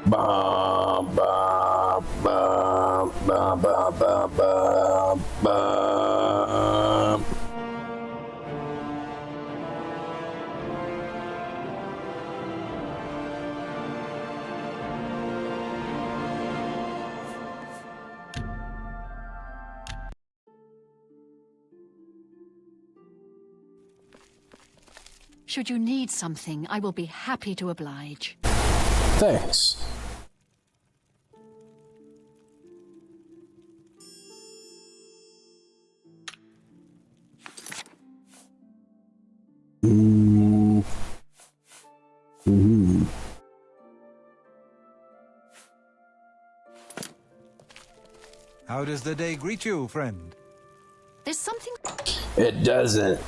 Bum, bum, bum, bum, bum, bum, bum, bum. Should you need something, I will be happy to oblige. Thanks. How does the day greet you, friend? There's something... It doesn't.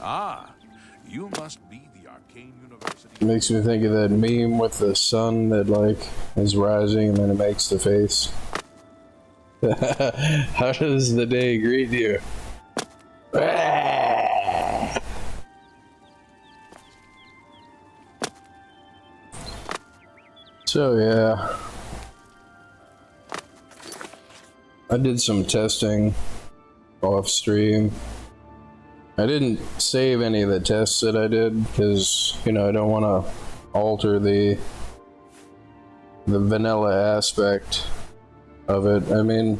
Ah, you must be the Arcane University. It makes me think of that meme with the sun that like is rising and then it makes the face. How does the day greet you? So yeah, I did some testing off stream. I didn't save any of the tests that I did because, you know, I don't want to alter the vanilla aspect of it. I mean,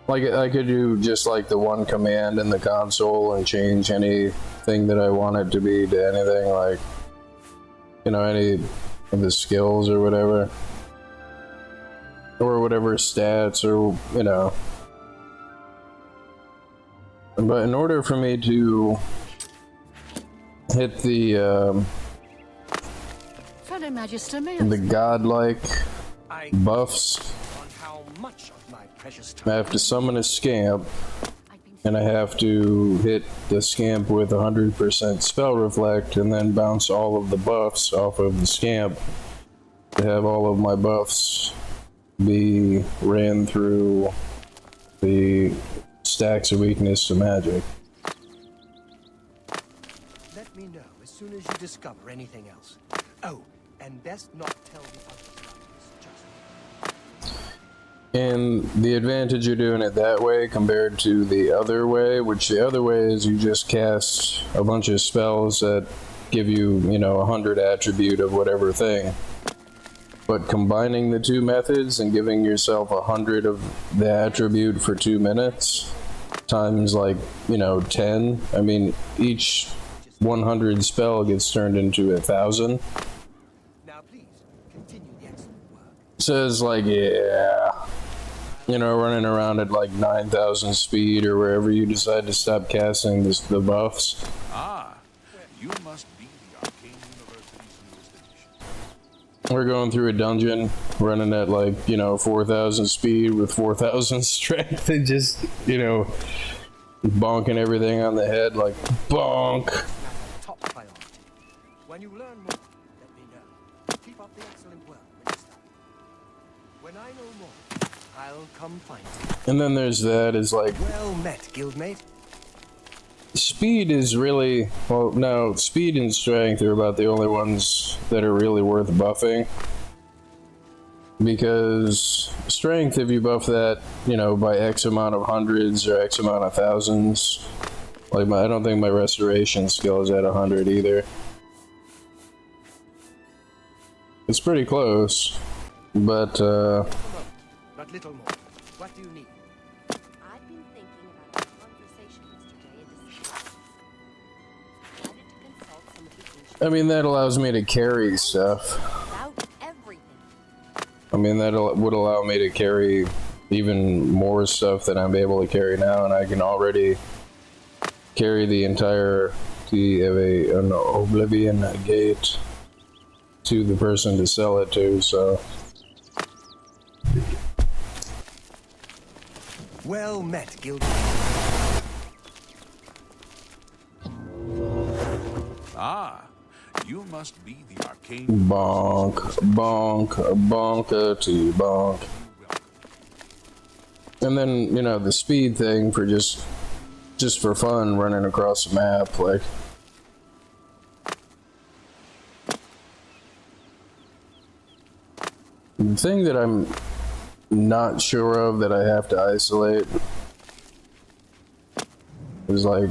like I could do just like the one command in the console and change anything that I want it to be to anything, like, you know, any of the skills or whatever stats, or, you know. But in order for me to hit the Fellow Magister, the godlike buffs, I have to summon a scamp, and I have to hit the scamp with 100% spell reflect, and then bounce all of the buffs off of the scamp to have all of my buffs be ran through the stacks of weakness to magic. Let me know as soon as you discover anything else. Oh, and best not tell the others. And the advantage of doing it that way compared to the other way, which the other way is you just cast a bunch of spells that give you, you know, 100 attribute of whatever thing. But combining the two methods and giving yourself 100 of the attribute for 2 minutes times, like, you know, 10. I mean, each 100 spell gets turned into 1,000. Now please continue the excellent work. Says like, yeah, you know, running around at like 9,000 speed or wherever you decide to stop casting the buffs. Ah, you must be the Arcane University's newest addition. We're going through a dungeon, running at like, you know, 4,000 speed with 4,000 strength, and just, you know, bonking everything on the head, like, bonk. Top priority. When you learn more, let me know. Keep up the excellent work, Minister. When I know more, I'll come find you. And then there's that, is like, Well met, guildmate. speed is really, well, no, speed and strength are about the only ones that are really worth buffing. Because strength, if you buff that, you know, by X amount of hundreds or X amount of thousands, like I don't think my restoration skill is at 100 either. It's pretty close, but But little more. What do you need? I've been thinking about our conversation yesterday and decided to consult some of the ancient I mean, that allows me to carry stuff. about everything. I mean, that would allow me to carry even more stuff than I'm able to carry now, and I can already carry the entirety of an Oblivion gate to the person to sell it to, so. Well met, guildmate. Ah, you must be the Arcane Bonk, bonk, bonka-tee bonk. And then, you know, the speed thing for just for fun, running across the map, like, The thing that I'm not sure of that I have to isolate is like,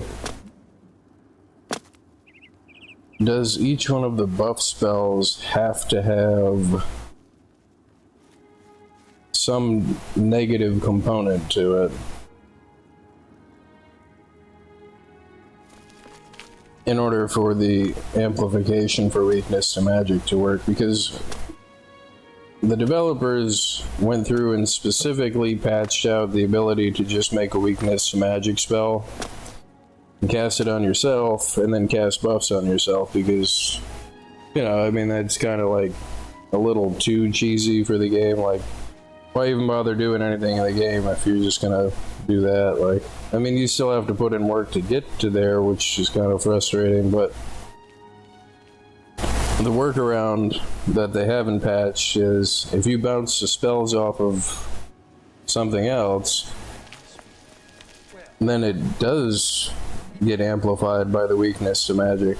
does each one of the buff spells have to have some negative component to it in order for the amplification for weakness to magic to work? Because the developers went through and specifically patched out the ability to just make a weakness to magic spell and cast it on yourself and then cast buffs on yourself, because, you know, I mean, that's kind of like a little too cheesy for the game. Like, why even bother doing anything in the game if you're just gonna do that? Like, I mean, you still have to put in work to get to there, which is kind of frustrating, but the workaround that they haven't patched is if you bounce the spells off of something else, then it does get amplified by the weakness to magic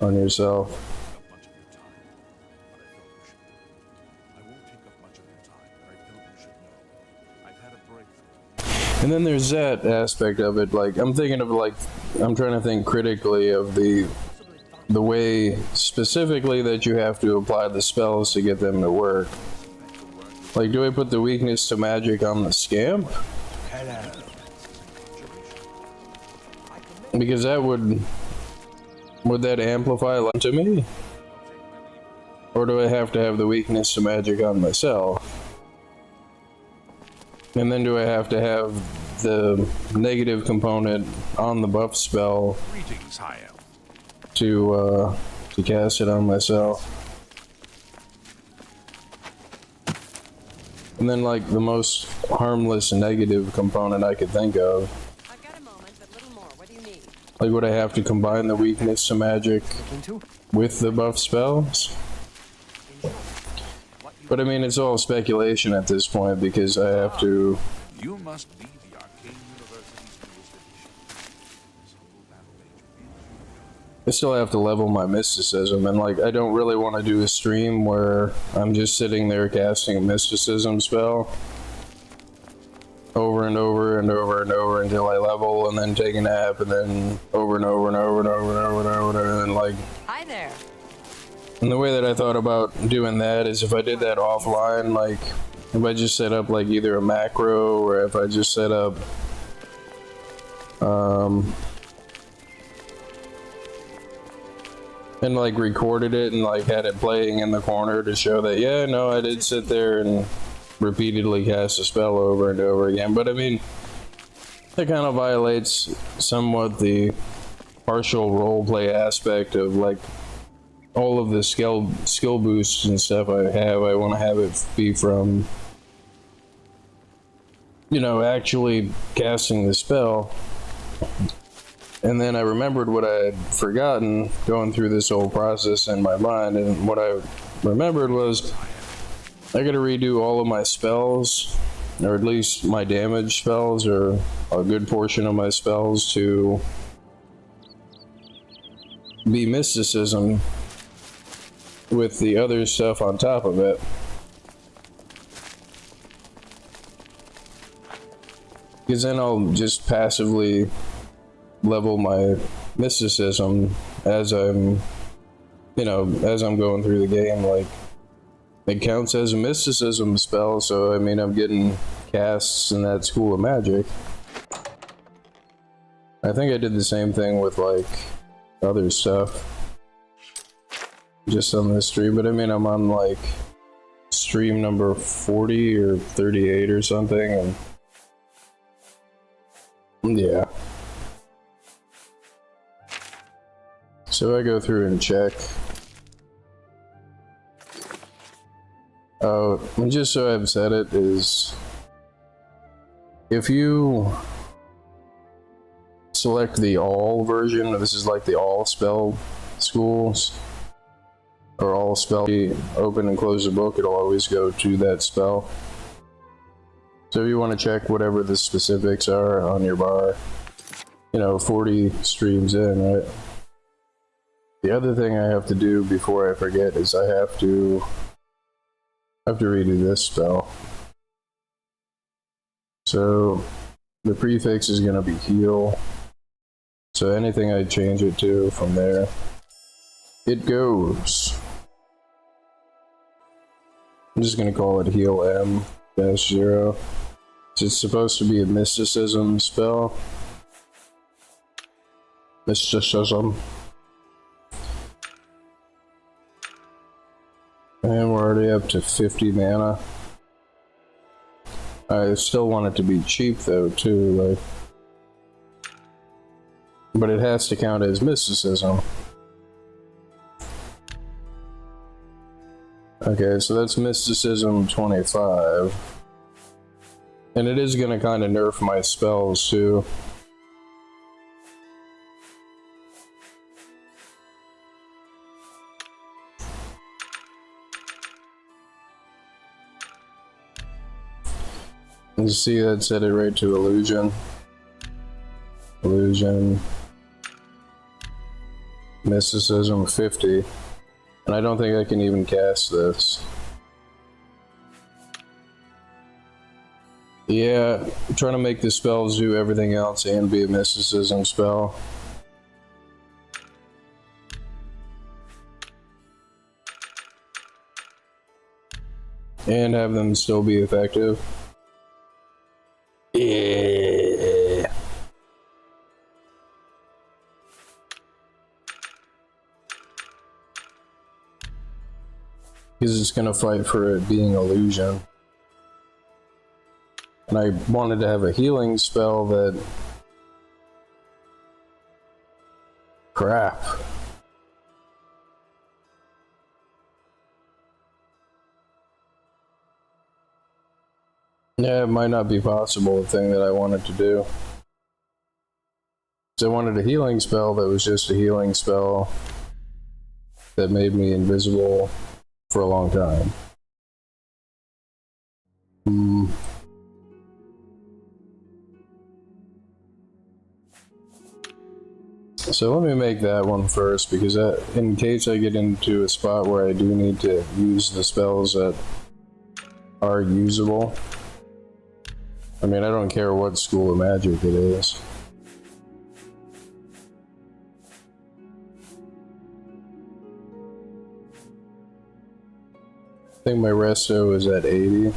on yourself. And then there's that aspect of it. Like, I'm thinking of, like, I'm trying to think critically of the way specifically that you have to apply the spells to get them to work. Like, do I put the weakness to magic on the scamp? Because that would that amplify light to me? Or do I have to have the weakness to magic on myself? And then do I have to have the negative component on the buff spell to cast it on myself? And then, like, the most harmless negative component I could think of, I've got a moment, but little more. What do you need? like, would I have to combine the weakness to magic with the buff spells? But I mean, it's all speculation at this point, because I have to... You must be the Arcane University's newest edition. This humble battle mage bids you I still have to level my mysticism, and, like, I don't really want to do a stream where I'm just sitting there casting a mysticism spell over and over and over and over until I level, and then take a nap, and then over and over and over and over and over and over and over, and, like... Hi there. And the way that I thought about doing that is if I did that offline, like, if I just set up, like, either a macro, or if I just set up, and, like, recorded it and, like, had it playing in the corner to show that, yeah, no, I did sit there and repeatedly cast a spell over and over again. But, I mean, that kind of violates somewhat the partial roleplay aspect of, like, all of the skill boosts and stuff I have. I want to have it be from, you know, actually casting the spell. And then I remembered what I had forgotten going through this whole process in my mind, and what I remembered was I gotta redo all of my spells, or at least my damage spells, or a good portion of my spells, to be mysticism with the other stuff on top of it. Because then I'll just passively level my mysticism as I'm, you know, as I'm going through the game. Like, it counts as a mysticism spell, so I mean, I'm getting casts in that school of magic. I think I did the same thing with, like, other stuff just on this stream, but I mean, I'm on, like, stream number 40 or 38 or something, and yeah. So I go through and check. Oh, and just so I've said it, is if you select the all version, this is like the all spell schools, or all spell, open and close the book, it'll always go to that spell. So if you want to check whatever the specifics are on your bar, you know, 40 streams in, right? The other thing I have to do before I forget is I have to I have to redo this spell. So the prefix is going to be heal. So anything I change it to from there, it goes. I'm just going to call it heal M-0. It's supposed to be a mysticism spell. Mysticism. And we're already up to 50 mana. I still want it to be cheap though, too, like. But it has to count as mysticism. Okay, so that's mysticism 25. And it is gonna kinda nerf my spells too. You see that set it right to illusion. Illusion. Mysticism 50. And I don't think I can even cast this. Yeah, I'm trying to make the spells do everything else and be a mysticism spell. And have them still be effective. Yeah. Because it's gonna fight for it being illusion. And I wanted to have a healing spell that... Crap. Yeah, it might not be possible, the thing that I wanted to do. So I wanted a healing spell that was just a healing spell that made me invisible for a long time. So let me make that one first, because in case I get into a spot where I do need to use the spells that are usable. I mean, I don't care what school of magic it is. I think my resto is at 80.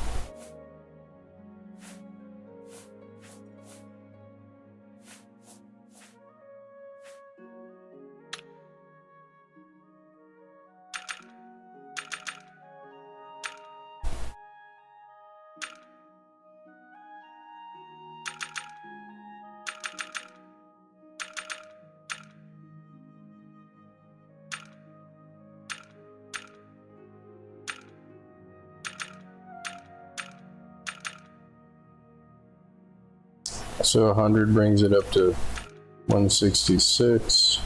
So 100 brings it up to 166.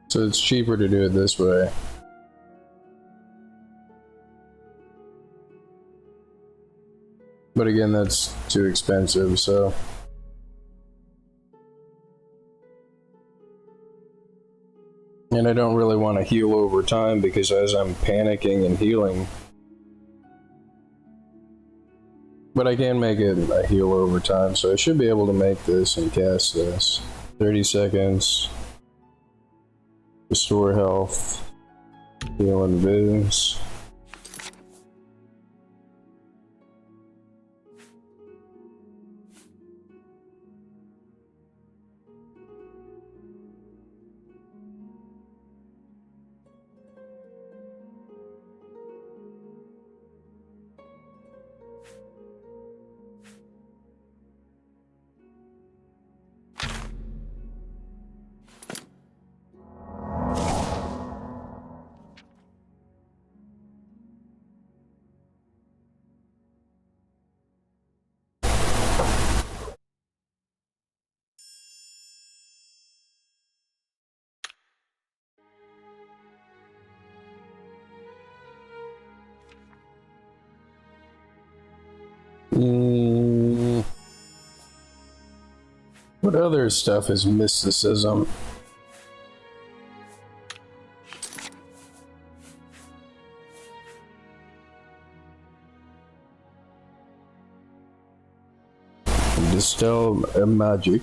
So it's cheaper to do it this way. But again, that's too expensive, so... And I don't really want to heal over time, because as I'm panicking and healing... But I can make it a heal over time, so I should be able to make this and cast this. 30 seconds. Restore health. Heal and viz. What other stuff is mysticism? Distill a magic.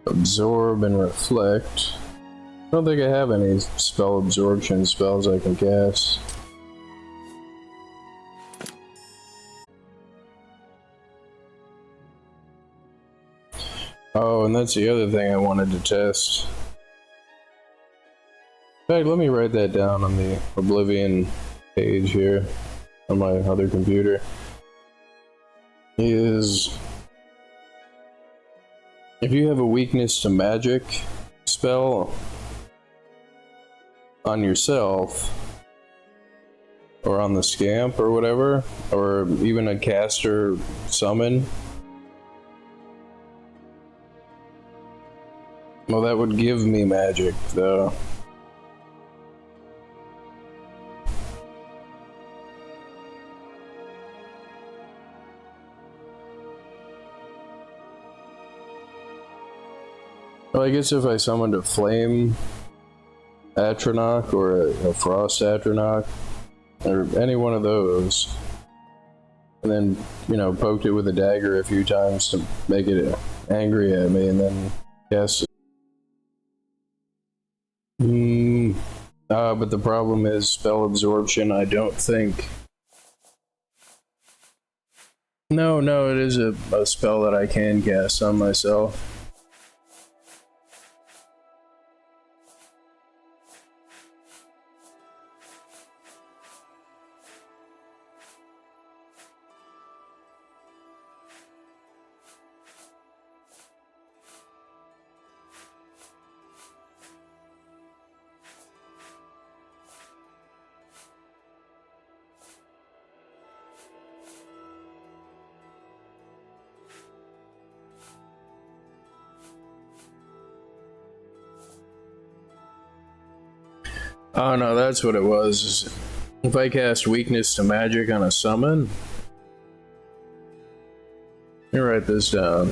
Absorb and reflect. I don't think I have any spell absorption spells I can cast. Oh, and that's the other thing I wanted to test. In fact, let me write that down on the Oblivion page here on my other computer. Is if you have a weakness to magic spell on yourself, or on the scamp or whatever, or even a caster summon, well, that would give me magic though. Well, I guess if I summoned a flame Atronach or a frost Atronach, or any one of those, and then, you know, poked it with a dagger a few times to make it angry at me, and then cast it. But the problem is spell absorption, I don't think. No, it is a spell that I can cast on myself. Oh no, that's what it was. If I cast weakness to magic on a summon, let me write this down.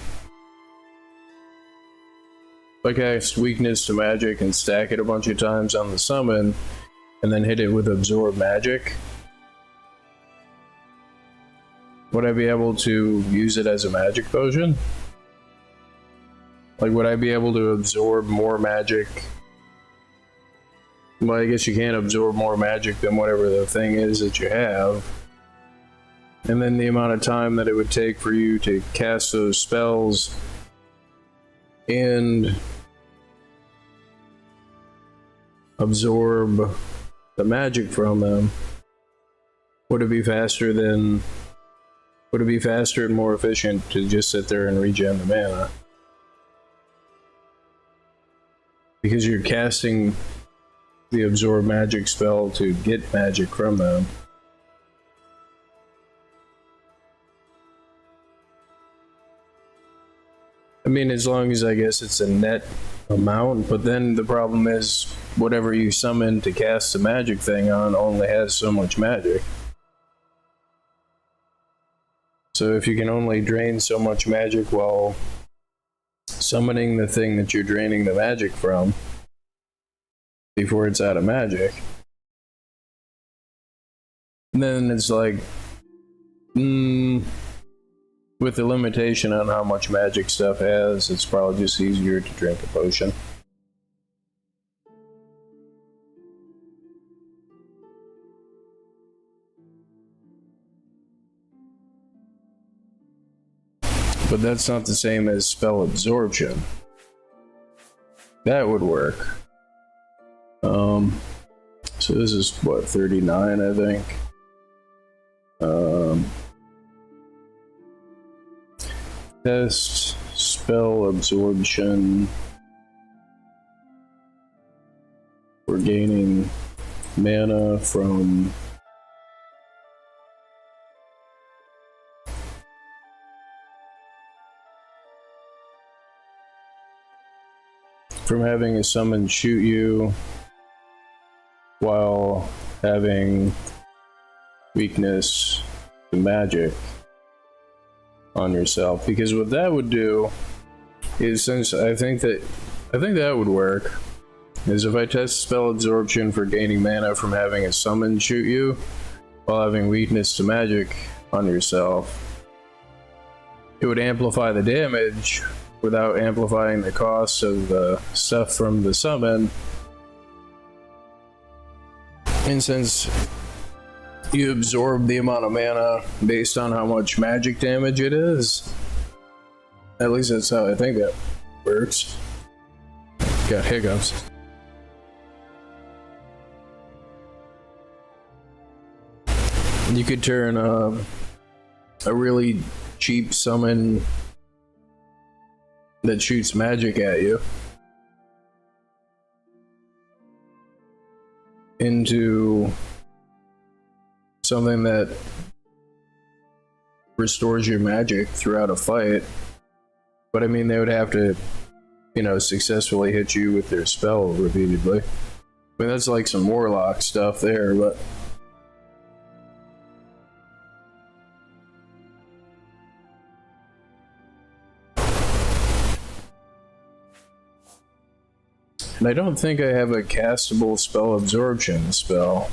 If I cast weakness to magic and stack it a bunch of times on the summon, and then hit it with absorb magic, would I be able to use it as a magic potion? Like, would I be able to absorb more magic? Well, I guess you can't absorb more magic than whatever the thing is that you have. And then the amount of time that it would take for you to cast those spells and absorb the magic from them. Would it be faster and more efficient to just sit there and regen the mana? Because you're casting the absorb magic spell to get magic from them. I mean, as long as I guess it's a net amount, but then the problem is whatever you summon to cast the magic thing on only has so much magic. So if you can only drain so much magic while summoning the thing that you're draining the magic from before it's out of magic, and then it's like, with the limitation on how much magic stuff has, it's probably just easier to drink a potion. But that's not the same as spell absorption. That would work. So this is what, 39, I think. Test spell absorption for gaining mana from having a summon shoot you while having weakness to magic on yourself. Because what that would do is, since I think that would work, is if I test spell absorption for gaining mana from having a summon shoot you, while having weakness to magic on yourself. It would amplify the damage without amplifying the cost of the stuff from the summon. And since you absorb the amount of mana based on how much magic damage it is, at least that's how I think that works. Got hiccups. You could turn a really cheap summon that shoots magic at you into something that restores your magic throughout a fight. But I mean, they would have to, you know, successfully hit you with their spell repeatedly. I mean, that's like some warlock stuff there, but and I don't think I have a castable spell absorption spell.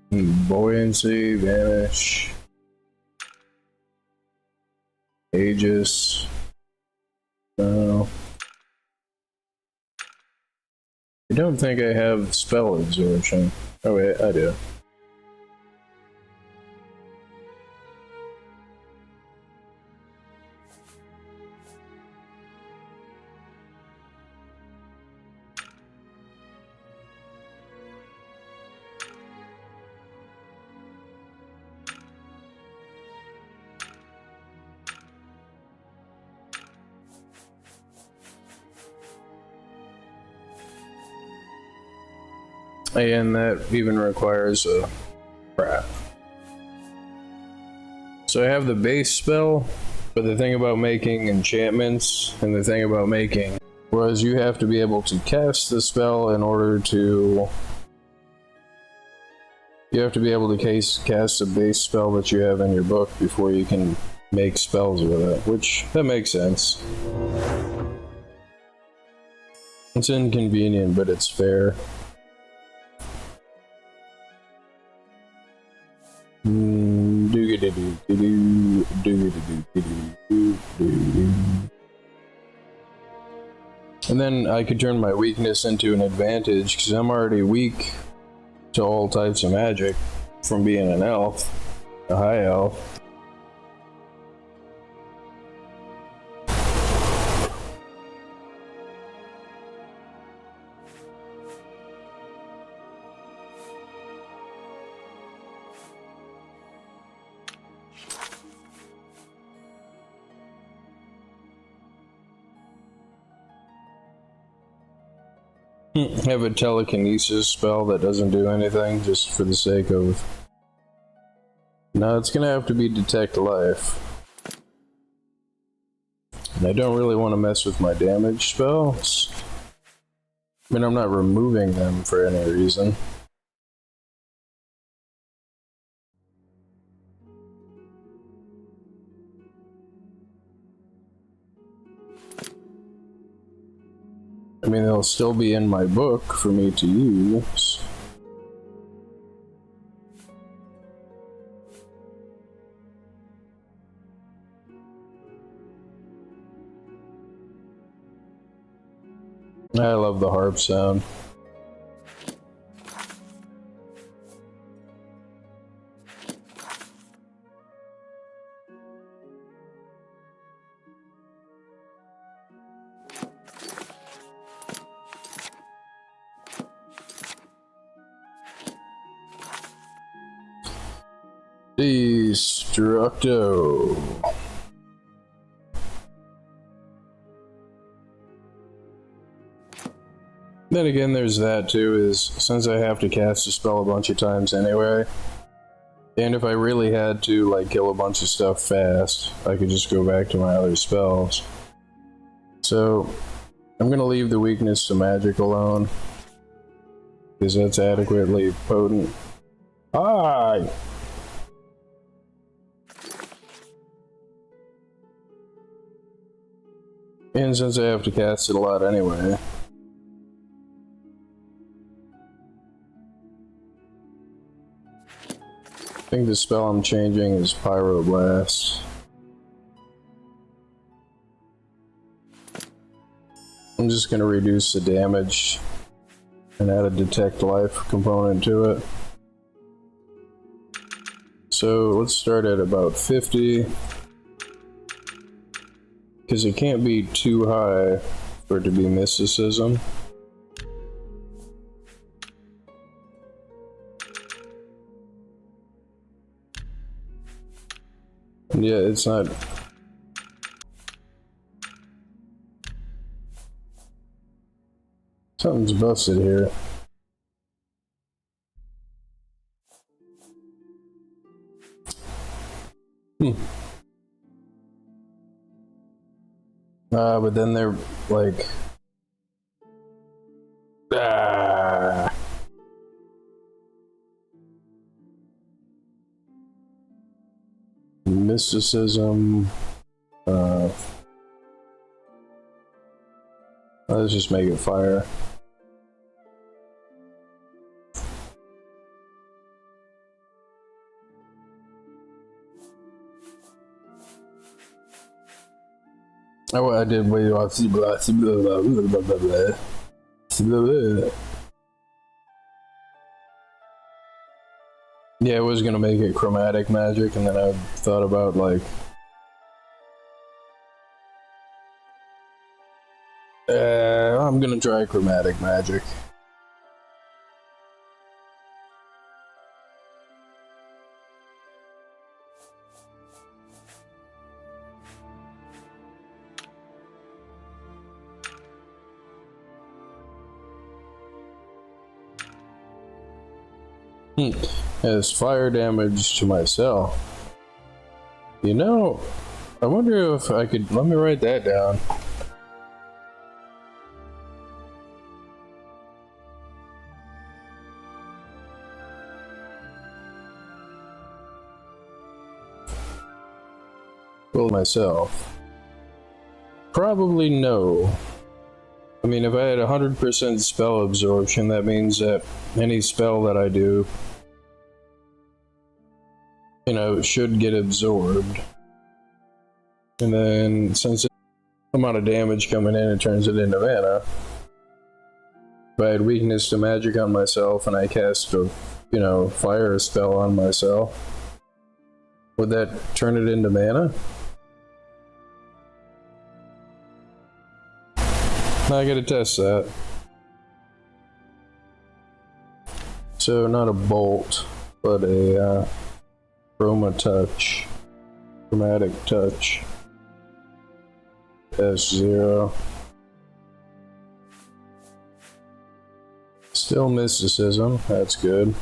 Buoyancy, vanish, Aegis. No. I don't think I have spell absorption. Oh wait, I do. And that even requires a crap. So I have the base spell, but the thing about making enchantments and the thing about making was you have to be able to cast the spell in order to. You have to be able to cast a base spell that you have in your book before you can make spells with it, which that makes sense. It's inconvenient, but it's fair. And then I could turn my weakness into an advantage because I'm already weak to all types of magic from being an elf, a high elf. Have a telekinesis spell that doesn't do anything just for the sake of. No, it's gonna have to be detect life. And I don't really want to mess with my damage spells. I mean, I'm not removing them for any reason. I mean, they'll still be in my book for me to use. I love the harp sound. Destructo. Then again, there's that too, is since I have to cast a spell a bunch of times anyway, and if I really had to, like, kill a bunch of stuff fast, I could just go back to my other spells. So, I'm gonna leave the weakness to magic alone, because that's adequately potent. Hi! And since I have to cast it a lot anyway. I think the spell I'm changing is Pyroblast. I'm just going to reduce the damage and add a Detect Life component to it. So let's start at about 50. Because it can't be too high for it to be mysticism. Yeah, it's not. Something's busted here. But then they're like, mysticism. Let's just make it fire. Oh, I did way off. Yeah, I was gonna make it chromatic magic, and then I thought about like, I'm gonna try chromatic magic. Has fire damage to myself. You know, I wonder if I could, let me write that down. Well, myself. Probably no. I mean, if I had 100% spell absorption, that means that any spell that I do, you know, should get absorbed. And then, since the amount of damage coming in, it turns it into mana. If I had weakness to magic on myself and I cast a, you know, fire spell on myself, would that turn it into mana? Now I gotta test that. So, not a bolt, but a chromatic touch. S0. Still mysticism, that's good.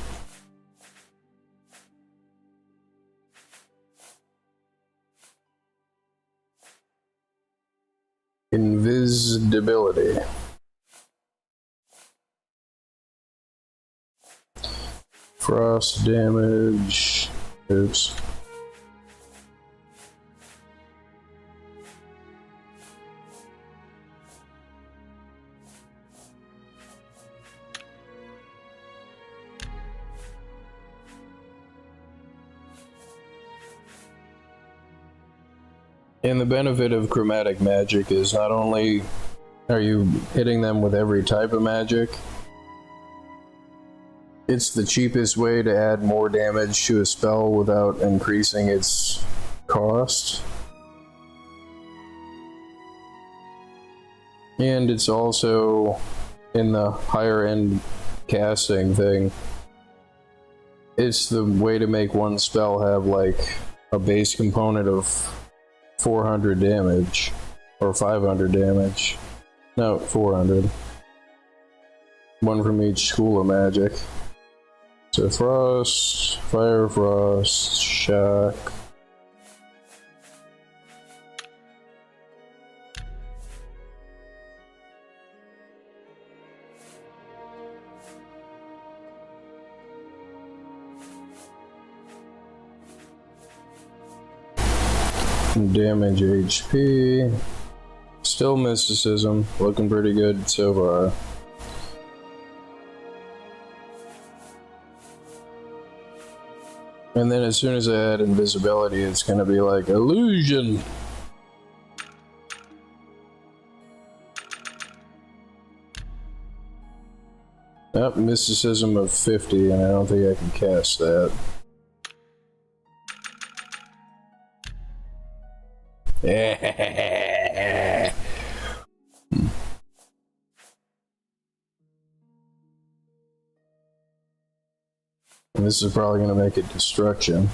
Invisibility. Frost damage. Oops. And the benefit of chromatic magic is not only are you hitting them with every type of magic, it's the cheapest way to add more damage to a spell without increasing its cost. And it's also, in the higher end casting thing, it's the way to make one spell have like a base component of 400 damage, or 500 damage. No, 400. One from each school of magic. So frost, fire, frost, shock. Damage HP. Still mysticism, looking pretty good so far. And then as soon as I add invisibility, it's gonna be like illusion. Yep, mysticism of 50, and I don't think I can cast that. And this is probably going to make it destruction.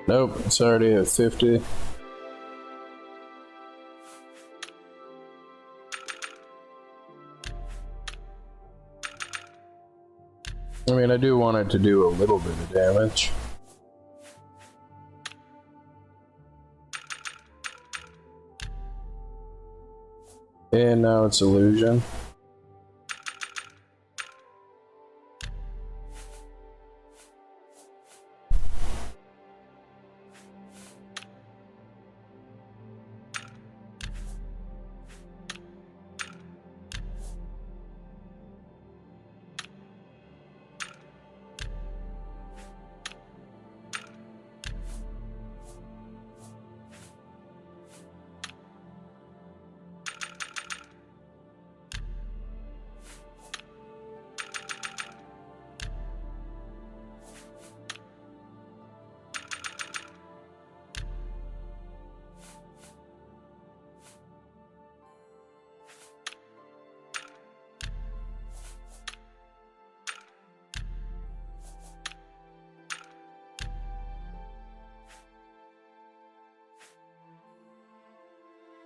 Nope, it's already at 50. I mean, I do want it to do a little bit of damage. And now it's illusion.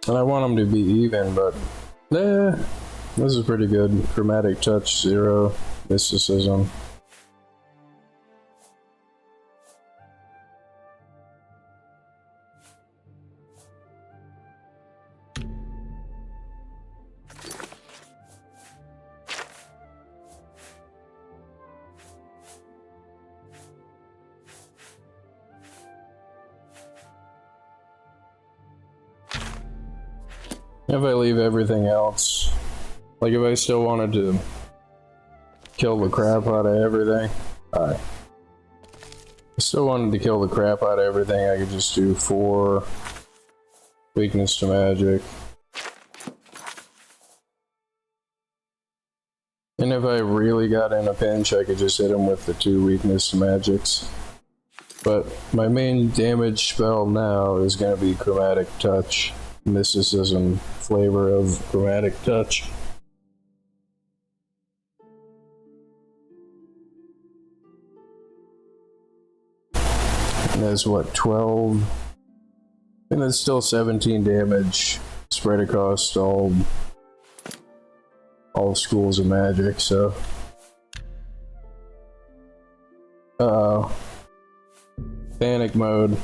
And I want them to be even, but this is pretty good. Chromatic touch 0, mysticism. If I leave everything else, like if I still wanted to kill the crap out of everything, I still wanted to kill the crap out of everything, I could just do 4 weakness to magic. And if I really got in a pinch, I could just hit him with the 2 weakness to magics. But my main damage spell now is going to be Chromatic Touch. Mysticism flavor of Chromatic Touch. And that's what, 12? And that's still 17 damage spread across all schools of magic, so. Panic mode.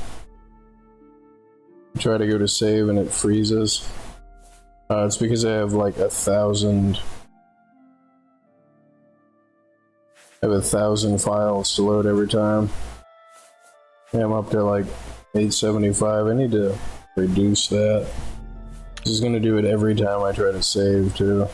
Try to go to save and it freezes. It's because I have like 1,000. I have 1,000 files to load every time. Yeah, I'm up to like 875. I need to reduce that. This is gonna do it every time I try to save too.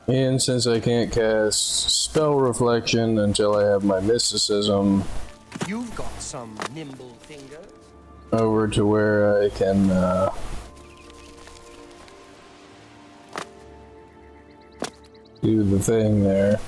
And since I can't cast Spell Reflection until I have my Mysticism You've got some nimble fingers. over to where I can do the thing there.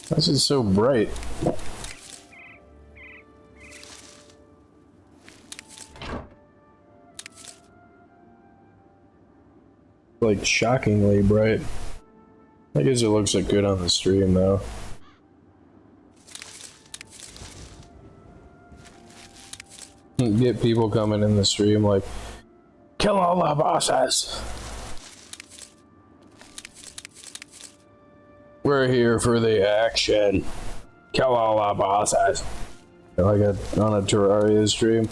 This is so bright. Like shockingly bright. I guess it looks like good on the stream though. Get people coming in the stream like, kill all the bosses. We're here for the action. Kill all the bosses. Like on a Terraria stream.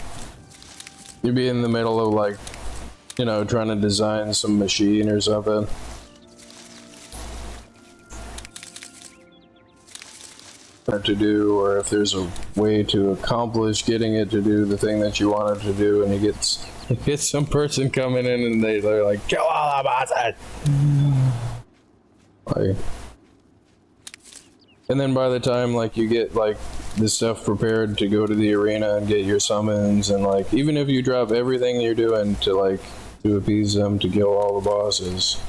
You'd be in the middle of like, you know, trying to design some machine or something. To do, or if there's a way to accomplish getting it to do the thing that you want it to do, and you get some person coming in and they're like, kill all the bosses. Like, and then by the time like you get like the stuff prepared to go to the arena and get your summons, and like even if you drop everything you're doing to like to appease them to kill all the bosses,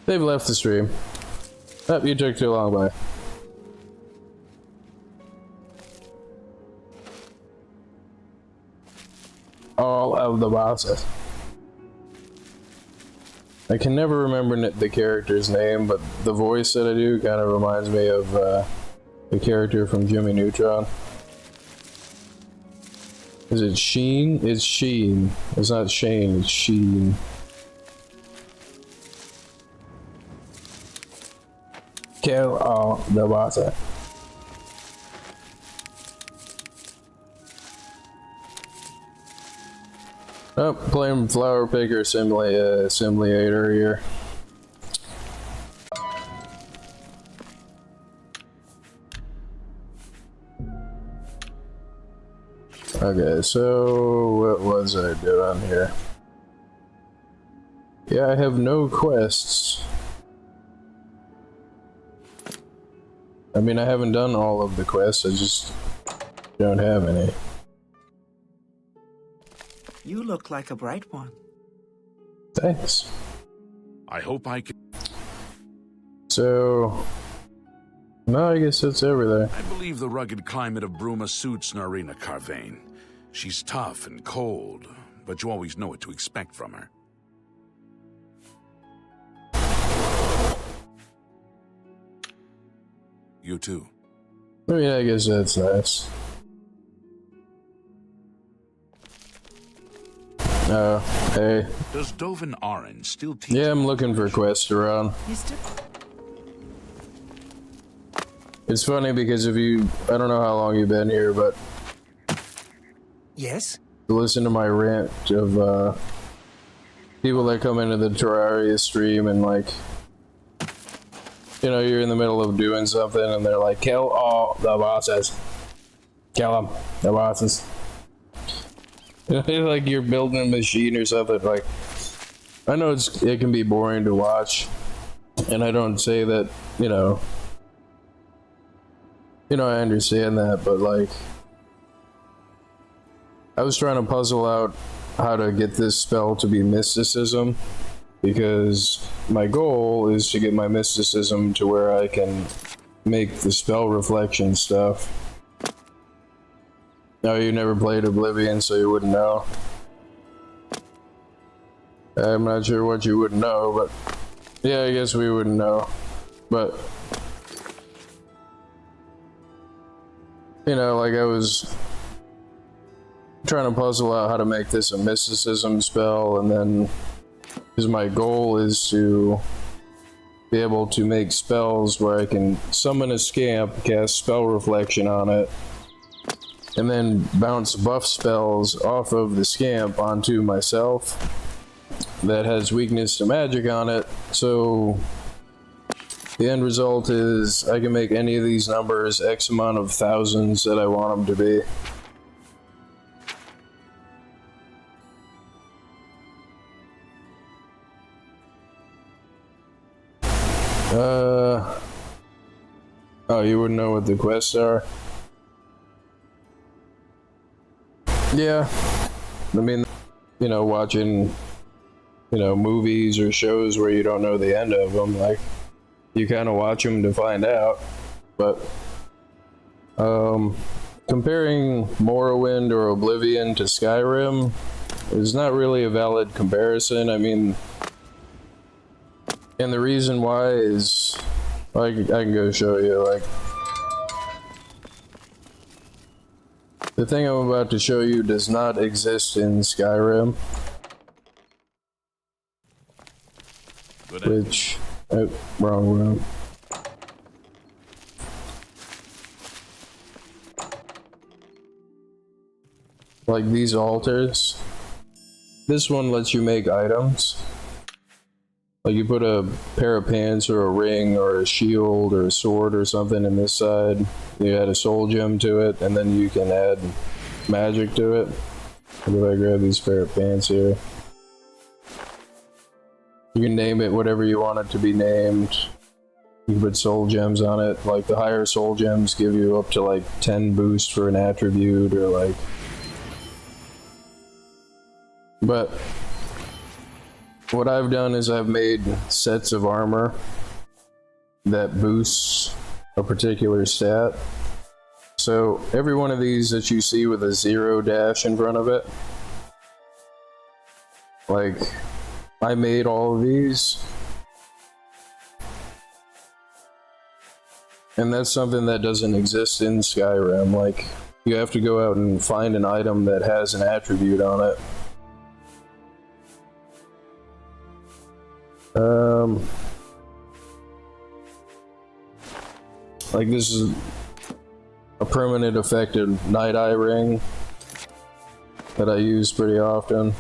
they've left the stream. Oh, you took too long, bye. All of the bosses. I can never remember the character's name, but the voice that I do kind of reminds me of the character from Jimmy Neutron. Is it Sheen? It's Sheen. It's not Shane, it's Sheen. Kill all the bosses. Oh, playing Flower Picker Simulator here. Okay, so what was I doing here? Yeah, I have no quests. I mean, I haven't done all of the quests, I just don't have any. You look like a bright one. Thanks. I hope I can. So, no, I guess that's everything. I believe the rugged climate of Bruma suits Narina Carvain. She's tough and cold, but you always know what to expect from her. You too. I mean, I guess that's nice. Oh, hey. Does Dovin Arin still teach? Yeah, I'm looking for quests around. It's funny because if you, I don't know how long you've been here, but Yes? listen to my rant of people that come into the Terraria stream and like, you know, you're in the middle of doing something and they're like, kill all the bosses. Kill them, the bosses. Like you're building a machine or something. Like, I know it can be boring to watch, and I don't say that, you know, I understand that, but like, I was trying to puzzle out how to get this spell to be mysticism, because my goal is to get my mysticism to where I can make the spell reflection stuff. No, you never played Oblivion, so you wouldn't know. I'm not sure what you wouldn't know, but yeah, I guess we wouldn't know. But you know, like I was trying to puzzle out how to make this a mysticism spell, and then because my goal is to be able to make spells where I can summon a scamp, cast spell reflection on it, and then bounce buff spells off of the scamp onto myself that has weakness to magic on it. So the end result is I can make any of these numbers X amount of thousands that I want them to be. Oh, you wouldn't know what the quests are? Yeah, I mean, you know, watching, you know, movies or shows where you don't know the end of them, like, you kind of watch them to find out. But comparing Morrowind or Oblivion to Skyrim is not really a valid comparison. I mean, and the reason why is, I can go show you, like, the thing I'm about to show you does not exist in Skyrim. Which, oh, wrong room. Like these altars. This one lets you make items. Like you put a pair of pants or a ring or a shield or a sword or something in this side. You add a soul gem to it, and then you can add magic to it. What if I grab these pair of pants here? You can name it whatever you want it to be named. You can put soul gems on it. Like the higher soul gems give you up to like 10 boost for an attribute, or like. But what I've done is I've made sets of armor that boosts a particular stat. So every one of these that you see with a 0 dash in front of it, like, I made all of these. And that's something that doesn't exist in Skyrim. Like, you have to go out and find an item that has an attribute on it. Like this is a permanent effective Night Eye ring that I use pretty often.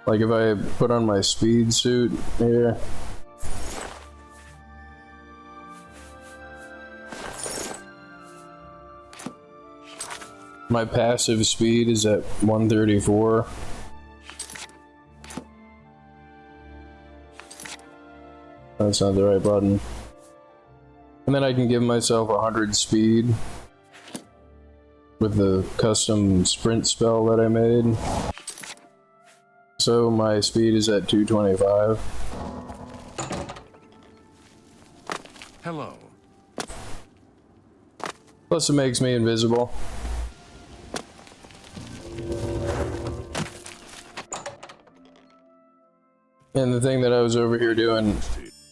Like if I put on my speed suit here, my passive speed is at 134. That's not the right button. And then I can give myself 100 speed with the custom sprint spell that I made. So my speed is at 225. Hello. Plus it makes me invisible. And the thing that I was over here doing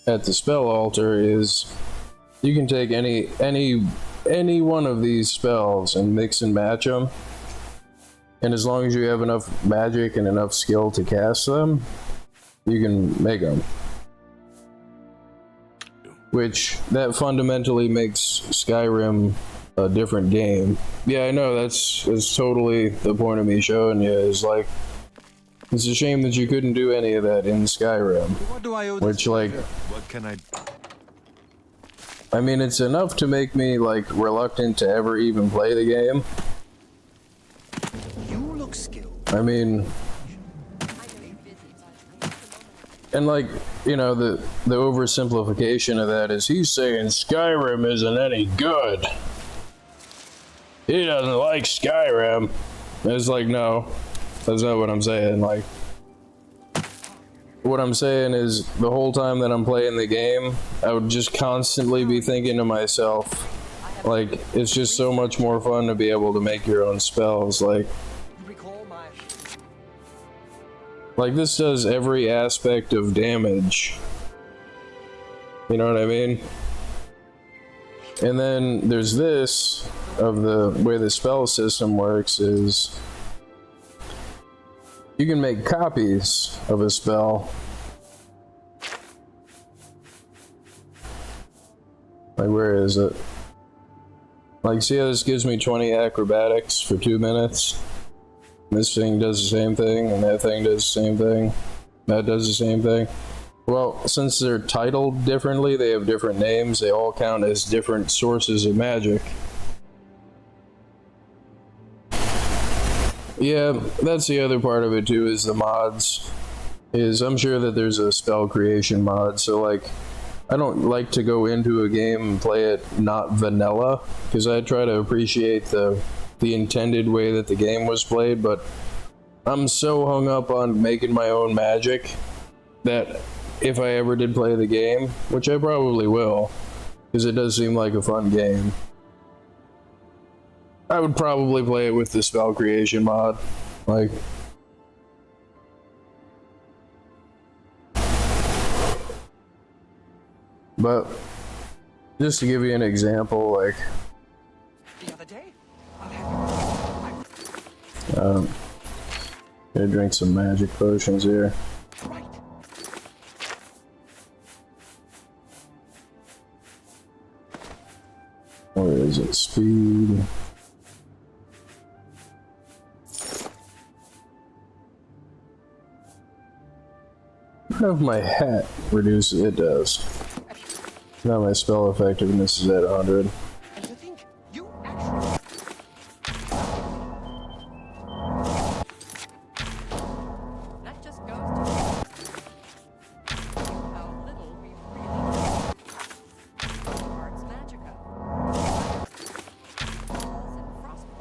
at the spell altar is you can take any one of these spells and mix and match them, and as long as you have enough magic and enough skill to cast them, you can make them. Which that fundamentally makes Skyrim a different game. Yeah, I know, that's totally the point of me showing you, is like, it's a shame that you couldn't do any of that in Skyrim. What do I owe Which, like, what can I mean, it's enough to make me, like, reluctant to ever even play the game. You look skilled. I mean, and like, you know, the oversimplification of that is he's saying Skyrim isn't any good. He doesn't like Skyrim. It's like, no, that's not what I'm saying. Like, what I'm saying is the whole time that I'm playing the game, I would just constantly be thinking to myself, like, it's just so much more fun to be able to make your own spells. Like this does every aspect of damage. You know what I mean? And then there's this, of the way the spell system works is you can make copies of a spell. Like, where is it? Like, see how this gives me 20 acrobatics for 2 minutes? This thing does the same thing, and that thing does the same thing. That does the same thing. Well, since they're titled differently, they have different names, they all count as different sources of magic. Yeah, that's the other part of it too, is the mods. I'm sure that there's a spell creation mod, so like, I don't like to go into a game and play it not vanilla, because I try to appreciate the intended way that the game was played, but I'm so hung up on making my own magic that if I ever did play the game, which I probably will, because it does seem like a fun game, I would probably play it with the spell creation mod. Like, but just to give you an example, like, The other day, gonna drink some magic potions here. right. Where is it? Speed. I don't know if my hat reduces. It does. Now my spell effectiveness is at 100. And to think, you actually... That just goes to how little we really know. Arts Magica. Balls and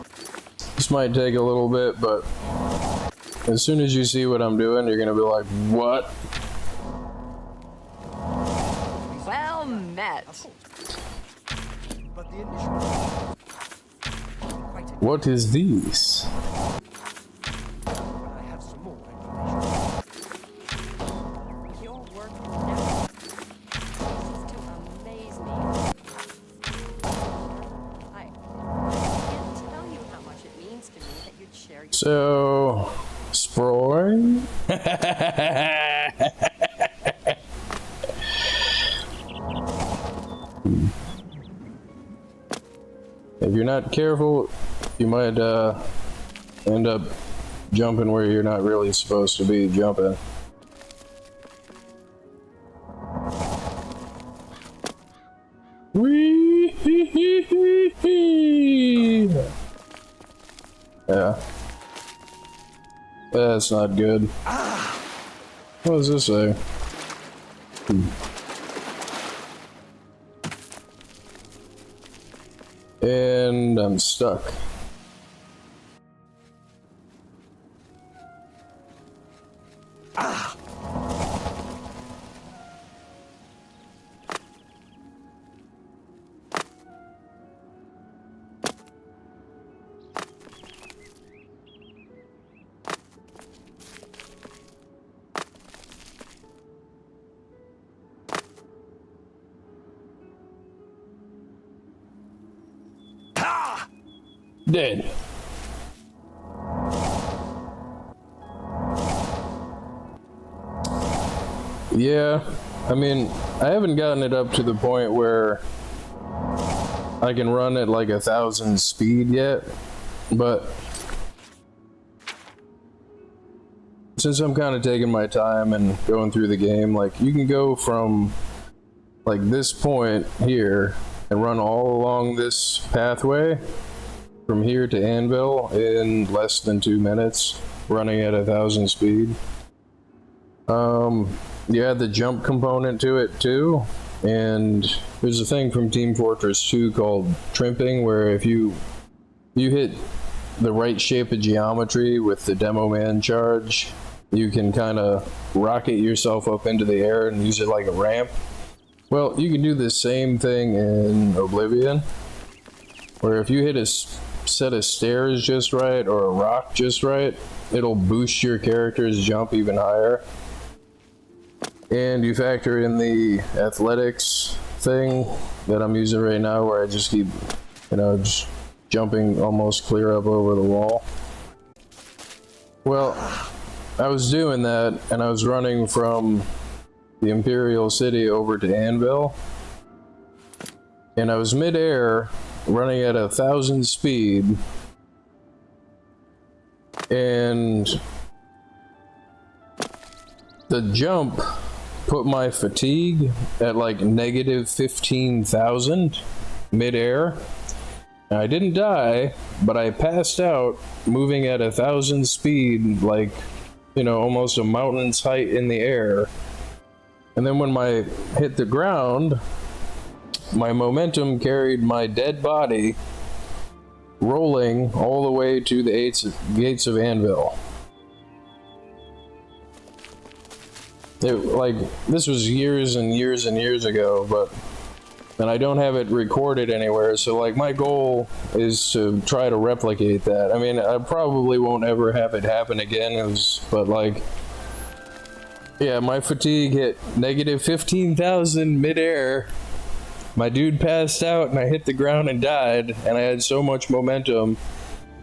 frostballs. This might take a little bit, but as soon as you see what I'm doing, you're gonna be like, what? Well met. But the initial... Quite a... What is these? When I have some more information. Your work never ceases to amaze me. I can't tell you how much it means to me that you'd share your... So, Sproy? If you're not careful, you might end up jumping where you're not really supposed to be jumping. Whee! Yeah. That's not good. What does this say? And I'm stuck. Dead. Yeah, I mean, I haven't gotten it up to the point where I can run at like 1,000 speed yet, but since I'm kind of taking my time and going through the game, like you can go from like this point here and run all along this pathway from here to Anvil in less than 2 minutes, running at 1,000 speed. You add the jump component to it too, and there's a thing from Team Fortress 2 called trimping, where if you hit the right shape of geometry with the Demo Man charge, you can kind of rocket yourself up into the air and use it like a ramp. Well, you can do the same thing in Oblivion, where if you hit a set of stairs just right or a rock just right, it'll boost your character's jump even higher. And you factor in the athletics thing that I'm using right now, where I just keep, you know, just jumping almost clear up over the wall. Well, I was doing that, and I was running from the Imperial City over to Anvil, and I was mid-air running at 1,000 speed, and the jump put my fatigue at like negative 15,000 mid-air. I didn't die, but I passed out moving at 1,000 speed, like, you know, almost a mountain's height in the air. And then when I hit the ground, my momentum carried my dead body rolling all the way to the gates of Anvil. like, this was years and years and years ago, but, and I don't have it recorded anywhere, so, like, my goal is to try to replicate that. I mean, I probably won't ever have it happen again, but, like, yeah, my fatigue hit negative 15,000 midair. My dude passed out, and I hit the ground and died, and I had so much momentum,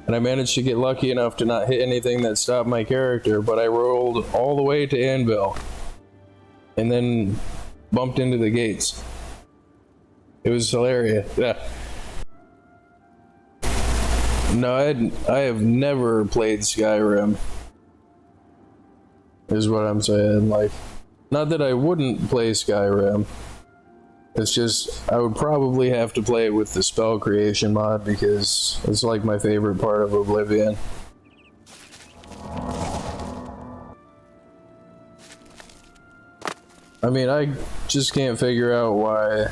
and I managed to get lucky enough to not hit anything that stopped my character, but I rolled all the way to Anvil, and then bumped into the gates. It was hilarious. Yeah. No, I have never played Skyrim, is what I'm saying. Like, not that I wouldn't play Skyrim. It's just, I would probably have to play it with the spell creation mod because it's like my favorite part of Oblivion. I mean, I just can't figure out why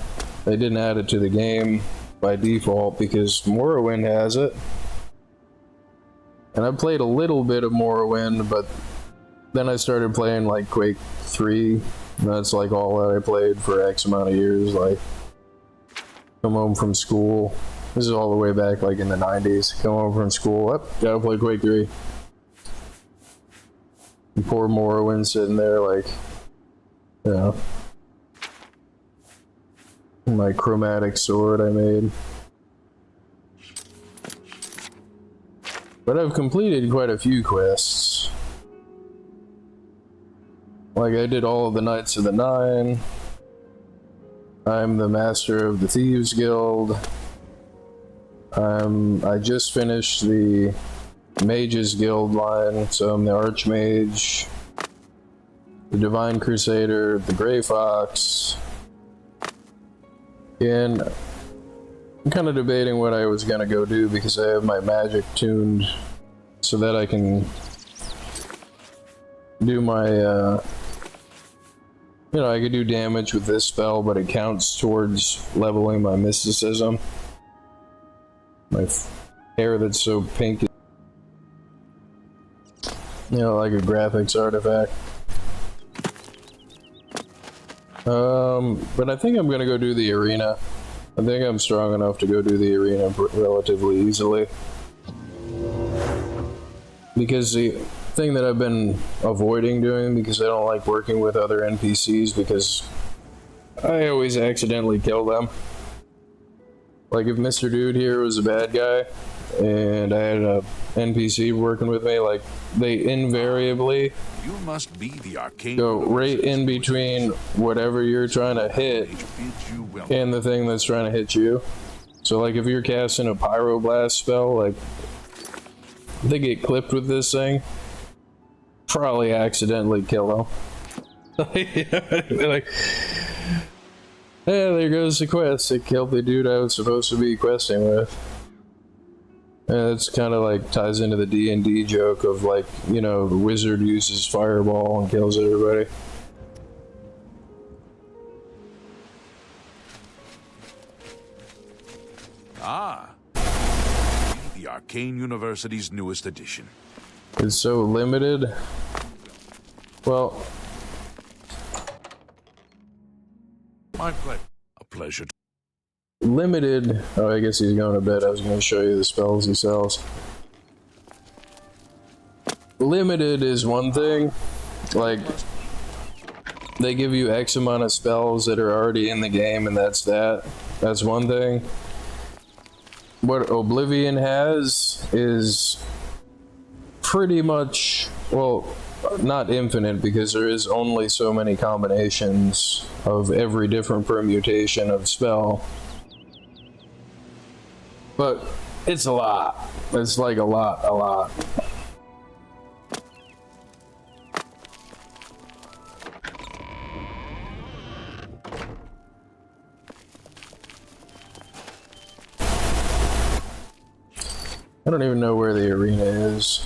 they didn't add it to the game by default, because Morrowind has it. And I played a little bit of Morrowind, but then I started playing like Quake 3. And that's like all that I played for X amount of years. Like, come home from school. This is all the way back like in the 90s. Come home from school. Gotta play Quake 3. And poor Morrowind sitting there like, you know, my chromatic sword I made. But I've completed quite a few quests. Like, I did all of the Knights of the Nine. I'm the Master of the Thieves Guild. I just finished the Mages Guild line, so I'm the Archmage, the Divine Crusader, the Grey Fox. And I'm kind of debating what I was gonna go do because I have my magic tuned so that I can do my, you know, I could do damage with this spell, but it counts towards leveling my mysticism. My hair that's so pink, you know, like a graphics artifact. But I think I'm gonna go do the arena. I think I'm strong enough to go do the arena relatively easily. Because the thing that I've been avoiding doing, because I don't like working with other NPCs, because I always accidentally kill them. Like, if Mr. Dude here was a bad guy, and I had a NPC working with me, like, they invariably You must be the arcane go right in between whatever you're trying to hit and the thing that's trying to hit you. So, like, if you're casting a pyroblast spell, like, they get clipped with this thing, probably accidentally kill them. Like, yeah, there goes the quest. It killed the dude I was supposed to be questing with. And it's kind of like ties into the D&D joke of, like, you know, the wizard uses fireball and kills everybody. Ah, the Arcane University's newest edition. It's so limited. Well, My pleasure. A pleasure. limited. Oh, I guess he's going to bed. I was going to show you the spells he sells. Limited is one thing. Like, they give you X amount of spells that are already in the game, and that's that. That's one thing. What Oblivion has is pretty much, well, not infinite, because there is only so many combinations of every different permutation of spell. But it's a lot. It's like a lot. I don't even know where the arena is.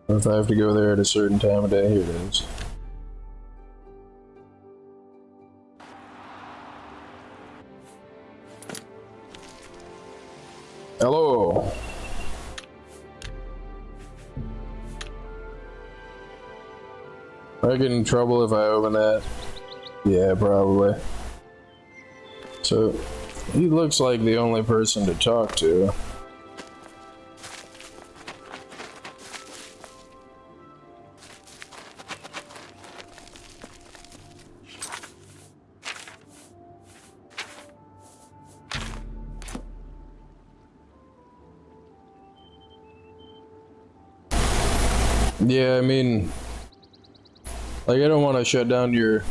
If I have to go there at a certain time of day, here it is. Hello. I I get in trouble if I open that. Yeah, probably. So, he looks like the only person to talk to. Yeah, I mean, like, I don't want to shut down your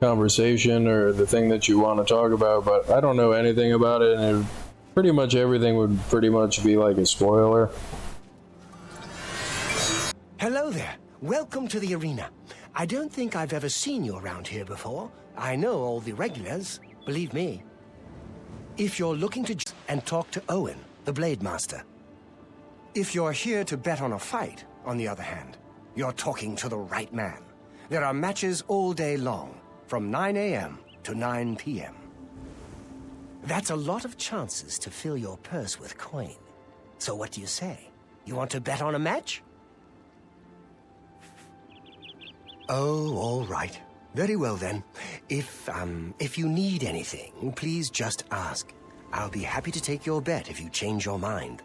conversation or the thing that you want to talk about, but I don't know anything about it, and pretty much everything would pretty much be like a spoiler. Hello there. Welcome to the arena. I don't think I've ever seen you around here before. I know all the regulars, believe me. If you're looking to and talk to Owen, the Blade Master. If you're here to bet on a fight, on the other hand, you're talking to the right man. There are matches all day long, from 9 a.m. to 9 p.m. That's a lot of chances to fill your purse with coin. So what do you say? You want to bet on a match? Oh, all right. Very well then. If you need anything, please just ask. I'll be happy to take your bet if you change your mind.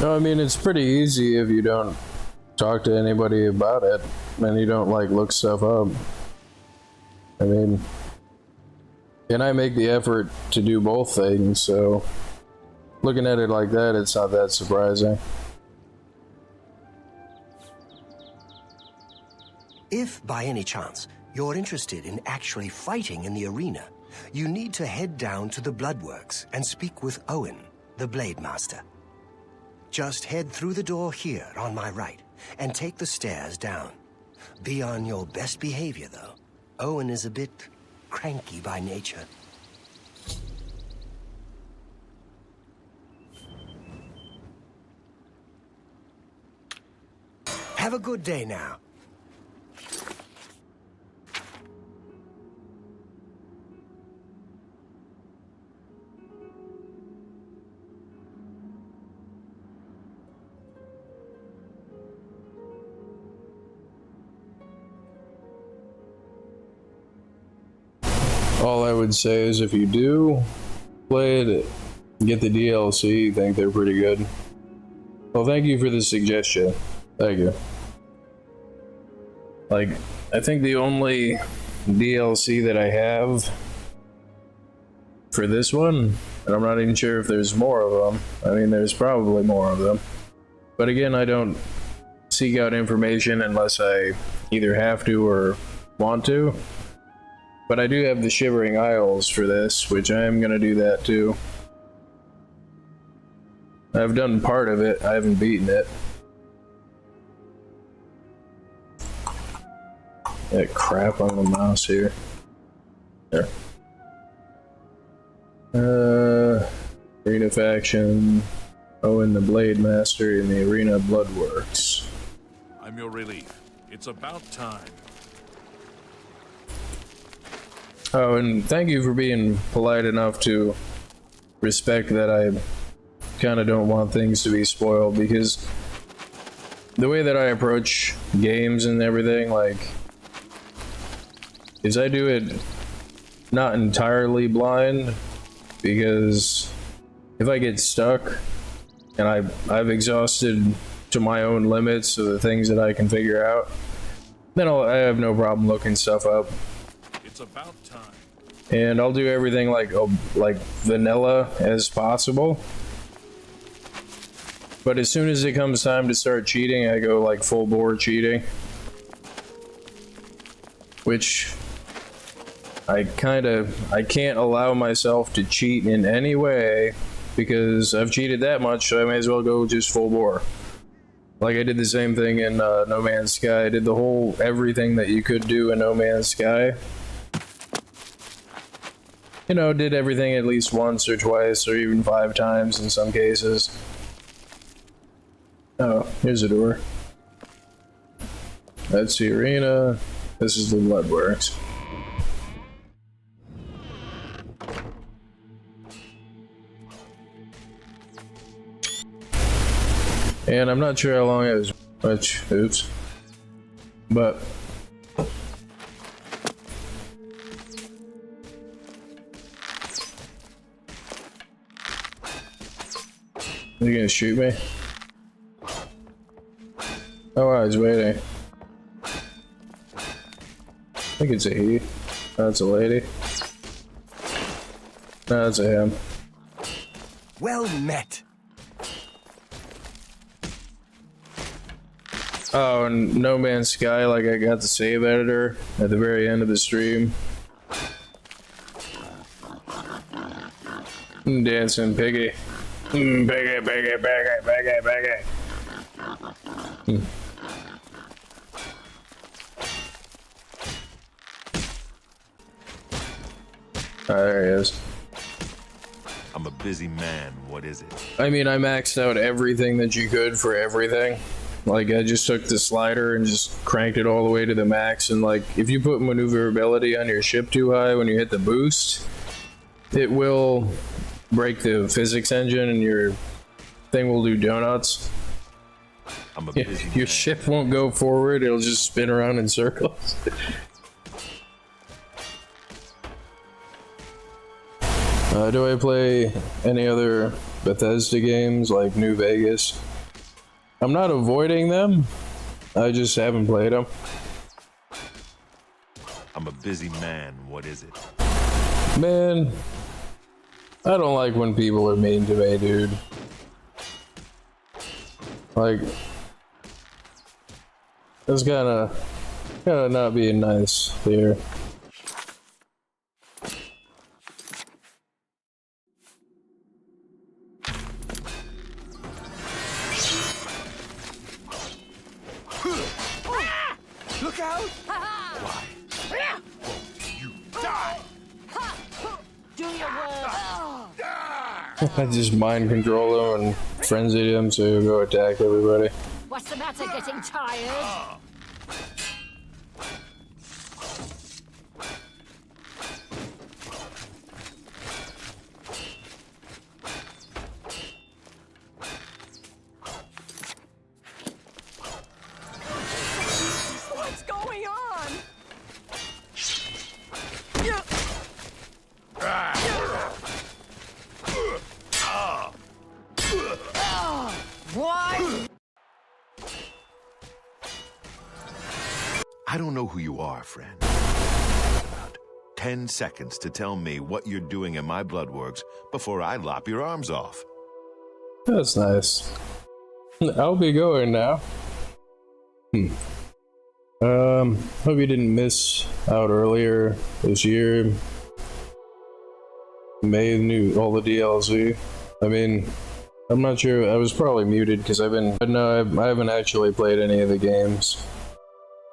No, I mean, it's pretty easy if you don't talk to anybody about it, and you don't, like, look stuff up. I mean, and I make the effort to do both things, so looking at it like that, it's not that surprising. If, by any chance, you're interested in actually fighting in the arena, you need to head down to the Bloodworks and speak with Owen, the Blade Master. Just head through the door here on my right and take the stairs down. Be on your best behavior, though. Owen is a bit cranky by nature. Have a good day now. All I would say is if you do play it, get the DLC, think they're pretty good. Well, thank you for the suggestion. Thank you. Like, I think the only DLC that I have for this one, and I'm not even sure if there's more of them. I mean, there's probably more of them. But again, I don't seek out information unless I either have to or want to. But I do have the Shivering Isles for this, which I am going to do that too. I've done part of it, I haven't beaten it. That crap on the mouse here. There. Arena Faction. Owen the Blade Master in the Arena Bloodworks. I'm your relief. It's about time. Oh, and thank you for being polite enough to respect that I kind of don't want things to be spoiled, because the way that I approach games and everything, like, is I do it not entirely blind, because if I get stuck and I've exhausted to my own limits of the things that I can figure out, then I have no problem looking stuff up. It's about time. And I'll do everything like vanilla as possible. But as soon as it comes time to start cheating, I go like full bore cheating. Which I can't allow myself to cheat in any way, because I've cheated that much, so I may as well go just full bore. Like I did the same thing in No Man's Sky. I did the whole everything that you could do in No Man's Sky. You know, did everything at least once or twice or even 5 times in some cases. Oh, here's a door. That's the arena. This is the Bloodworks. And I'm not sure how long it was, which, oops. But you gonna shoot me? Oh wow, he's waiting. I think it's a he. That's a lady. No, that's a him. Well met. Oh, and No Man's Sky, like I got the save editor at the very end of the stream. Dancing piggy. Piggy, piggy, piggy, piggy, piggy. Oh, there he is. I'm a busy man. What is it? I mean, I maxed out everything that you could for everything. Like, I just took the slider and just cranked it all the way to the max. And, like, if you put maneuverability on your ship too high when you hit the boost, it will break the physics engine and your thing will do donuts. I'm a busy Your man. ship won't go forward, it'll just spin around in circles. Do I play any other Bethesda games like New Vegas? I'm not avoiding them, I just haven't played them. I'm a busy man. What is it? Man, I don't like when people are mean to me, dude. Like, that's kinda not being nice here. Look out! Do your work. I just mind control him and frenzy him so he'll go attack everybody. What's the matter, getting tired? What's going on? What? I don't know who you are, friend. About 10 seconds to tell me what you're doing in my bloodworks before I lop your arms off. That's nice. I'll be going now. Hope you didn't miss out earlier this year. May knew all the DLC. I mean, I'm not sure. I was probably muted because but no, I haven't actually played any of the games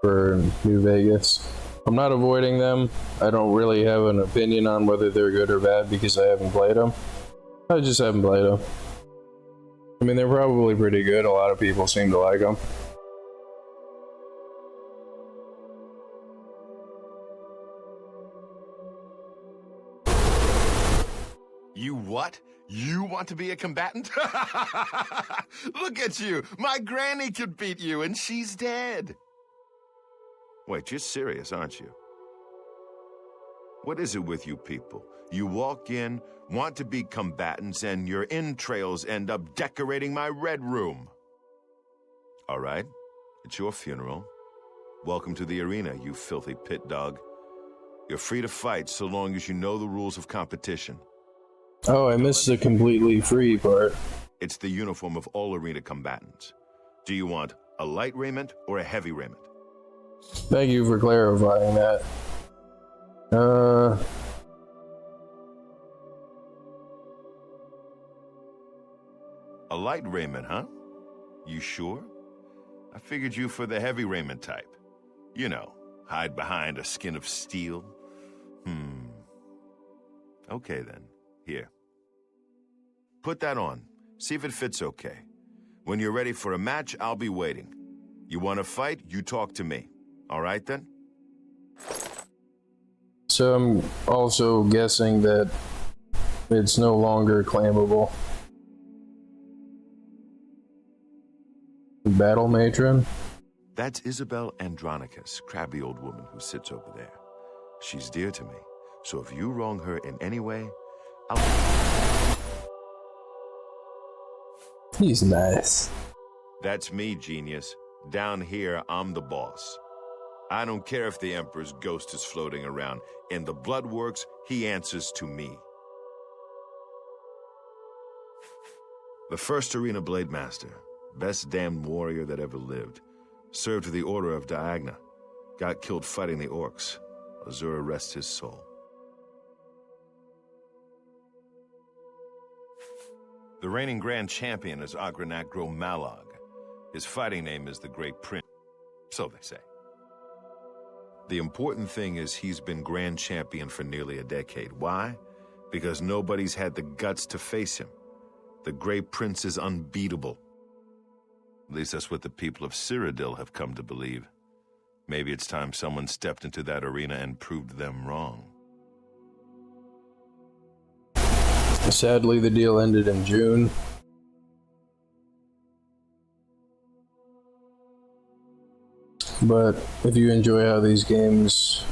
for New Vegas. I'm not avoiding them. I don't really have an opinion on whether they're good or bad because I haven't played them. I just haven't played them. I mean, they're probably pretty good. A lot of people seem to like them. You what? You want to be a combatant? Look at you! My granny could beat you, and she's dead! Wait, you're serious, aren't you? What is it with you people? You walk in, want to be combatants, and your entrails end up decorating my red room. All right, it's your funeral. Welcome to the arena, you filthy pit dog. You're free to fight so long as you know the rules of competition. Oh, I missed the completely free part. It's the uniform of all arena combatants. Do you want a light raiment or a heavy raiment? Thank you for clarifying that. A light raiment, huh? You sure? I figured you for the heavy raiment type. You know, hide behind a skin of steel. Okay then, here. Put that on. See if it fits okay. When you're ready for a match, I'll be waiting. You want to fight, you talk to me. All right then? So I'm also guessing that it's no longer claimable. Battle matron? That's Isabel Andronicus, crabby old woman who sits over there. She's dear to me, so if you wrong her in any way, I'll... He's nice. That's me, genius. Down here, I'm the boss. I don't care if the Emperor's ghost is floating around. In the Bloodworks, he answers to me. The first Arena Blade Master, best damned warrior that ever lived, served the Order of Diagna, got killed fighting the Orcs. Azura rest his soul. The reigning Grand Champion is Agranacro Malog. His fighting name is the Great Prince, so they say. The important thing is he's been Grand Champion for nearly a decade. Why? Because nobody's had the guts to face him. The Great Prince is unbeatable. At least that's what the people of Cyrodiil have come to believe. Maybe it's time someone stepped into that arena and proved them wrong. Sadly, the deal ended in June. But if you enjoy how these games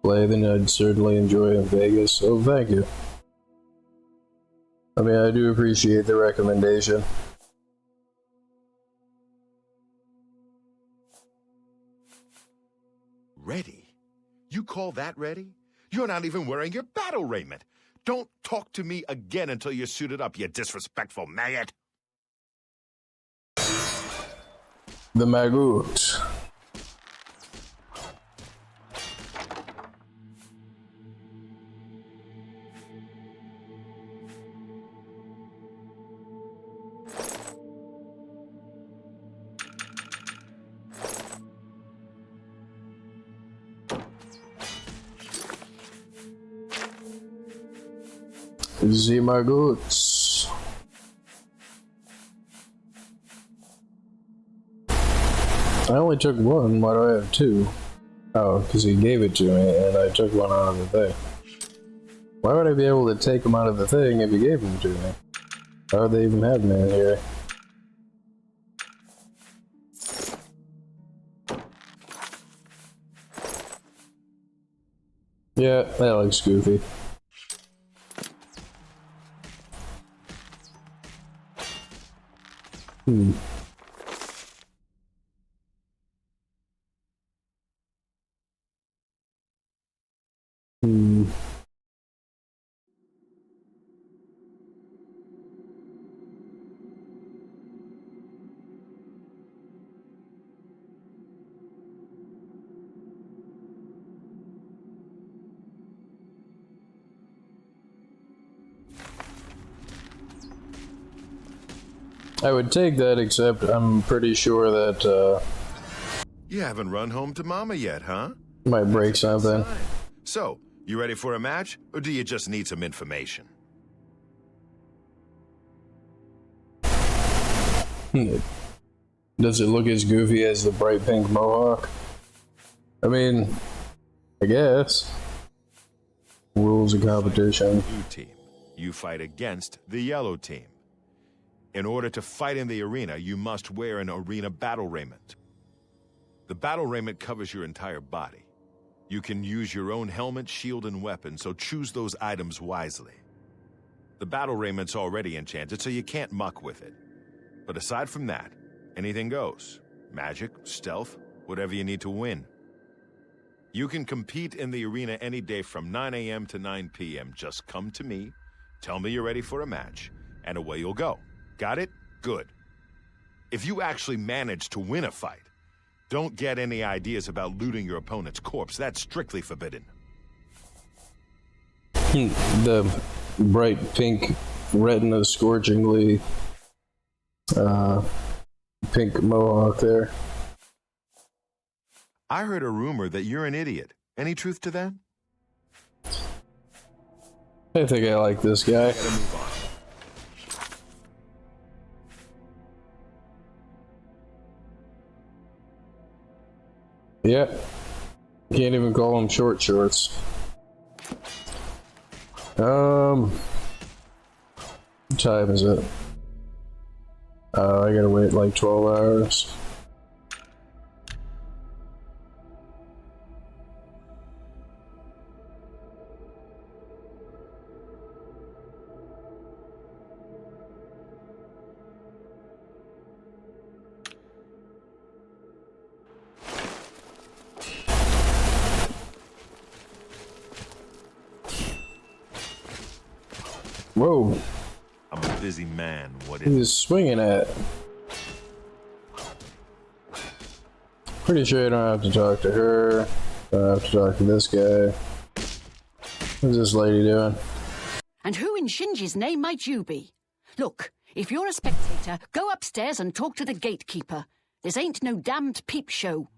play, then I'd certainly enjoy Vegas, so thank you. I mean, I do appreciate the recommendation. Ready? You call that ready? You're not even wearing your battle raiment. Don't talk to me again until you're suited up, you disrespectful maggot. The Magoot. The Magoots. I only took one, why do I have two? Oh, because he gave it to me and I took one out of the thing. Why would I be able to take them out of the thing if he gave them to me? How would they even have me in here? Yeah, that looks goofy. Hmm. I would take that, except I'm pretty sure that, You haven't run home to Mama yet, huh? might break something. So, you ready for a match, or do you just need some information? Does it look as goofy as the bright pink mohawk? I mean, I guess. Rules of competition. Blue team. You fight against the yellow team. In order to fight in the arena, you must wear an arena battle raiment. The battle raiment covers your entire body. You can use your own helmet, shield, and weapon, so choose those items wisely. The battle raiment's already enchanted, so you can't muck with it. But aside from that, anything goes. Magic, stealth, whatever you need to win. You can compete in the arena any day from 9 a.m. to 9 p.m. Just come to me, tell me you're ready for a match, and away you'll go. Got it? Good. If you actually manage to win a fight, don't get any ideas about looting your opponent's corpse. That's strictly forbidden. The bright pink retina scorchingly pink mohawk there. I heard a rumor that you're an idiot. Any truth to that? I think I like this guy. Gotta move on. Yeah. Can't even call them short shorts. What time is it? I gotta wait like 12 hours. Whoa, I'm a busy man. What is he's swinging at. Pretty sure I don't have to talk to her. Don't have to talk to this guy. What's this lady doing? And who in Shinji's name might you be? Look, if you're a spectator, go upstairs and talk to the gatekeeper. This ain't no damned peep show.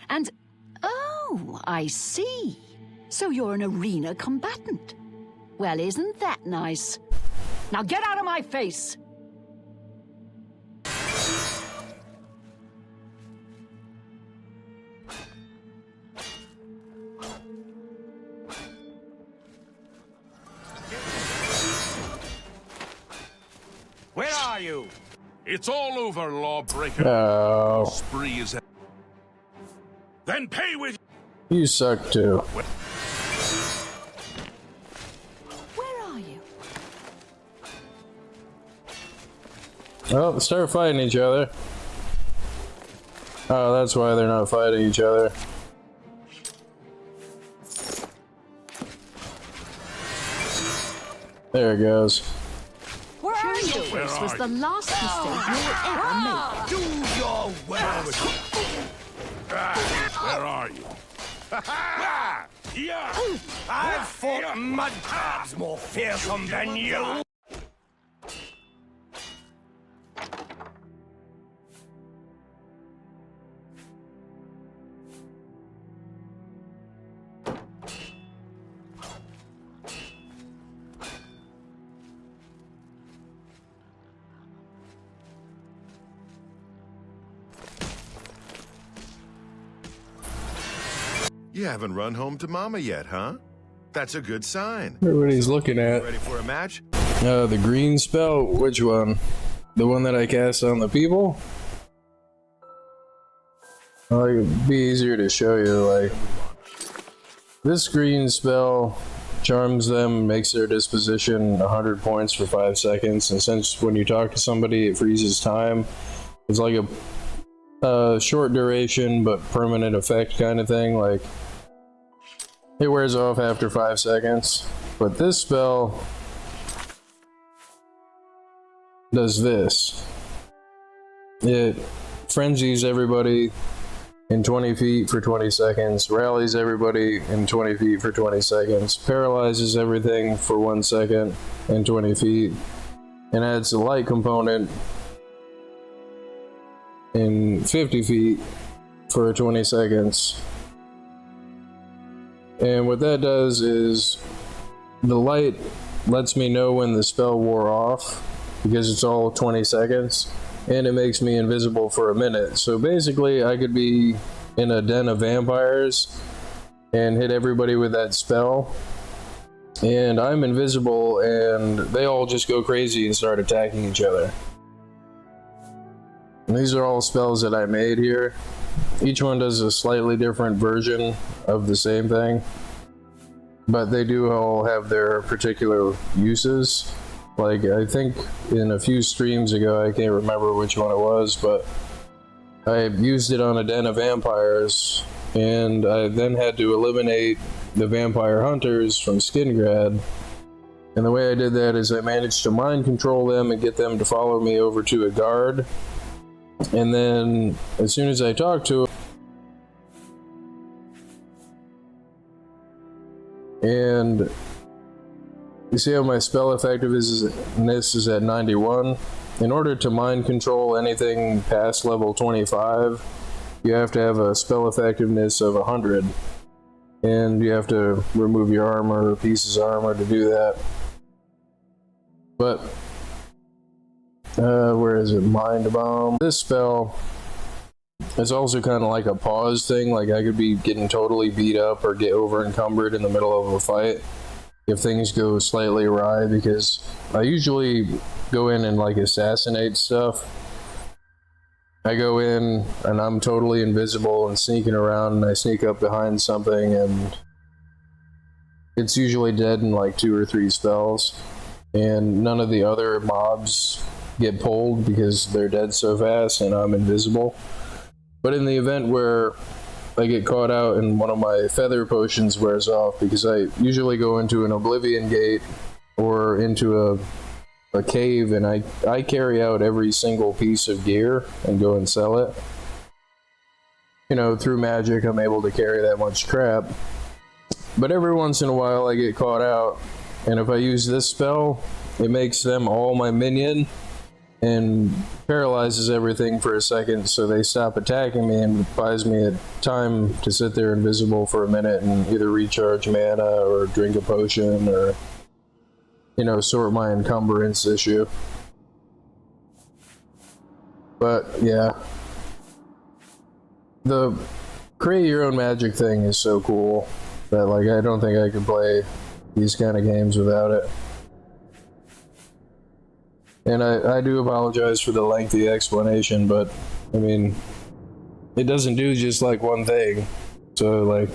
And, oh, I see. So you're an arena combatant. Well, isn't that nice? Now get out of my face! Where are you? It's all over, lawbreaker. Oh, Spree is. Then pay with. you suck too. Where are you? Oh, start fighting each other. Oh, that's why they're not fighting each other. There it goes. Where are you? This was the last mistake you will ever make. Do your worst! Where are you? I've fought mud crabs more fearsome than you! You haven't run home to Mama yet, huh? That's a good sign. Everybody's looking at. Ready for a match? The green spell? Which one? The one that I cast on the people? Well, it'd be easier to show you, like. This green spell charms them, makes their disposition 100 points for 5 seconds, and since when you talk to somebody it freezes time, it's like a short duration but permanent effect kind of thing, like it wears off after 5 seconds. But this spell does this. It frenzies everybody in 20 feet for 20 seconds, rallies everybody in 20 feet for 20 seconds, paralyzes everything for 1 second in 20 feet, and adds a light component in 50 feet for 20 seconds. And what that does is the light lets me know when the spell wore off because it's all 20 seconds, and it makes me invisible for a minute. So basically I could be in a den of vampires and hit everybody with that spell, and I'm invisible and they all just go crazy and start attacking each other. And these are all spells that I made here. Each one does a slightly different version of the same thing, but they do all have their particular uses. Like, I think in a few streams ago, I can't remember which one it was, but I used it on a den of vampires, and I then had to eliminate the vampire hunters from Skingrad. And the way I did that is I managed to mind control them and get them to follow me over to a guard. And then, as soon as I talked to him, and you see how my spell effectiveness is at 91? In order to mind control anything past level 25, you have to have a spell effectiveness of 100. And you have to remove your armor or pieces of armor to do that. But where is it? Mind Bomb. This spell is also kind of like a pause thing. Like, I could be getting totally beat up or get over encumbered in the middle of a fight, if things go slightly awry, because I usually go in and like assassinate stuff. I go in and I'm totally invisible and sneaking around, and I sneak up behind something, and it's usually dead in like 2 or 3 spells, and none of the other mobs get pulled because they're dead so fast and I'm invisible. But in the event where I get caught out and one of my feather potions wears off, because I usually go into an Oblivion gate or into a cave, and I carry out every single piece of gear and go and sell it. You know, through magic I'm able to carry that much crap. But every once in a while I get caught out, and if I use this spell, it makes them all my minion and paralyzes everything for a second, so they stop attacking me and buys me a time to sit there invisible for a minute and either recharge mana or drink a potion or, you know, sort my encumbrance issue. But yeah, the create your own magic thing is so cool that, like, I don't think I could play these kind of games without it. And I do apologize for the lengthy explanation, but I mean, it doesn't do just like one thing. So like,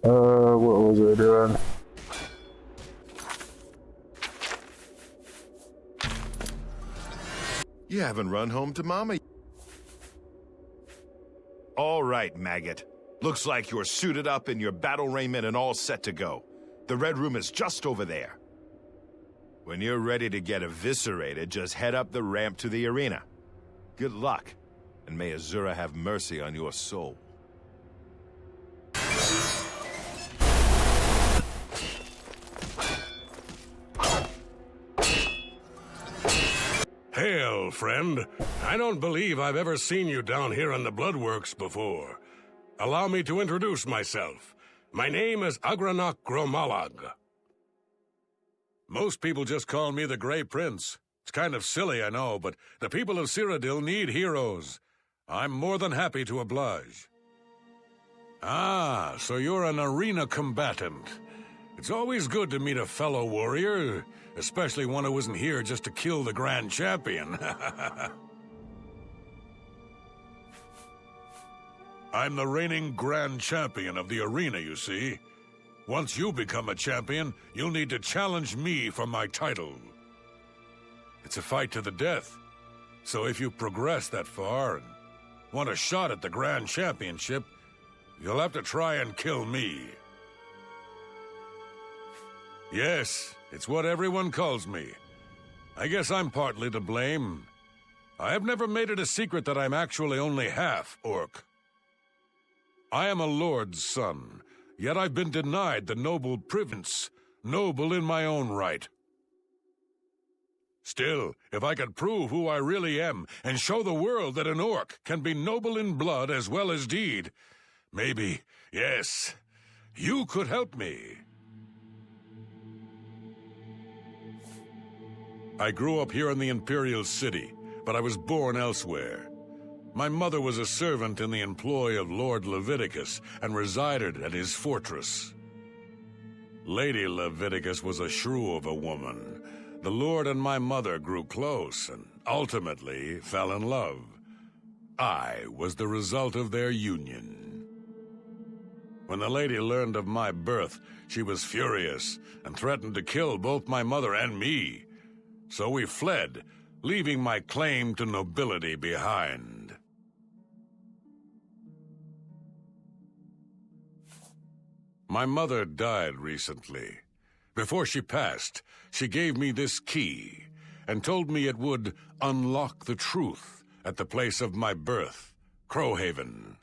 what was I doing? You haven't run home to Mama. All right, maggot. Looks like you're suited up in your battle raiment and all set to go. The Red Room is just over there. When you're ready to get eviscerated, just head up the ramp to the arena. Good luck, and may Azura have mercy on your soul. Hail, friend. I don't believe I've ever seen you down here in the Bloodworks before. Allow me to introduce myself. My name is Agranok Gromalag. Most people just call me the Grey Prince. It's kind of silly, I know, but the people of Cyrodiil need heroes. I'm more than happy to oblige. Ah, so you're an arena combatant. It's always good to meet a fellow warrior, especially one who isn't here just to kill the Grand Champion. I'm the reigning Grand Champion of the arena, you see. Once you become a champion, you'll need to challenge me for my title. It's a fight to the death, so if you progress that far and want a shot at the Grand Championship, you'll have to try and kill me. Yes, it's what everyone calls me. I guess I'm partly to blame. I have never made it a secret that I'm actually only half orc. I am a lord's son, yet I've been denied the noble privilege, noble in my own right. Still, if I could prove who I really am and show the world that an orc can be noble in blood as well as deed, maybe, yes, you could help me. I grew up here in the Imperial City, but I was born elsewhere. My mother was a servant in the employ of Lord Leviticus and resided at his fortress. Lady Leviticus was a shrew of a woman. The Lord and my mother grew close and ultimately fell in love. I was the result of their union. When the lady learned of my birth, she was furious and threatened to kill both my mother and me. So we fled, leaving my claim to nobility behind. My mother died recently. Before she passed, she gave me this key and told me it would unlock the truth at the place of my birth, Crowhaven.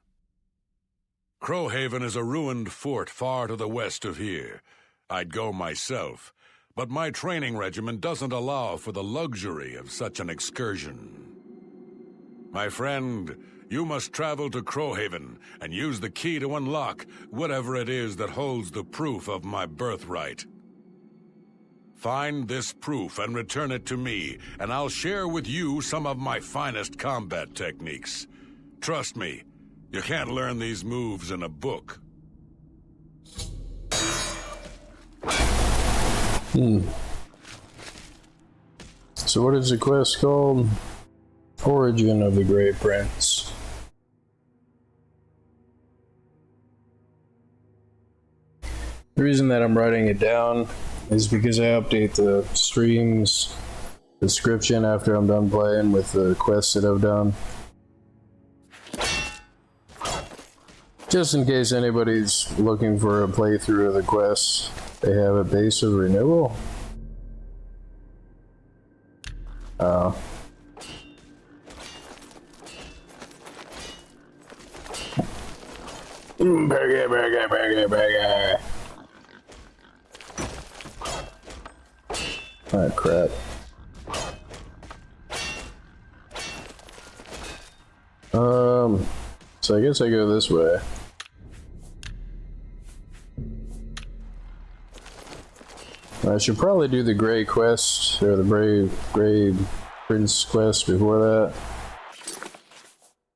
Crowhaven is a ruined fort far to the west of here. I'd go myself, but my training regimen doesn't allow for the luxury of such an excursion. My friend, you must travel to Crowhaven and use the key to unlock whatever it is that holds the proof of my birthright. Find this proof and return it to me, and I'll share with you some of my finest combat techniques. Trust me, You can't learn these moves in a book. So what is the quest called? Origin of the Great Prince. The reason that I'm writing it down is because I update the stream's description after I'm done playing with the quests that I've done. Just in case anybody's looking for a playthrough of the quests, they have a base of renewal. Burger. Ah, crap. So I guess I go this way. I should probably do the Grey quest, or the Grey Prince quest before that.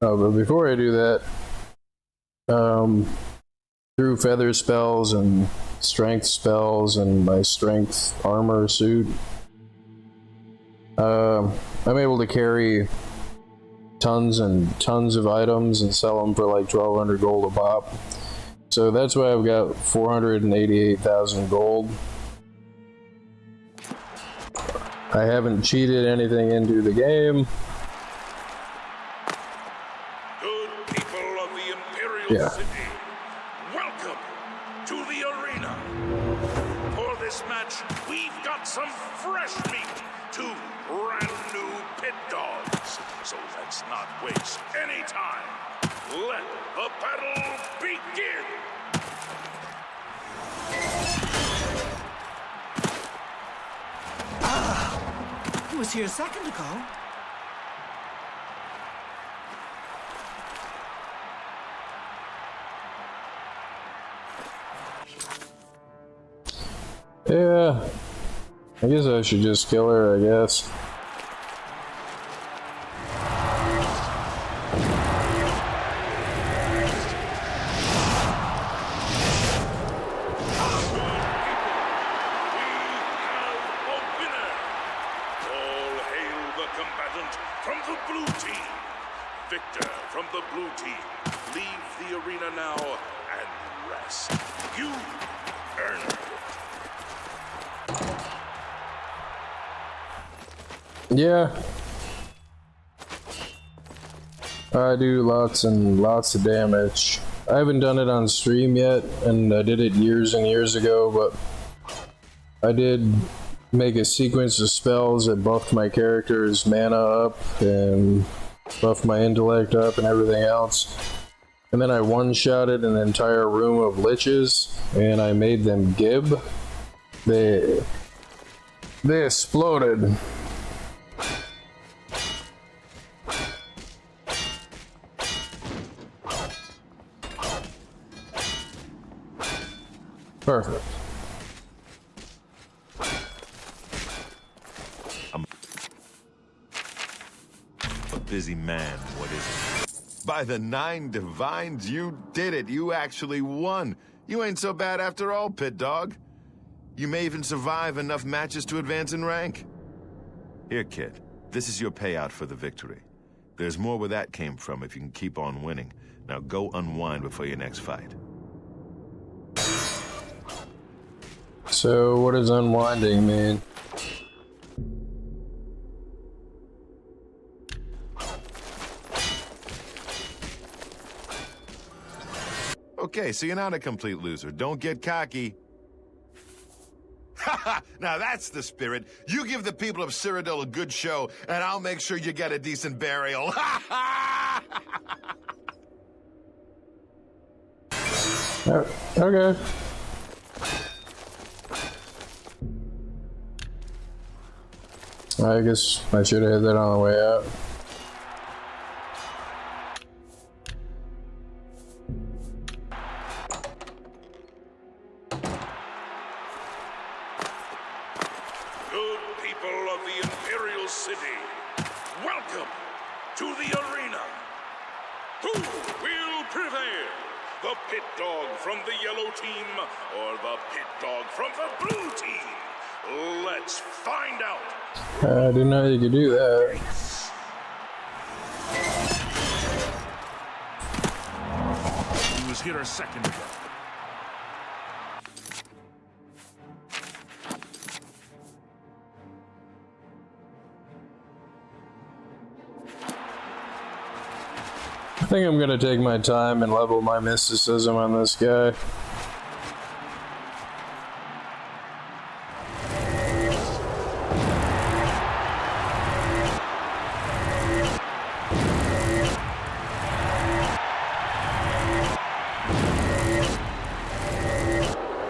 Oh, but before I do that, through feather spells and strength spells and my strength armor suit, I'm able to carry tons and tons of items and sell them for like 1,200 gold a pop. So that's why I've got 488,000 gold. I haven't cheated anything into the game. Good people of the Imperial City, welcome to the arena. For this match, we've got some fresh meat, 2 brand new pit dogs. So let's not waste any time. Let the battle begin. He was here a second ago. Yeah, I guess I should just kill her, I guess. From the blue team, Victor from the blue team, leave the arena now and rest. You earned it. Yeah. I do lots and lots of damage. I haven't done it on stream yet, and I did it years and years ago, but I did make a sequence of spells that buffed my character's mana up and buffed my intellect up and everything else. And then I one-shotted an entire room of liches, and I made them gib. They exploded. Perfect. Busy man, what is it? By the 9 divines, you did it. You actually won. You ain't so bad after all, pit dog. You may even survive enough matches to advance in rank. Here, kid. This is your payout for the victory. There's more where that came from if you can keep on winning. Now go unwind before your next fight. So, what does unwinding mean? Okay, so you're not a complete loser. Don't get cocky. Haha! Now that's the spirit. You give the people of Cyrodiil a good show, and I'll make sure you get a decent burial. Okay. I guess I should have had that on the way out. Good people of the Imperial City, welcome to the arena. Who will the pit dog from the yellow team or the pit dog from the blue team? Let's find out. I didn't know you could do that. He was here a second ago. I think I'm gonna take my time and level my mysticism on this guy.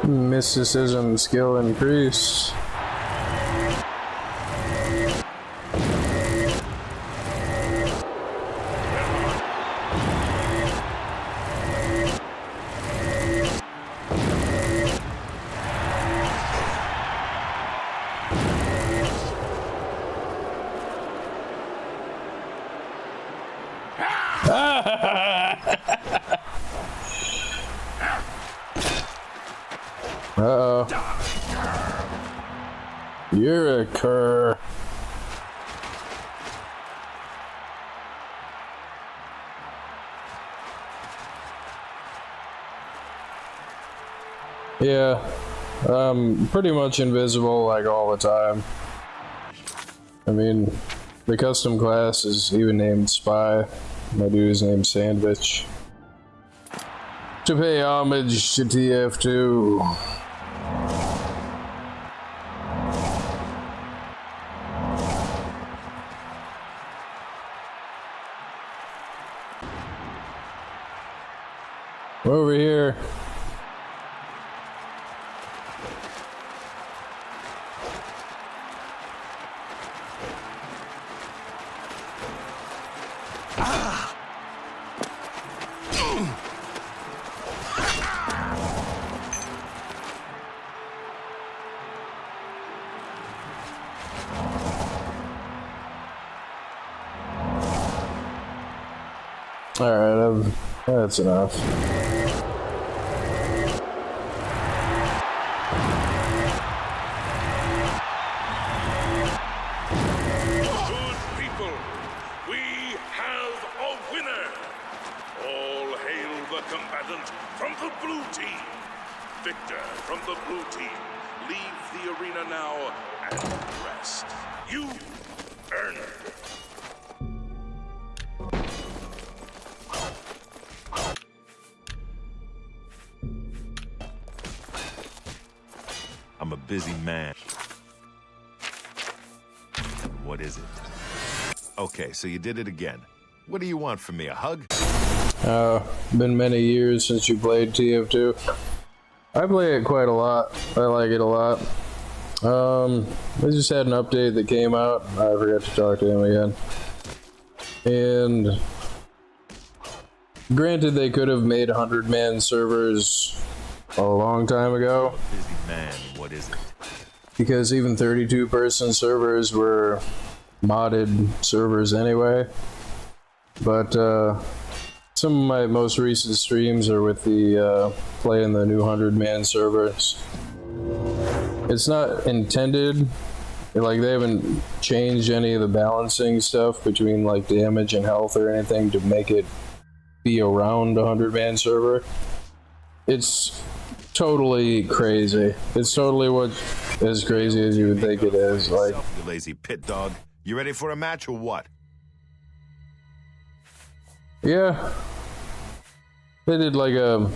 Mysticism skill increase. Uh-oh. You're a cur. Yeah, pretty much invisible like all the time. I mean, the custom class is even named Spy. My dude's named Sandvich. To pay homage to TF2. Over here. Alright, that's enough. Good people, we have a winner. All hail the combatant from the blue team. Victor from the blue team, leave the arena now and rest. You earned it. I'm a busy man. What is it? Okay, so you did it again. What do you want from me, a hug? Been many years since you played TF2. I play it quite a lot. I like it a lot. We just had an update that came out. I forgot to talk to him again. And granted, they could have made 100-man servers a long time ago. Busy man, what is it? Because even 32-person servers were modded servers anyway. But some of my most recent streams are with the playing the new 100-man servers. It's not intended, like they haven't changed any of the balancing stuff between like damage and health or anything to make it be around a 100-man server. It's totally crazy. It's totally as crazy as you would think it is. Like, you lazy pit dog. You ready for a match or what? yeah, they did like a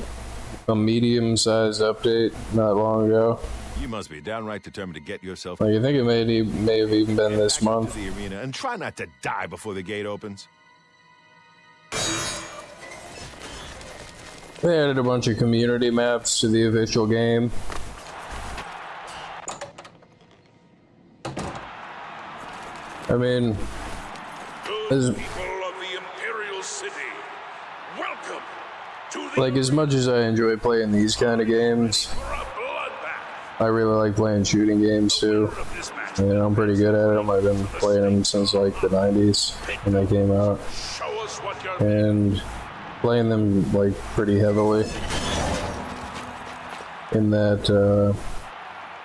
medium-sized update not long ago. You must be downright determined to get yourself. Like, I think it may have even been this back month. into the arena and try not to die before the gate opens. They added a bunch of community maps to the official game. I mean, Good people of the Imperial City, welcome to the like, as much as I enjoy playing these kind of games, for a bloodbath. I really like playing shooting games too. Of this match, And I'm pretty good at them. I've been playing them since like the 90s when they came out. show us what you're And playing them like pretty heavily. In that,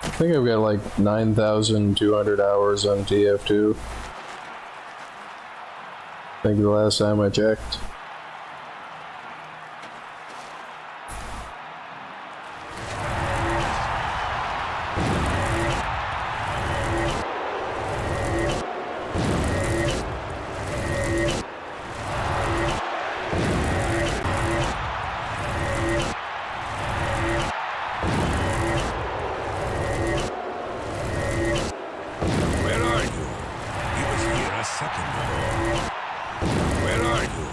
I think I've got like 9,200 hours on TF2. I think the last time I checked. Where are you? He was here a second ago. Where are you?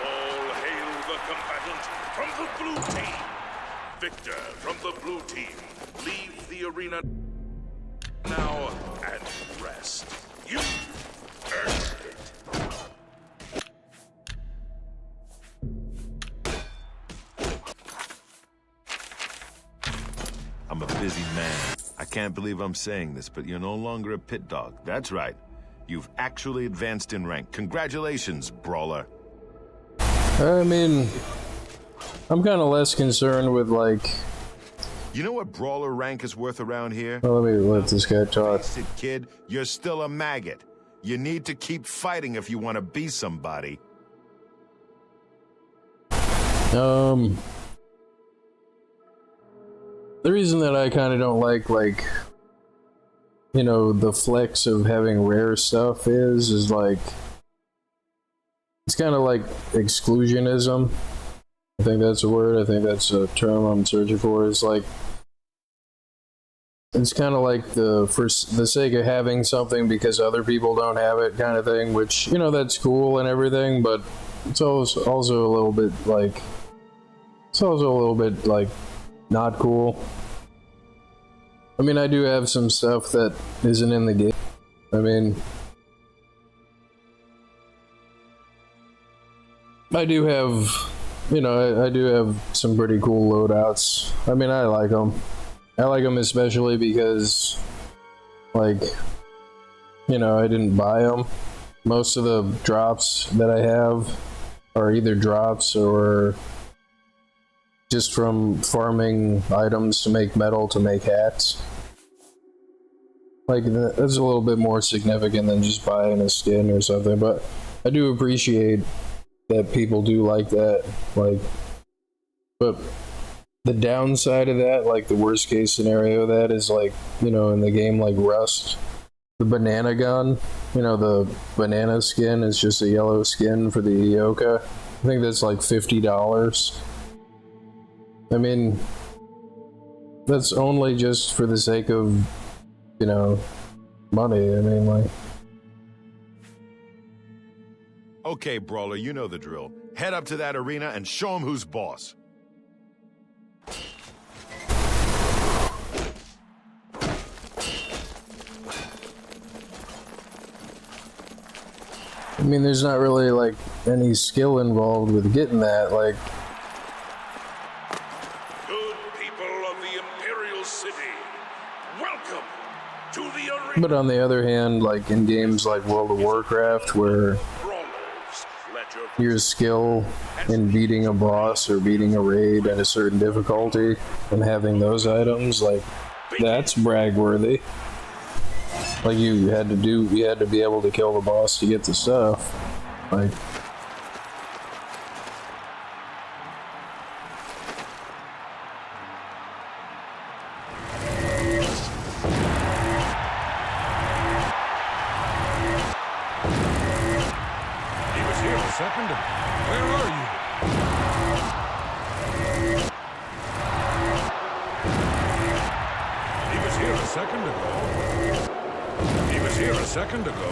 All hail the combatant from the blue team. Victor from the blue team. Leave the arena now and rest. You earned it. I'm a busy man. I can't believe I'm saying this, but you're no longer a pit dog. That's right. You've actually advanced in rank. Congratulations, Brawler. I mean, I'm kind of less concerned with like. You know what Brawler rank is worth around here? Well, let me let this guy talk. Face it, kid, you're still a maggot. You need to keep fighting if you want to be somebody. The reason that I kind of don't like, you know, the flex of having rare stuff is like, it's kind of like exclusionism. I think that's a word. I think that's a term I'm searching for. It's like, it's kind of like for the sake of having something because other people don't have it kind of thing, which, you know, that's cool and everything, but it's also a little bit like, not cool. I mean, I do have some stuff that isn't in the game. I mean, I do have, you know, I do have some pretty cool loadouts. I mean, I like them. I like them especially because, like, you know, I didn't buy them. Most of the drops that I have are either drops or just from farming items to make metal to make hats. Like, that's a little bit more significant than just buying a skin or something, but I do appreciate that people do like that. Like, but the downside of that, like the worst case scenario of that is like, you know, in the game like Rust, the banana gun, you know, the banana skin is just a yellow skin for the Ioka. I think that's like $50. I mean, that's only just for the sake of, you know, money. I mean, like. Okay, Brawler, you know the drill. Head up to that arena and show them who's boss. I mean, there's not really like any skill involved with getting that, like. Good people of the Imperial City, welcome to the arena. But on the other hand, like in games like World of Warcraft, where Brawlers, let your skill in beating a boss or beating a raid at a certain difficulty and having those items, like, that's brag-worthy. Like, you had to be able to kill the boss to get the stuff. Like, He was here a second ago. Where are you? He was here a second ago. He was here a second ago.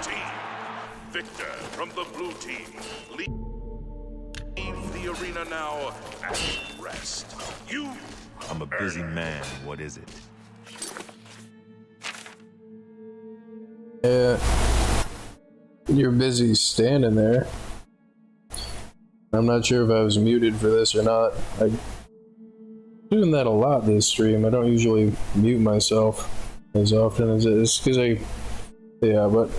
team. Victor from the blue team. Leave the arena now and rest. You. I'm a busy man. What is it? Yeah. You're busy standing there. I'm not sure if I was muted for this or not. I'm doing that a lot this stream. I don't usually mute myself as often as it is because yeah, but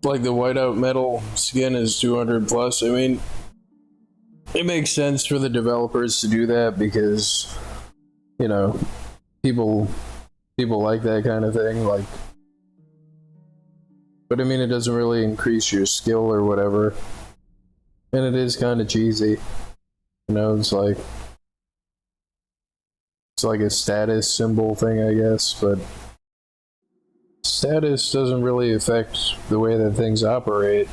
like the whiteout metal skin is 200 plus. I mean, it makes sense for the developers to do that because, you know, people like that kind of thing, like, but I mean, it doesn't really increase your skill or whatever, and it is kind of cheesy, you know. It's like a status symbol thing, I guess, but status doesn't really affect the way that things operate,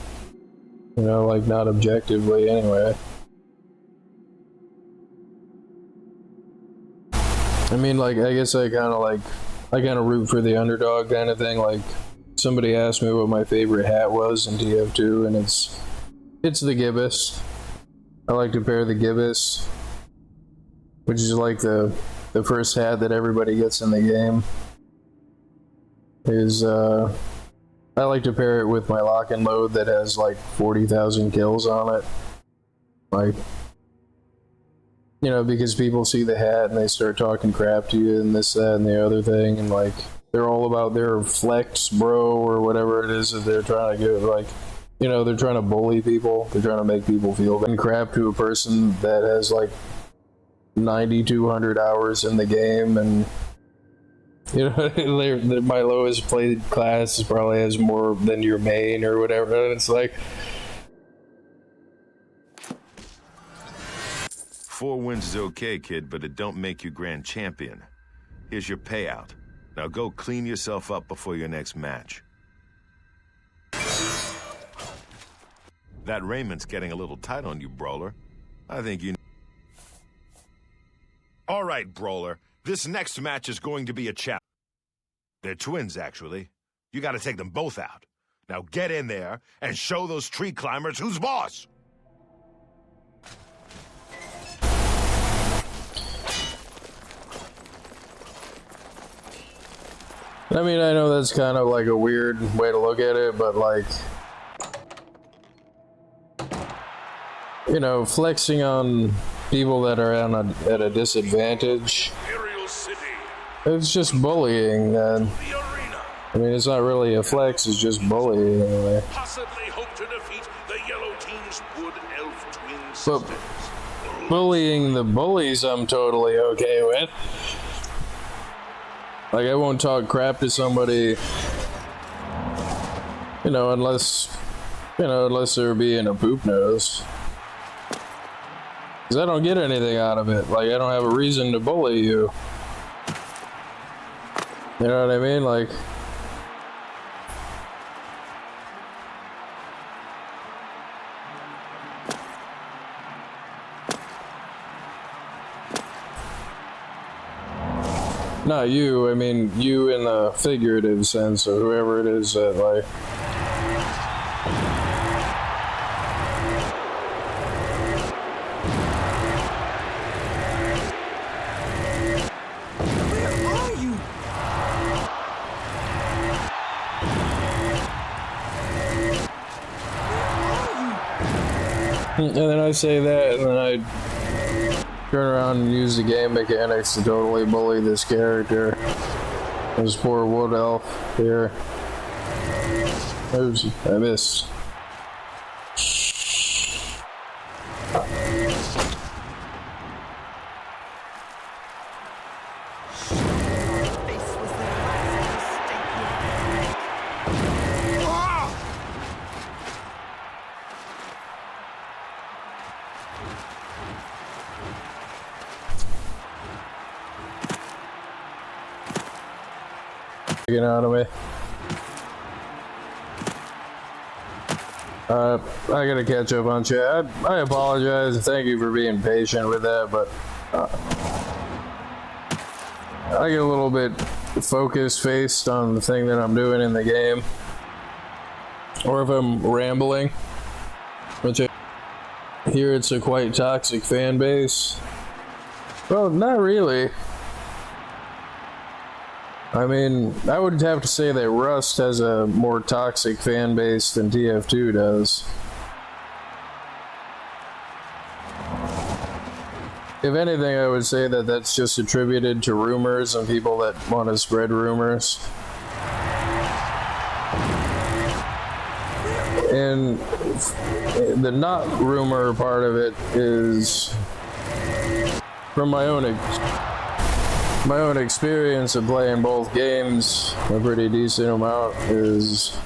you know, like not objectively anyway. I mean, like, I guess I kind of root for the underdog kind of thing. Like, somebody asked me what my favorite hat was in TF2, and it's the gibbous. I like to pair the gibbous, which is like the first hat that everybody gets in the game. I like to pair it with my lock and load that has like 40,000 kills on it. Like, you know, because people see the hat and they start talking crap to you and this, that, and the other thing, and like, they're all about their flex, bro, or whatever it is that they're trying to give. Like, you know, they're trying to bully people. They're trying to make people feel bad. And crap to a person that has like 9,200 hours in the game, and you know, my lowest played class probably has more than your main or whatever. And it's like, 4 wins is okay, kid, but it don't make you grand champion. Here's your payout. Now go clean yourself up before your next match. That raiment's getting a little tight on you, Brawler. I think you... All right, Brawler. This next match is going to be a challenge. They're twins, actually. You gotta take them both out. Now get in there and show those tree climbers who's boss! I mean, I know that's kind of like a weird way to look at it, but like, you know, flexing on people that are at a disadvantage, it's just bullying, then. I mean, it's not really a flex, it's just bullying anyway. Possibly hope to defeat the yellow team's wood elf twin But sisters. bullying the bullies, I'm totally okay with. Like, I won't talk crap to somebody, you know, unless they're being a poop nose. Because I don't get anything out of it. Like, I don't have a reason to bully you. You know what I mean? Like, not you, I mean you in the figurative sense, or whoever it is that, like... Where are you? And then I say that, and then I turn around and use the game mechanics to totally bully this character. This poor wood elf here. Oops, I missed. This was the last mistake you'll ever make. Ah! Get out of me. I gotta catch up on chat. I apologize. Thank you for being patient with that, but I get a little bit focus based on the thing that I'm doing in the game, or if I'm rambling, which I hear it's a quite toxic fan base. Well, not really. I mean, I would have to say that Rust has a more toxic fan base than TF2 does. If anything, I would say that that's just attributed to rumors and people that want to spread rumors. And the not rumor part of it is from my own experience of playing both games, a pretty decent amount, is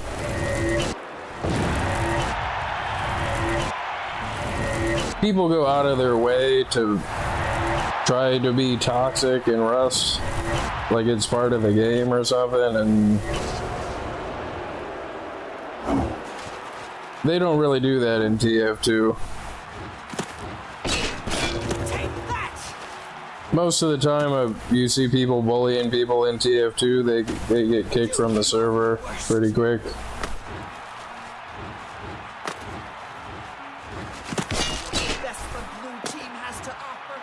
people go out of their way to try to be toxic in Rust, like it's part of the game or something, and they don't really do that in TF2. Most of the time, you see people bullying people in TF2, they get kicked from the server pretty quick. Best the blue team has to offer.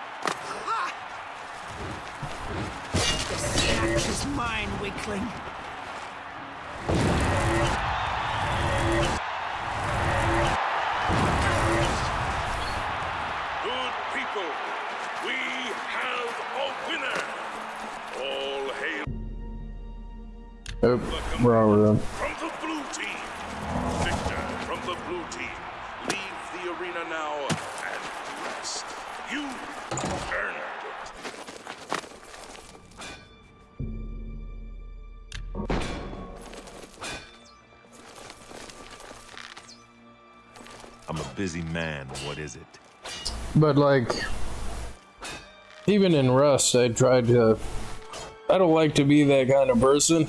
Ha! The snatch is mine, weakling. Good people, we have a winner. All hail Oh, wrong with them. from the blue team. Victor from the blue team. Leave the arena now and rest. You earned it. I'm a busy man. What is it? But like, even in Rust, I don't like to be that kind of person.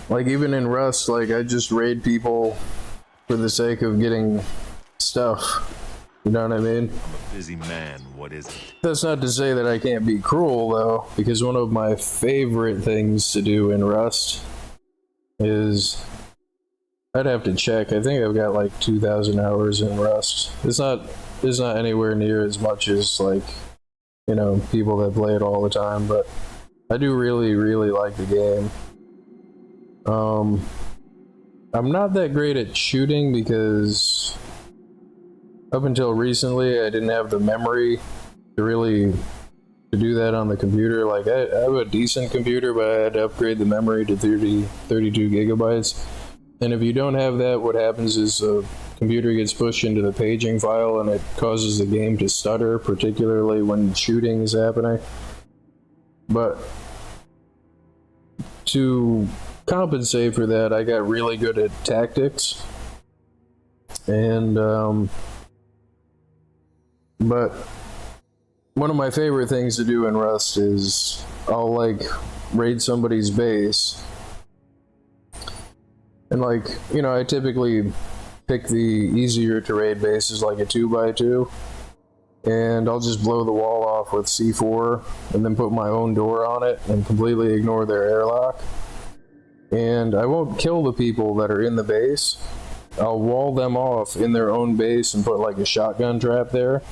Like, even in Rust, like, I just raid people for the sake of getting stuff. You know what I mean? I'm a busy man. What is it? That's not to say that I can't be cruel, though, because one of my favorite things to do in Rust is... I'd have to check. I think I've got like 2,000 hours in Rust. It's not anywhere near as much as, like, you know, people that play it all the time, but I do really, really like the game. I'm not that great at shooting because up until recently I didn't have the memory to do that on the computer. Like, I have a decent computer, but I had to upgrade the memory to 32 gigabytes. And if you don't have that, what happens is the computer gets pushed into the paging file and it causes the game to stutter, particularly when shooting is happening. But to compensate for that, I got really good at tactics. And, but one of my favorite things to do in Rust is I'll, like, raid somebody's base. And, like, you know, I typically pick the easier to raid bases, like a 2x2, and I'll just blow the wall off with C4 and then put my own door on it and completely ignore their airlock. And I won't kill the people that are in the base. I'll wall them off in their own base and put like a shotgun trap there.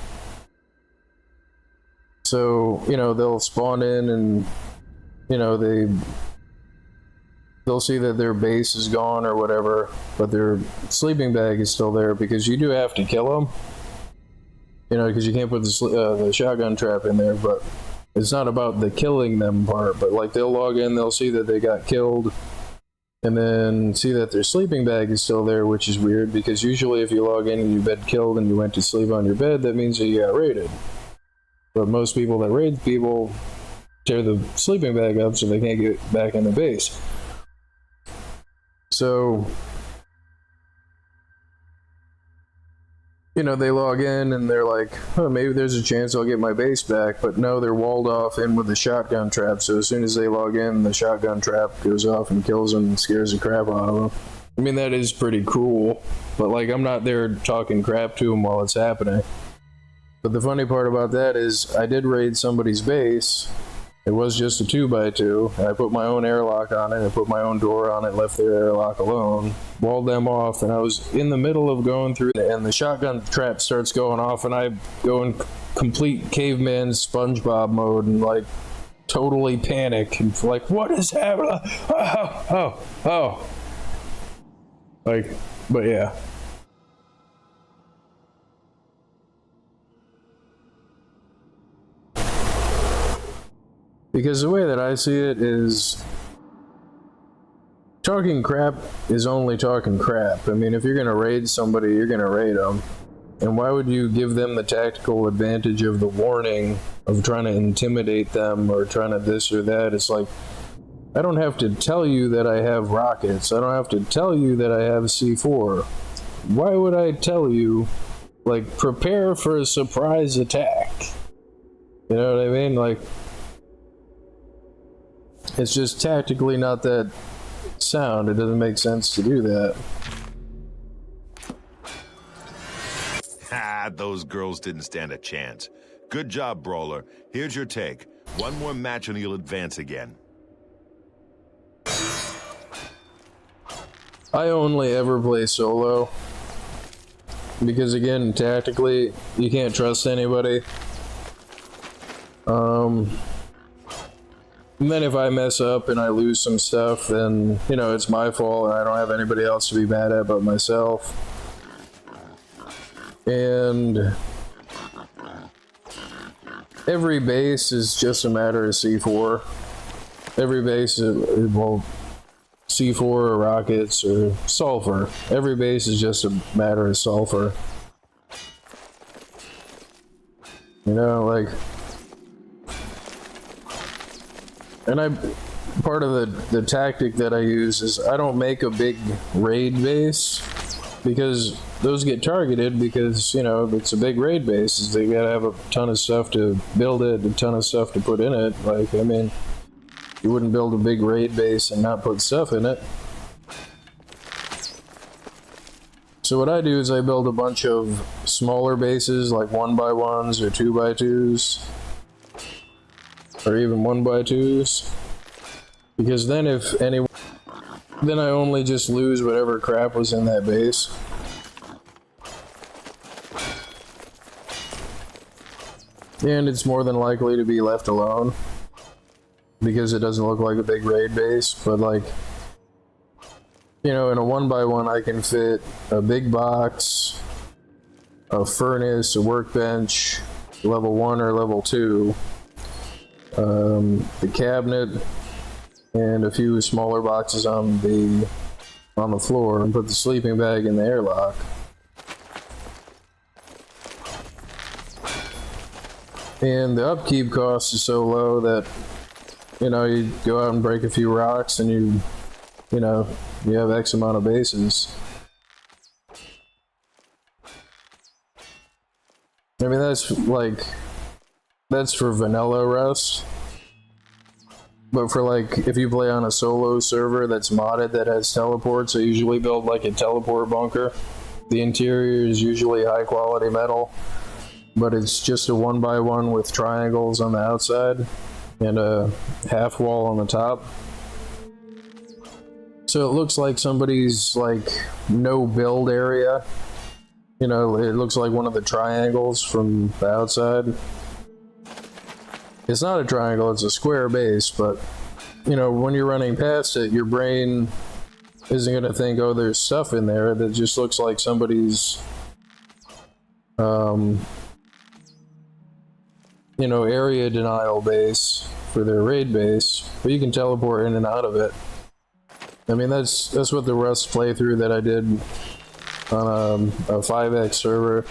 So, you know, they'll spawn in and, you know, they'll see that their base is gone or whatever, but their sleeping bag is still there, because you do have to kill them. You know, because you can't put the shotgun trap in there, but it's not about the killing them part, but like they'll log in, they'll see that they got killed, and then see that their sleeping bag is still there, which is weird, because usually if you log in and you've been killed and you went to sleep on your bed, that means that you got raided. But most people that raid people tear the sleeping bag up so they can't get back in the base. So, you know, they log in and they're like, oh, maybe there's a chance I'll get my base back, but no, they're walled off in with the shotgun trap, so as soon as they log in, the shotgun trap goes off and kills them and scares the crap out of them. I mean, that is pretty cool, but, like, I'm not there talking crap to them while it's happening. But the funny part about that is I did raid somebody's base. It was just a 2x2. I put my own airlock on it. I put my own door on it, left their airlock alone, walled them off, and I was in the middle of going through, and the shotgun trap starts going off, and I go in complete caveman SpongeBob mode and like totally panic and like, what is happening? Oh. Like, but yeah. Because the way that I see it is, talking crap is only talking crap. I mean, if you're gonna raid somebody, you're gonna raid them. And why would you give them the tactical advantage of the warning of trying to intimidate them or trying to this or that? It's like, I don't have to tell you that I have rockets. I don't have to tell you that I have C4. Why would I tell you, like, prepare for a surprise attack? You know what I mean? Like, it's just tactically not that sound. It doesn't make sense to do that. Ah, those girls didn't stand a chance. Good job, Brawler. Here's your take. One more match and you'll advance again. I only ever play solo. Because again, tactically, you can't trust anybody. And then if I mess up and I lose some stuff, then, you know, it's my fault and I don't have anybody else to be mad at but myself. And every base is just a matter of C4. Every base is, well, C4 or rockets or sulfur. Every base is just a matter of sulfur. You know, like... And part of the tactic that I use is I don't make a big raid base because those get targeted because, you know, if it's a big raid base, they gotta have a ton of stuff to build it, a ton of stuff to put in it. Like, I mean, you wouldn't build a big raid base and not put stuff in it. So what I do is I build a bunch of smaller bases, like 1x1s or 2x2s. Or even 1x2s, because then then I only just lose whatever crap was in that base. And it's more than likely to be left alone, because it doesn't look like a big raid base, but like, you know, in a 1x1 I can fit a big box, a furnace, a workbench, level 1 or level 2, the cabinet, and a few smaller boxes on the floor, and put the sleeping bag in the airlock. And the upkeep cost is so low that, you know, you go out and break a few rocks and you know, you have X amount of bases. I mean, that's for vanilla Rust. But for like, if you play on a solo server that's modded that has teleports, I usually build like a teleport bunker. The interior is usually high quality metal, but it's just a 1x1 with triangles on the outside and a half wall on the top. So it looks like somebody's like no build area. You know, it looks like one of the triangles from the outside. It's not a triangle, it's a square base, but, you know, when you're running past it, your brain isn't going to think, oh, there's stuff in there. That just looks like somebody's, you know, area denial base for their raid base, but you can teleport in and out of it. I mean, that's what the Rust playthrough that I did on a 5x server,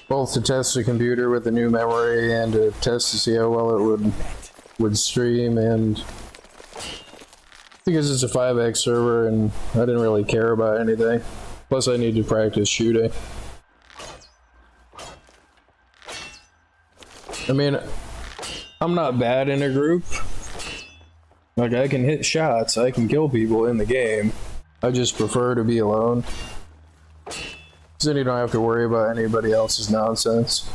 both to test the computer with the new memory and to test to see how well it would stream, and because it's a 5x server and I didn't really care about anything. Plus I need to practice shooting. I mean, I'm not bad in a group. Like, I can hit shots, I can kill people in the game. I just prefer to be alone. So then you don't have to worry about anybody else's nonsense.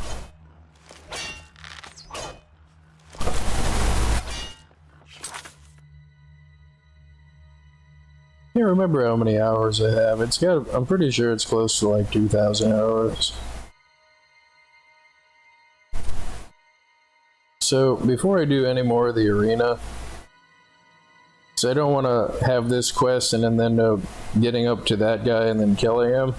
Can't remember how many hours I have. I'm pretty sure it's close to like 2,000 hours. So before I do any more of the arena, so I don't want to have this quest and then end up getting up to that guy and then killing him.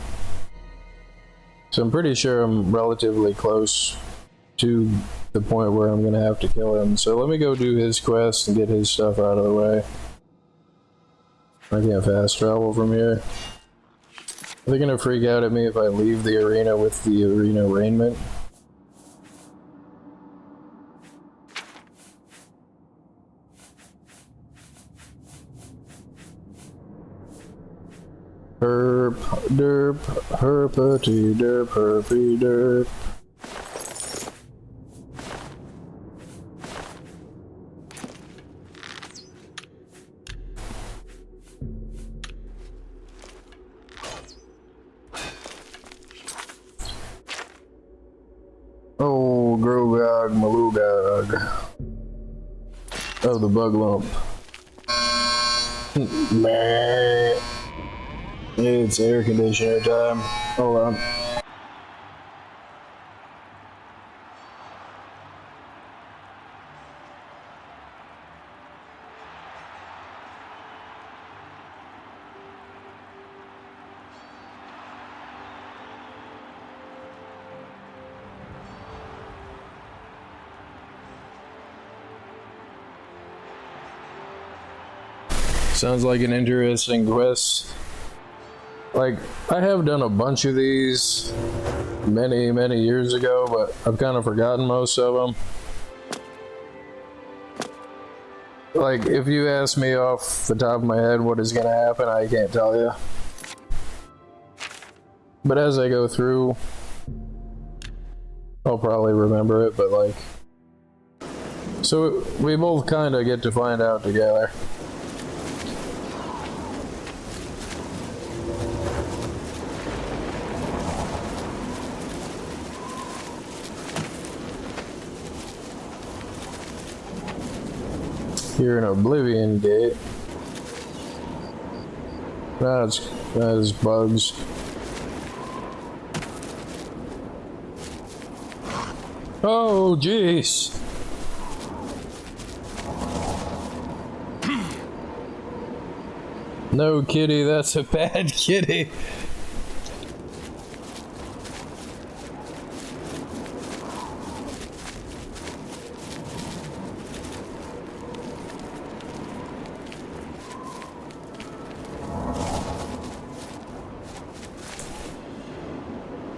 So I'm pretty sure I'm relatively close to the point where I'm going to have to kill him. So let me go do his quest and get his stuff out of the way. I can't fast travel from here. Are they going to freak out at me if I leave the arena with the arena raiment? Herp, derp, herpity, derp, herpy, derp. Oh, Grogog, Malugog. Oh, the bug lump. Meh. It's air conditioner time. Hold on. Sounds like an interesting quest. Like, I have done a bunch of these many, many years ago, but I've kind of forgotten most of them. Like, if you ask me off the top of my head what is going to happen, I can't tell you. But as I go through, I'll probably remember it, but like... So, we both kind of get to find out together. Here in Oblivion Gate. That is bugs. Oh, jeez. No, kitty, that's a bad kitty.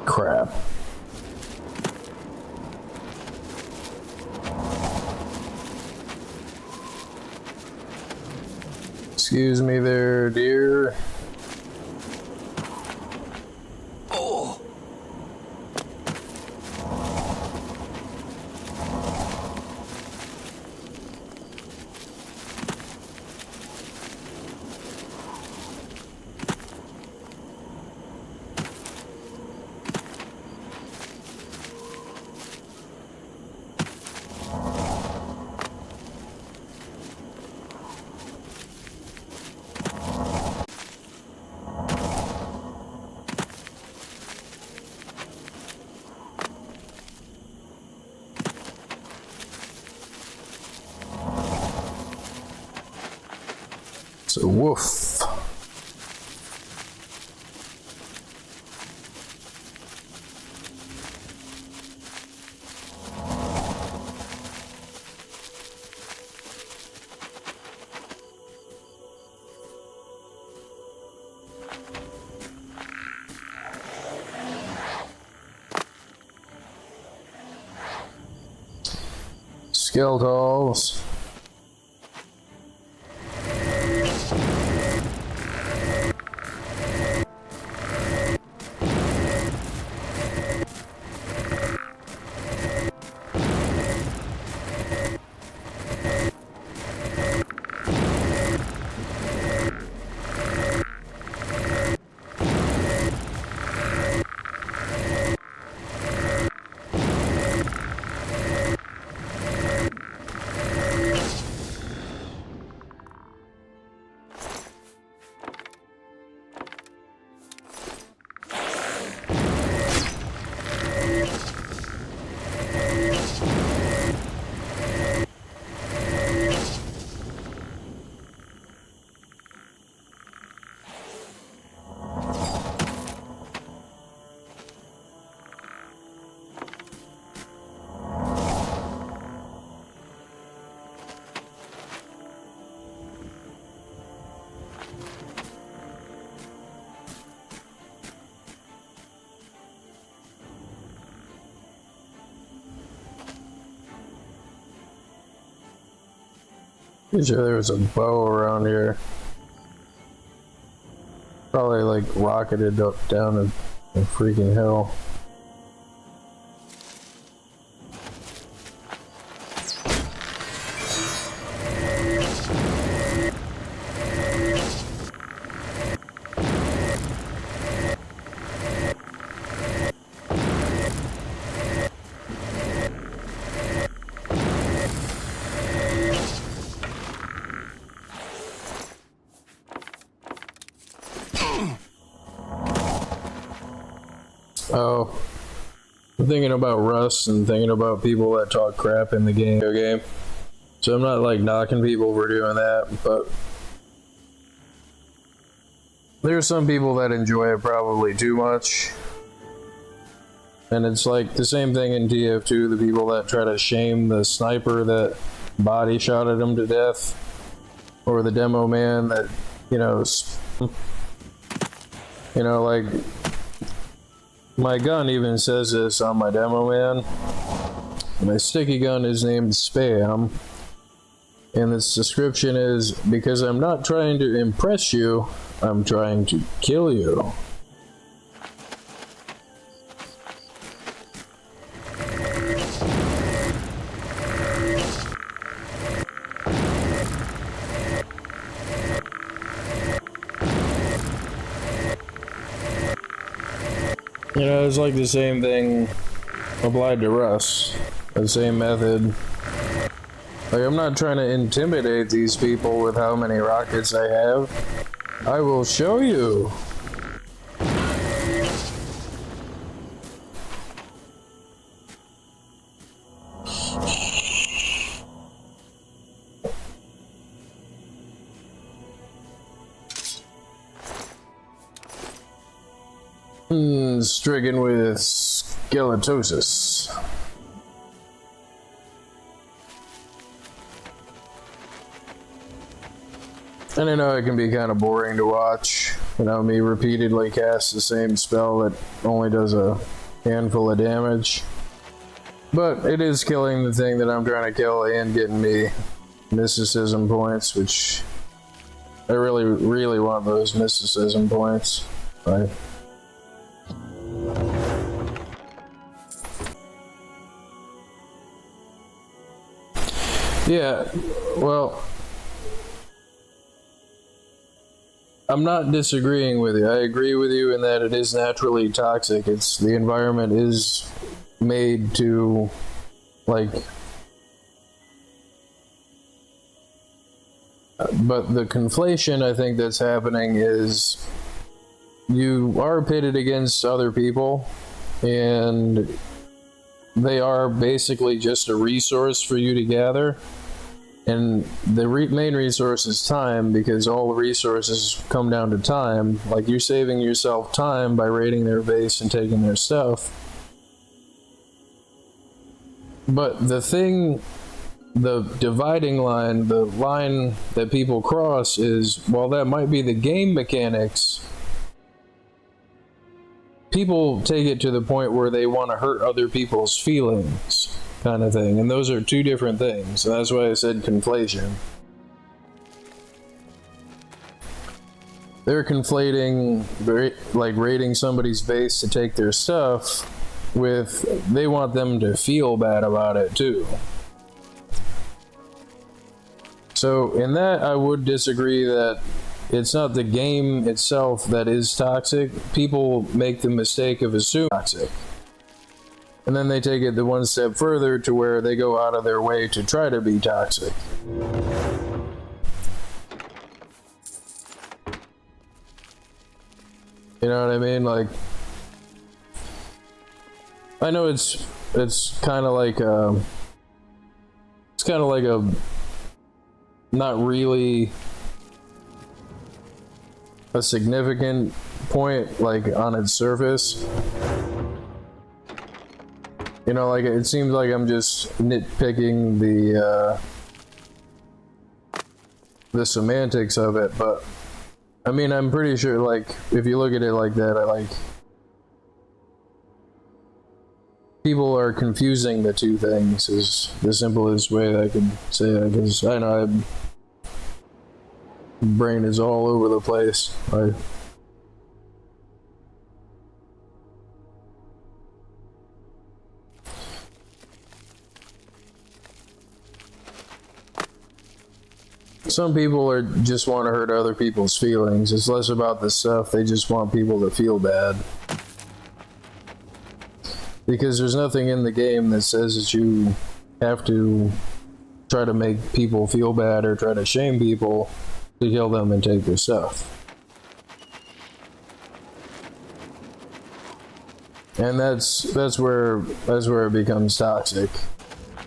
Crap. Excuse me there, dear. Oh! So, woof. Skeletals. Pretty sure there was a bow around here. Probably like rocketed up down a freaking hill. Oh, I'm thinking about Rust and thinking about people that talk crap in the game. So I'm not like knocking people for doing that, but there's some people that enjoy it probably too much. And it's like the same thing in TF2, the people that try to shame the sniper that body shotted him to death, or the demo man that, like, my gun even says this on my demo man. My sticky gun is named Spam, and its description is, because I'm not trying to impress you, I'm trying to kill you. It's like the same thing applied to Rust. The same method. Like, I'm not trying to intimidate these people with how many rockets I have. I will show you. Stricken with skeletosis. And I know it can be kind of boring to watch, me repeatedly cast the same spell that only does a handful of damage. But it is killing the thing that I'm trying to kill and getting me mysticism points, which I really, really want those mysticism points. Right? Yeah, well, I'm not disagreeing with you. I agree with you in that it is naturally toxic. The environment is made to, like, but the conflation I think that's happening is you are pitted against other people, and they are basically just a resource for you to gather. And the main resource is time, because all the resources come down to time. Like, you're saving yourself time by raiding their base and taking their stuff. But the dividing line, the line that people cross is, while that might be the game mechanics, people take it to the point where they want to hurt other people's feelings, kind of thing. And those are two different things. And that's why I said conflation. They're conflating, like, raiding somebody's base to take their stuff with, they want them to feel bad about it too. So in that, I would disagree that it's not the game itself that is toxic. People make the mistake of assuming it's toxic. And then they take it the one step further to where they go out of their way to try to be toxic. You know what I mean? Like, I know it's kind of like a not really a significant point, like, on its surface. Like, it seems like I'm just nitpicking the semantics of it, but I mean, I'm pretty sure, like, if you look at it like that, people are confusing the two things is the simplest way I could say it, because I know brain is all over the place. Some people are just want to hurt other people's feelings. It's less about the stuff. They just want people to feel bad. Because there's nothing in the game that says that you have to try to make people feel bad or try to shame people to kill them and take their stuff. And that's where it becomes toxic,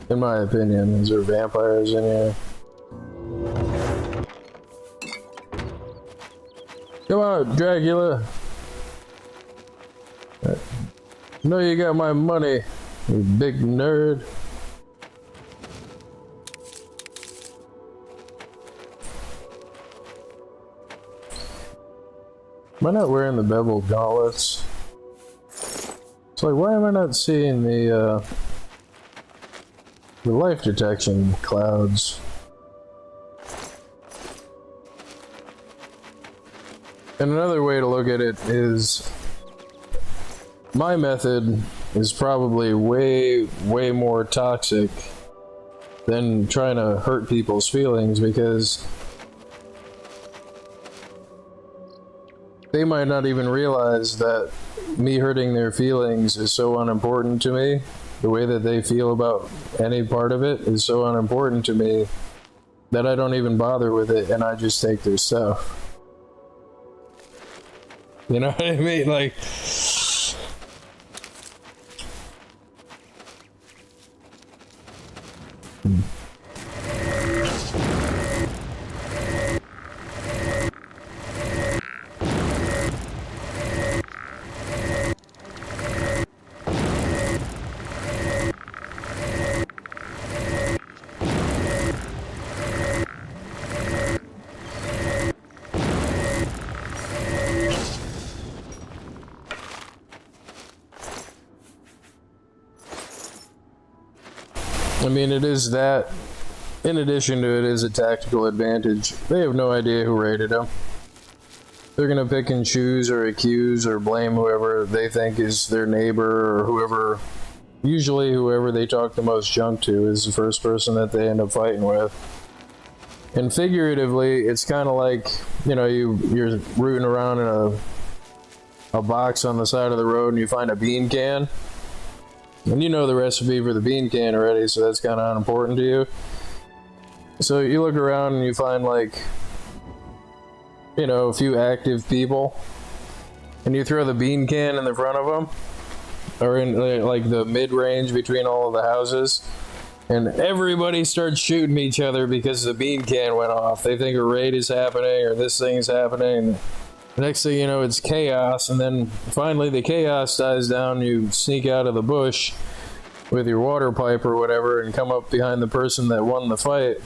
in my opinion. Is there vampires in here? Come on, Dracula. No, you got my money, you big nerd. Am I not wearing the beveled gauntlets? It's like, why am I not seeing the life detection clouds? And another way to look at it is, my method is probably way more toxic than trying to hurt people's feelings, because they might not even realize that me hurting their feelings is so unimportant to me. The way that they feel about any part of it is so unimportant to me that I don't even bother with it, and I just take their stuff. You know what I mean? Like, I mean, it is that. In addition to it is a tactical advantage. They have no idea who raided them. They're gonna pick and choose or accuse or blame whoever they think is their neighbor, or whoever. Usually whoever they talk the most junk to is the first person that they end up fighting with. And figuratively, it's kind of like, you know, you're rooting around in a box on the side of the road and you find a bean can. And you know the recipe for the bean can already, so that's kind of unimportant to you. So you look around and you find, like, you know, a few active people, and you throw the bean can in the front of them, or in like the mid-range between all of the houses, and everybody starts shooting each other because the bean can went off. They think a raid is happening or this thing's happening. The next thing you know, it's chaos, and then finally the chaos dies down. You sneak out of the bush with your water pipe or whatever and come up behind the person that won the fight.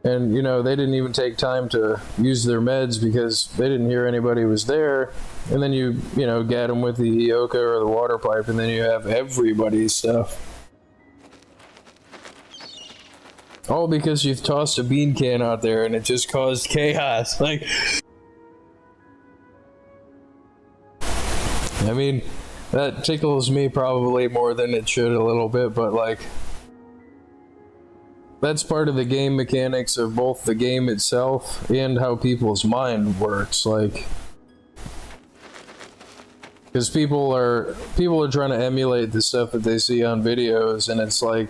And, you know, they didn't even take time to use their meds because they didn't hear anybody was there. And then you know, get them with the Ioka or the water pipe, and then you have everybody's stuff. All because you've tossed a bean can out there and it just caused chaos. Like, I mean, that tickles me probably more than it should a little bit, but like, that's part of the game mechanics of both the game itself and how people's mind works. Like, because people are trying to emulate the stuff that they see on videos, and it's like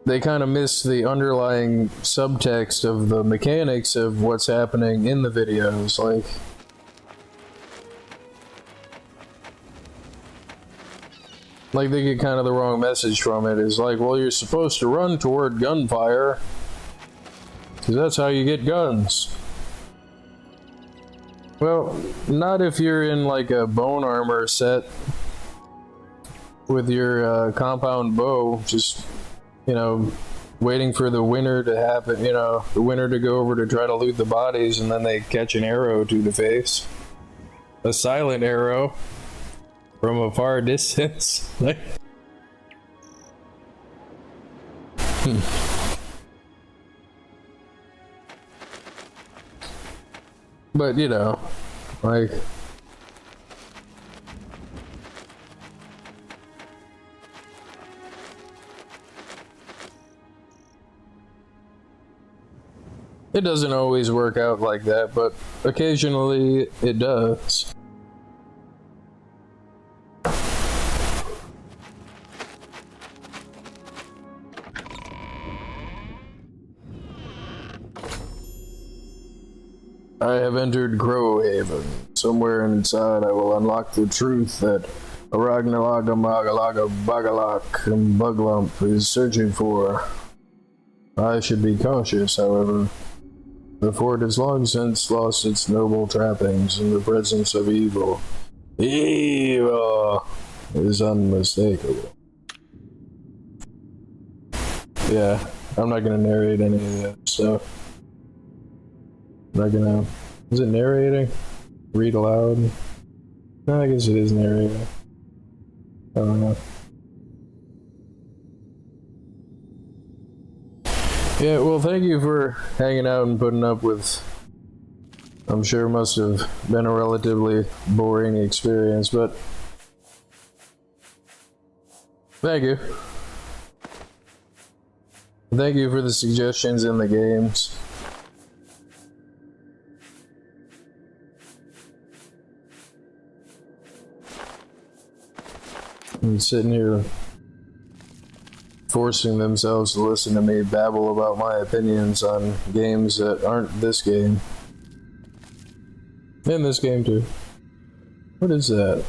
they kind of miss the underlying subtext of the mechanics of what's happening in the videos. Like they get kind of the wrong message from it. Is like, well, you're supposed to run toward gunfire because that's how you get guns. Well, not if you're in like a bone armor set with your compound bow, just, you know, waiting for the winner to happen, you know, the winner to go over to try to loot the bodies, and then they catch an arrow to the face. A silent arrow from a far distance. Like, But, you know, like... It doesn't always work out like that, but occasionally it does. I have entered Crowhaven. Somewhere inside I will unlock the truth that Aragnalaga Magalaga Bagalak and Buglump is searching for. I should be cautious, however. The fort has long since lost its noble trappings in the presence of evil. Evil is unmistakable. Yeah, I'm not gonna narrate any of that stuff. I'm not gonna... Is it narrating? Read aloud? No, I guess it is narrating. I don't know. Yeah, well, thank you for hanging out and putting up with, I'm sure must have been a relatively boring experience, but thank you. Thank you for the suggestions in the games. I'm sitting here forcing themselves to listen to me babble about my opinions on games that aren't this game. And this game too. What is that?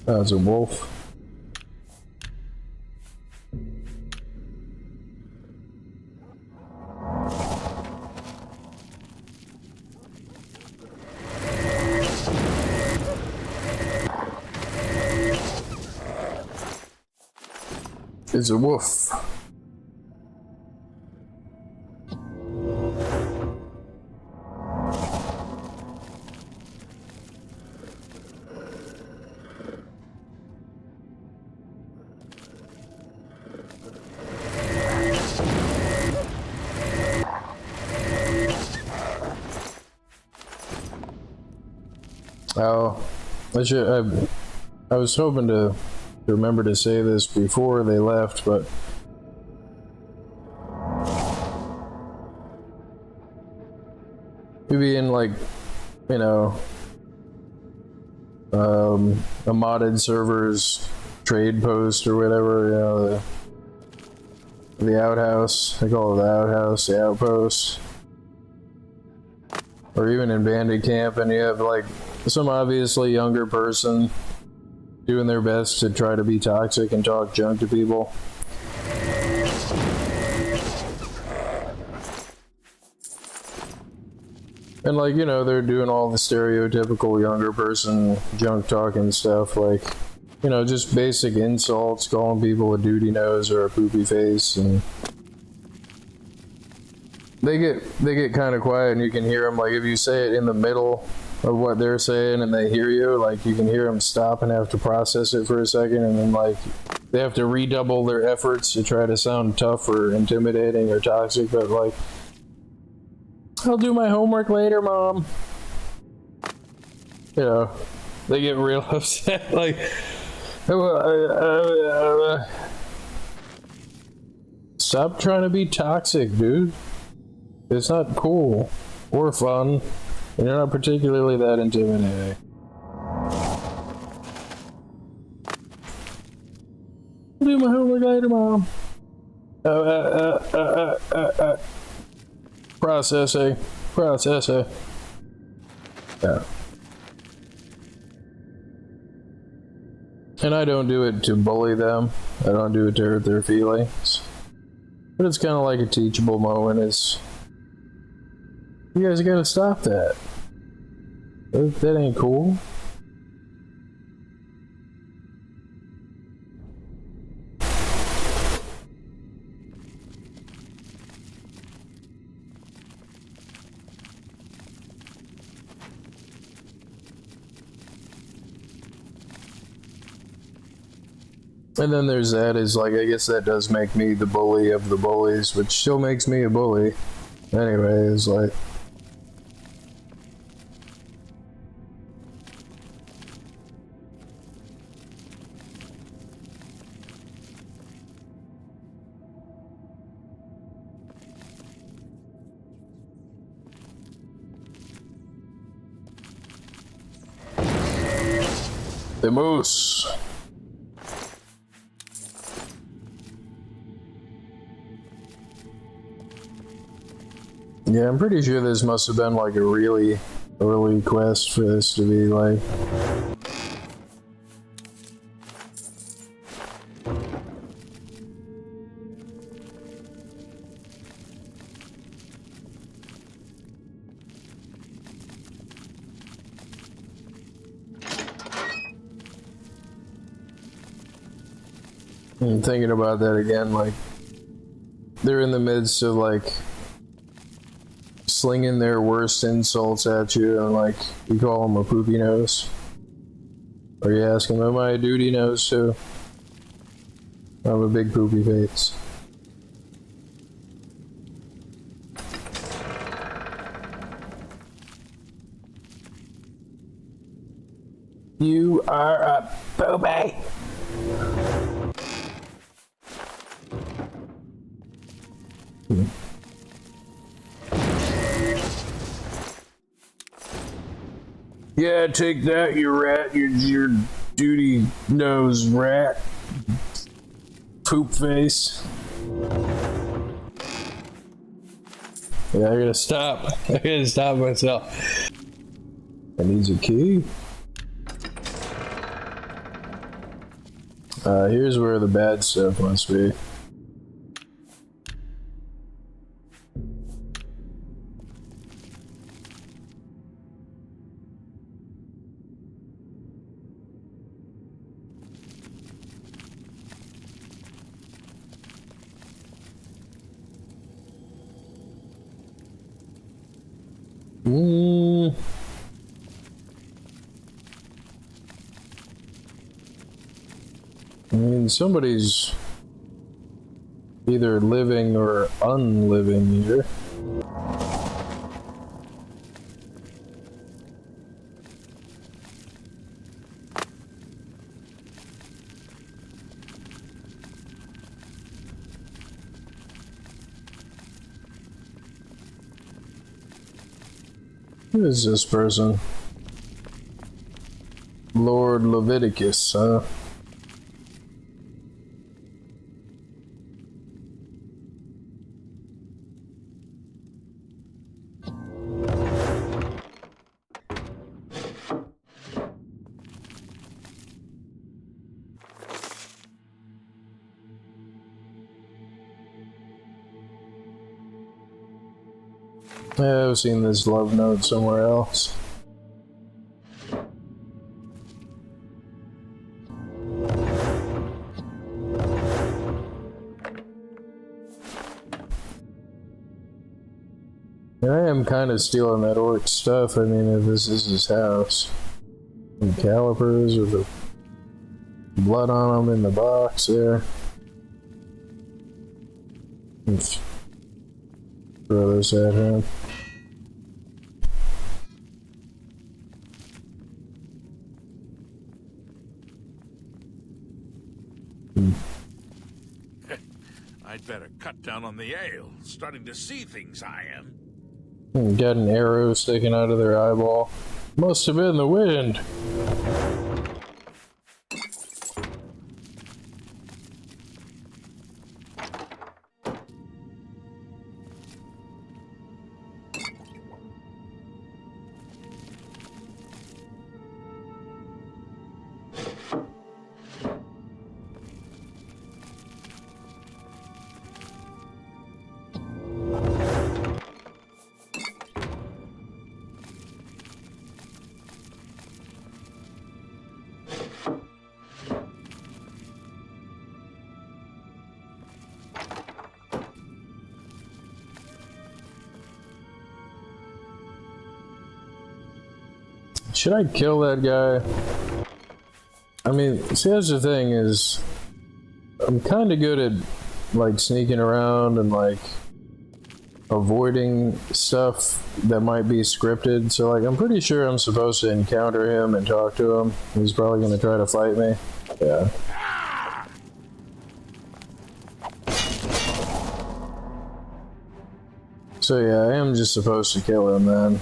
Oh, it's a wolf. It's a wolf. Oh, I was hoping to remember to say this before they left, but maybe in, like, you know, a modded server's trade post or whatever, you know, the outhouse, they call it the outhouse, the outpost, or even in bandit camp, and you have like some obviously younger person doing their best to try to be toxic and talk junk to people. And, like, you know, they're doing all the stereotypical younger person junk talking stuff, like, you know, just basic insults, calling people a duty nose or a poopy face, and they get kind of quiet, and you can hear them, like, if you say it in the middle of what they're saying and they hear you, like, you can hear them stop and have to process it for a second, and then, like, they have to redouble their efforts to try to sound tough or intimidating or toxic, but, like, I'll do my homework later, Mom. You know, they get real upset, like, stop trying to be toxic, dude. It's not cool or fun. And you're not particularly that intimidating. I'll do my homework later, Mom. Processing. Yeah. And I don't do it to bully them. I don't do it to hurt their feelings. But it's kind of like a teachable moment. It's, you guys gotta stop that. That ain't cool. And then there's that, is like, I guess that does make me the bully of the bullies, which still makes me a bully. Anyway, it's like, The moose. Yeah, I'm pretty sure this must have been like a really early quest for this to be like. I'm thinking about that again, like, they're in the midst of, like, slinging their worst insults at you, and, like, you call them a poopy nose. Or you ask them, am I a duty nose too? I have a big poopy face. You are a poopy! Yeah, take that, you rat, your duty nose rat. Poop face. Yeah, I gotta stop. I gotta stop myself. I need a key. Here's where the bad stuff must be. I mean, somebody's either living or unliving here. Who is this person? Lord Leviticus, huh? Yeah, I've seen this love note somewhere else. I am kind of stealing that orc stuff. I mean, if this is his house. Some calipers with the blood on them in the box there. Let's throw this at him. I'd better cut down on the ale. Starting to see things, I am. Got an arrow sticking out of their eyeball. Must have been the wind. Should I kill that guy? I mean, see, that's the thing is, I'm kind of good at, like, sneaking around and, like, avoiding stuff that might be scripted. So, like, I'm pretty sure I'm supposed to encounter him and talk to him. He's probably going to try to fight me. Yeah. So, yeah, I am just supposed to kill him then.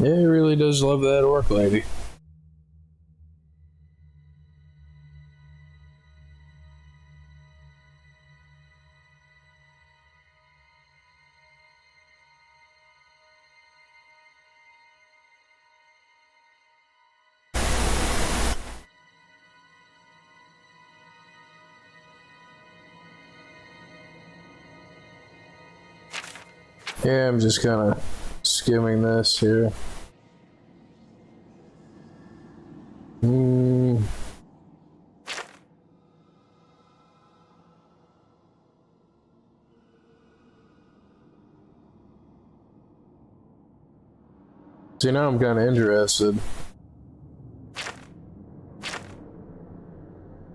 Yeah, he really does love that orc lady. Yeah, I'm just kind of skimming this here. See, now I'm kind of interested.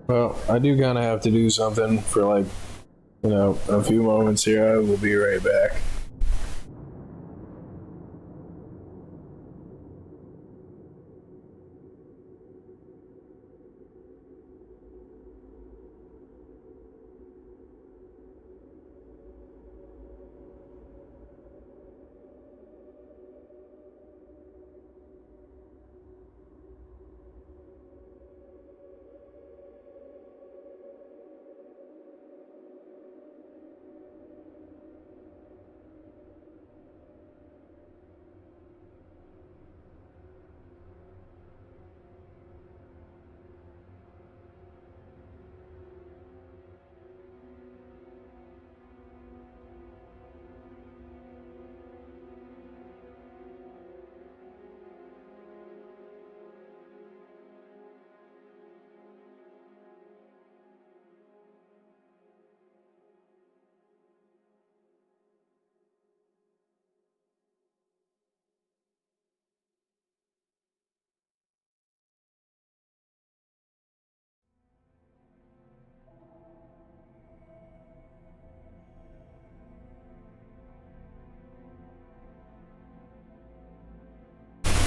Well, I do kind of have to do something for, like, you know, a few moments here. I will be right back.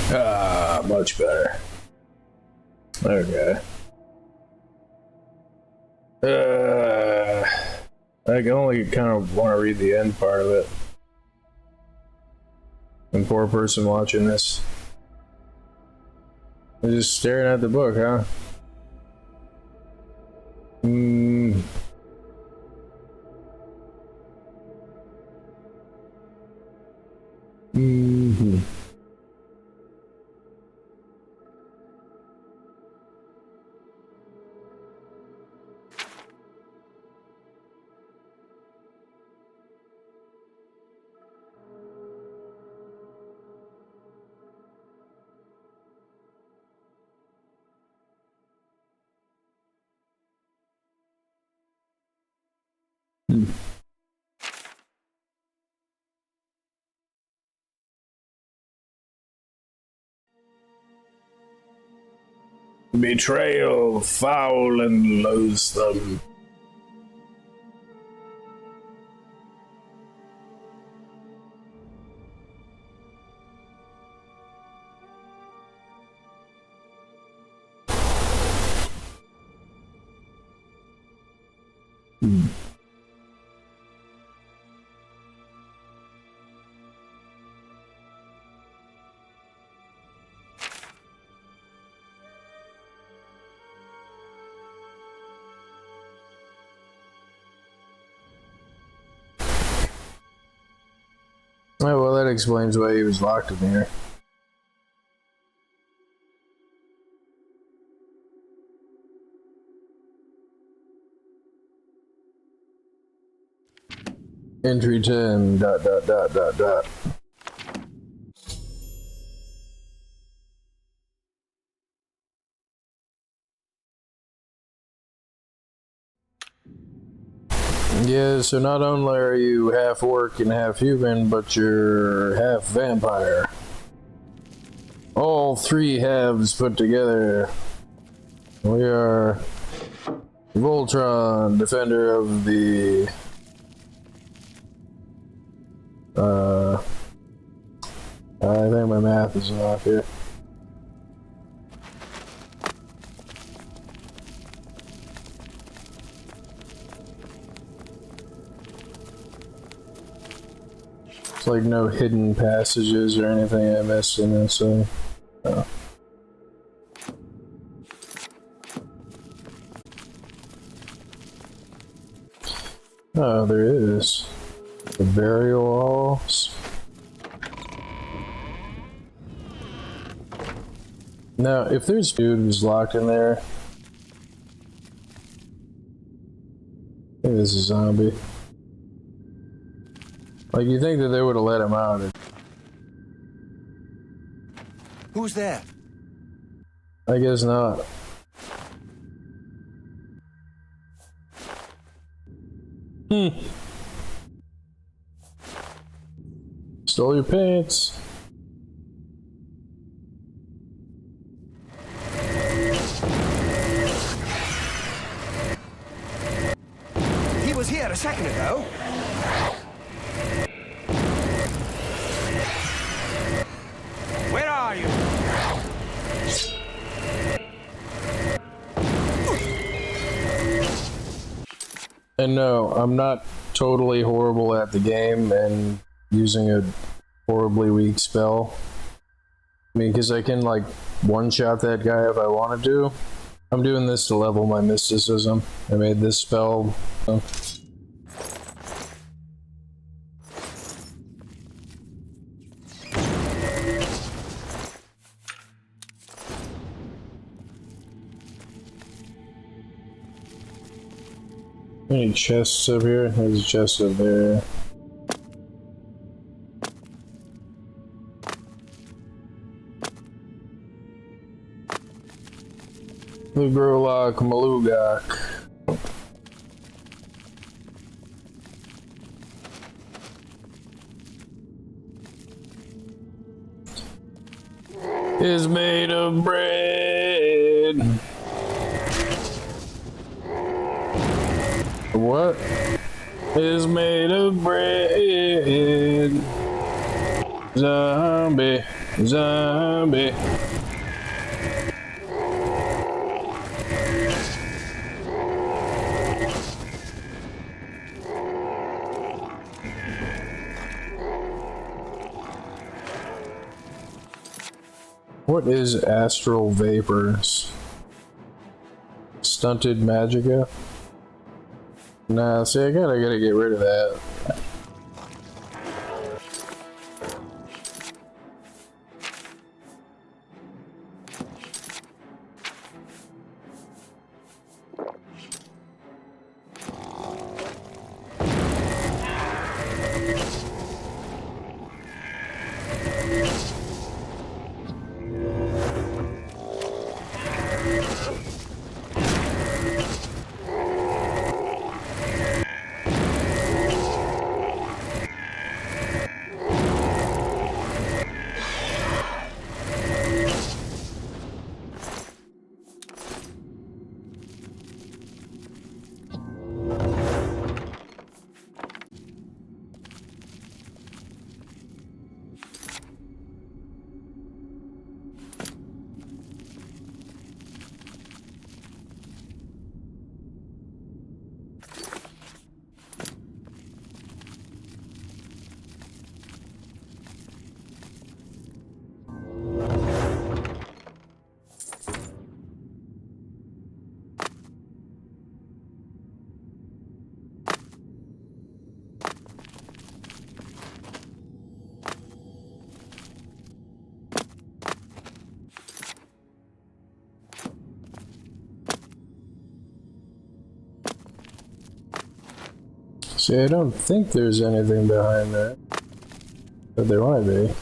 Ah, much better. Okay. I can only kind of want to read the end part of it. And poor person watching this. They're just staring at the book, huh? Betrayal, foul and loathsome. Oh, well, that explains why he was locked in here. Entry 10, ... Yeah, so not only are you half orc and half human, but you're half vampire. All three halves put together. We are Voltron, defender of the... I think my math is off here. There's like no hidden passages or anything I missed in this, so... Oh. Oh, there is. The burial halls. Now, if there's a dude who's locked in there... I think this is a zombie. Like, you think that they would have let him out. Who's there? I guess not. Stole your pants. He was here a second ago. Where are you? And no, I'm not totally horrible at the game and using a horribly weak spell. I mean, because I can, like, one-shot that guy if I wanted to. I'm doing this to level my mysticism. I made this spell. Any chests up here? There's a chest up there. Lugrolok Malugak. Is made of bread. What is made of bread? Zombie, zombie. What is astral vapors? Stunted magica? Nah, see, I gotta get rid of that. See, I don't think there's anything behind that, but there might be.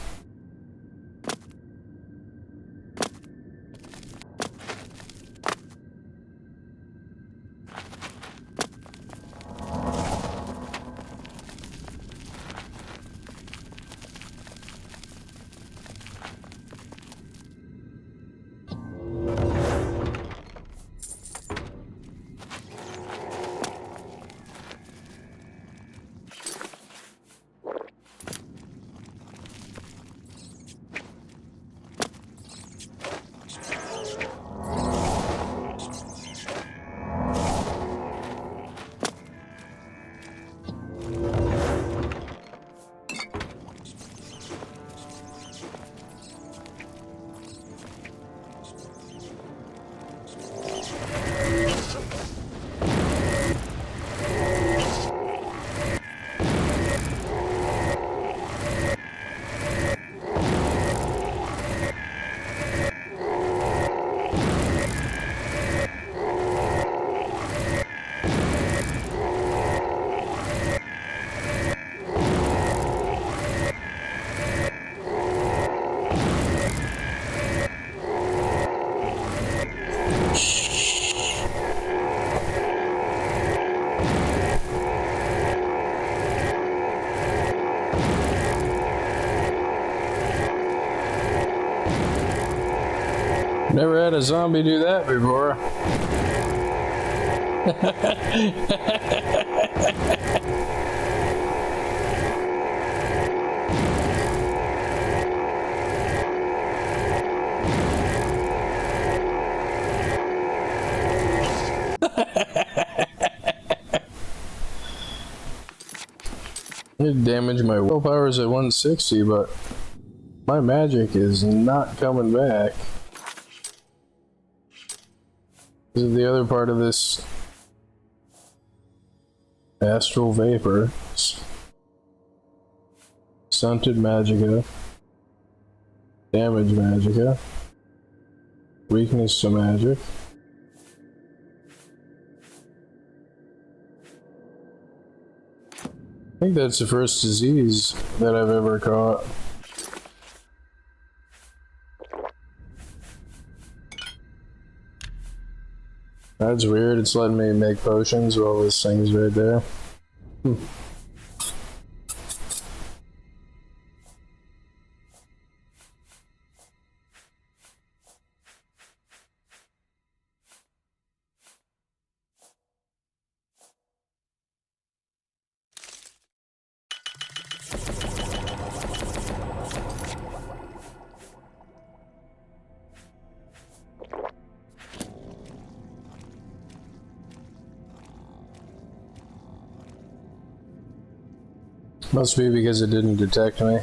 Never had a zombie do that before. It damaged my willpower's at 160, but my magic is not coming back. This is the other part of this astral vapor. Stunted magicka. Damage magicka. Weakness to magic. I think that's the first disease that I've ever caught. That's weird, it's letting me make potions while this thing's right there. Must be because it didn't detect me.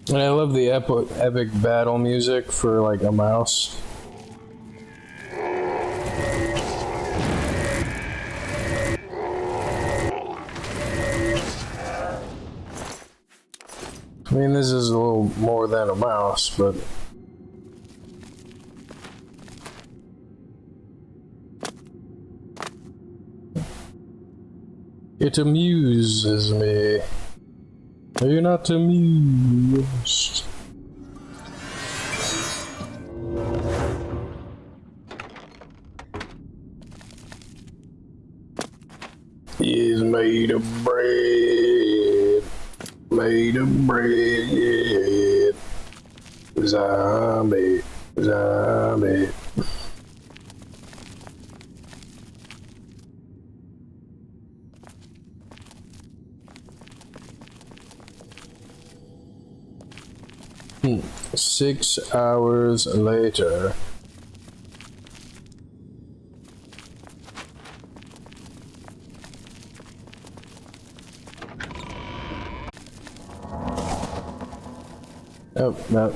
And I love the epic battle music for like a mouse. I mean, this is a little more than a mouse, but it amuses me. Are you not amused? He's made of bread. Made of bread. Zombie. Zombie. Hmm. 6 hours later. Oh, no.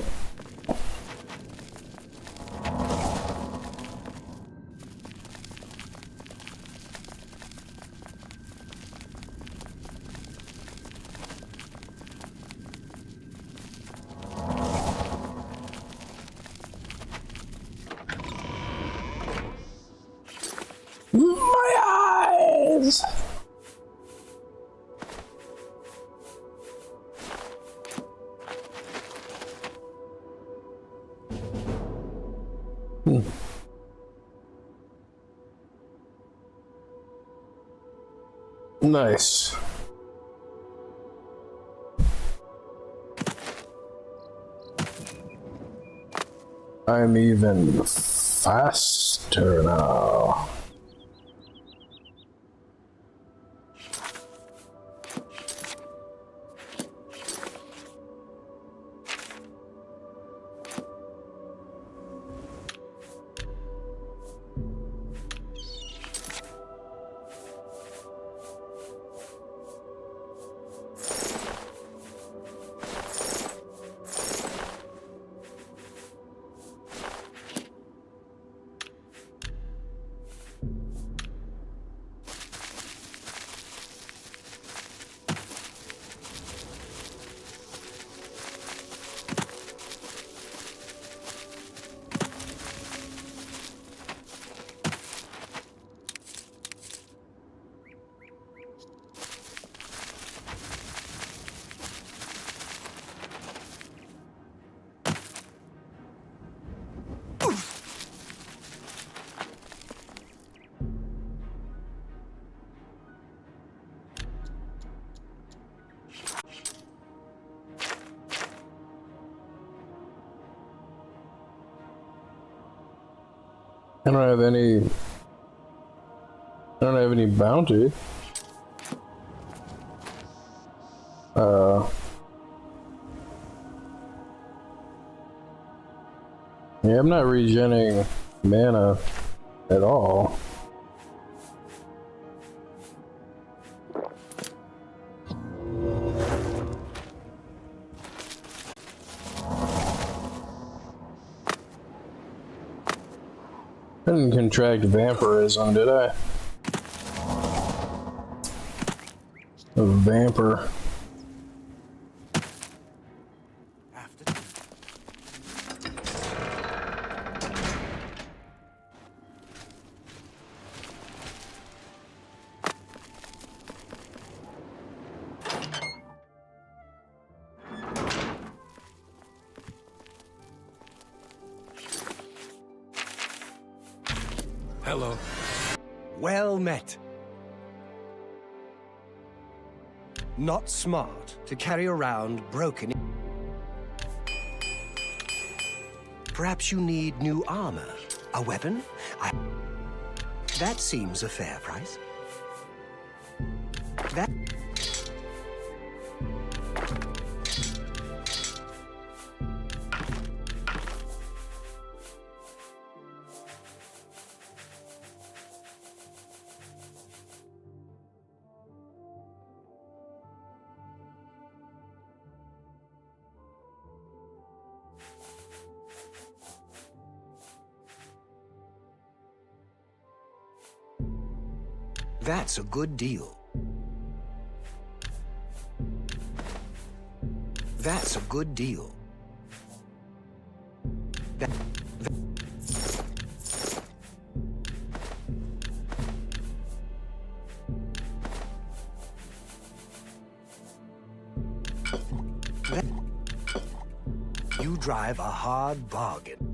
My eyes! Nice. I'm even faster now. I don't have any. I don't have any bounty. Yeah, I'm not regenerating mana at all. I didn't contract vampirism, did I? A vampire. Hello. Well met. Not smart to carry around broken. Perhaps you need new armor, a weapon? That seems a fair price. That... That's a good deal. That's a good deal. You drive a hard bargain.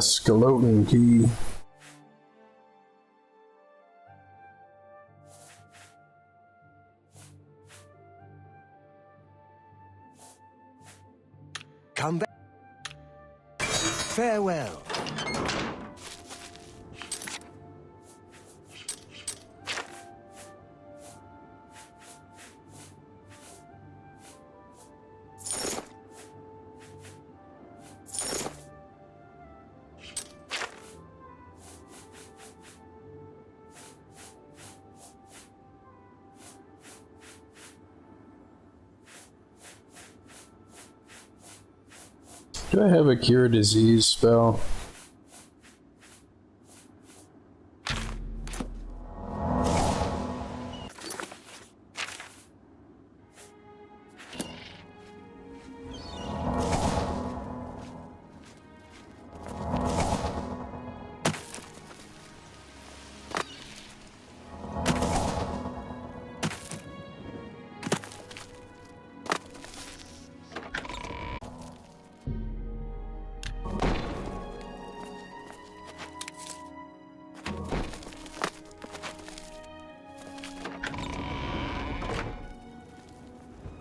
Skeleton key. Come back. Farewell. Do I have a cure disease spell?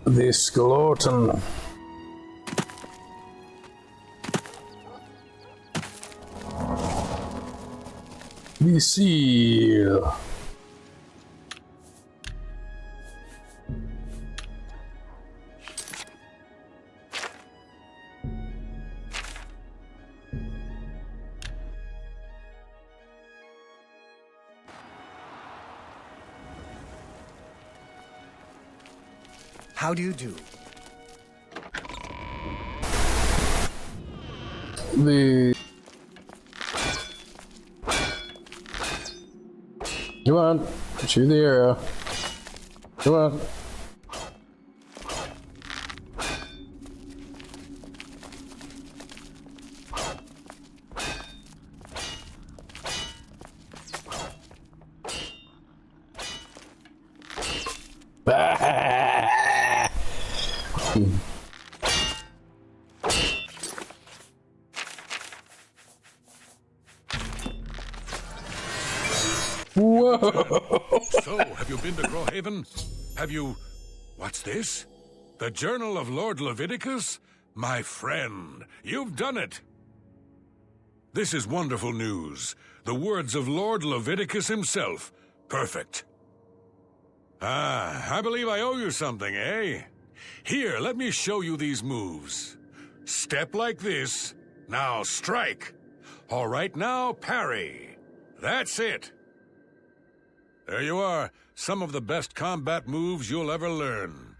The skeleton. The seal. How do you do? The... Come on, shoot the arrow. Come on. Whoa! So, have you been to Growhaven? Have you... What's this? The Journal of Lord Leviticus? My friend, you've done it! This is wonderful news. The words of Lord Leviticus himself. Perfect. Ah, I believe I owe you something, eh? Here, let me show you these moves. Step like this. Now strike. All right, now parry. That's it. There you are. Some of the best combat moves you'll ever learn.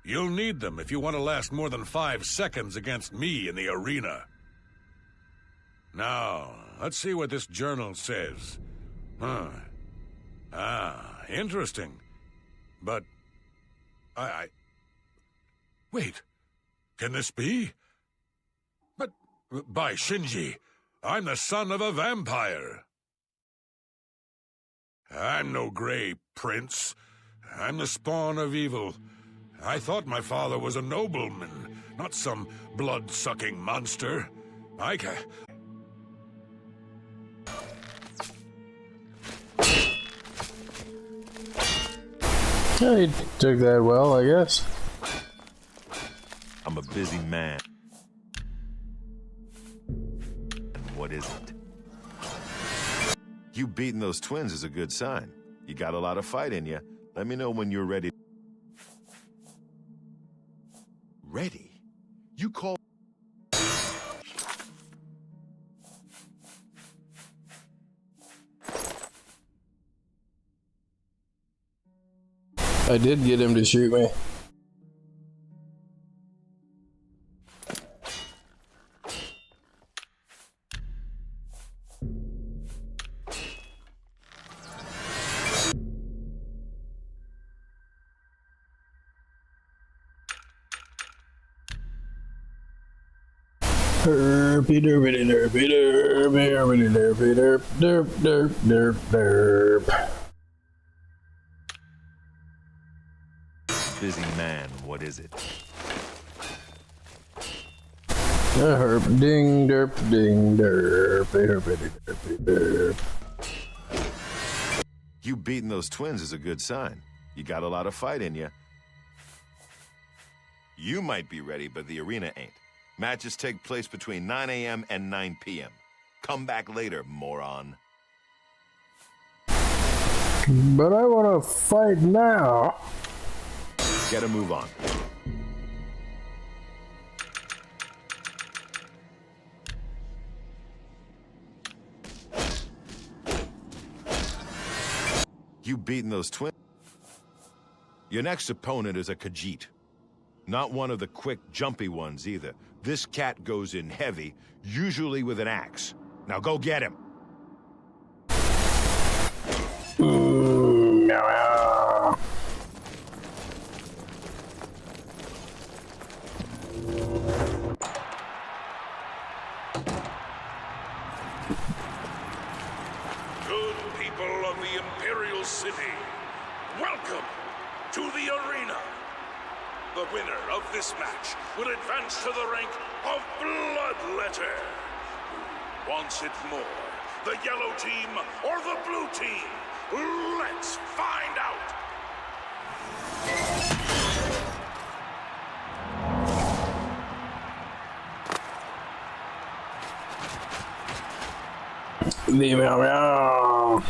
You'll need them if you want to last more than 5 seconds against me in the arena. Now, let's see what this journal says. Interesting. But... Wait. Can this be? But, by Shinji, I'm the son of a vampire. I'm no gray prince. I'm the spawn of evil. I thought my father was a nobleman, not some blood-sucking monster. I Yeah, he took that well, I guess. I'm a busy man. And what isn't? You beating those twins is a good sign. You got a lot of fight in you. Let me know when you're ready. Ready? You call... I did get him to shoot me. Derpy derpy derpy derpy derpy derp derp derp derp derp. Busy man, what is it? Herp ding derp ding derp derpy derpy derp. You beating those twins is a good sign. You got a lot of fight in you. You might be ready, but the arena ain't. Matches take place between 9 a.m. and 9 p.m. Come back later, moron. But I want to fight now. Gotta move on. You beating those twins? Your next opponent is a Khajiit. Not one of the quick, jumpy ones either. This cat goes in heavy, usually with an axe. Now go get him. Good people of the Imperial City, welcome to the arena. The winner of this match will advance to the rank of Bloodletter. Who wants it more, the yellow team or the blue team? Let's find out! The meow meow.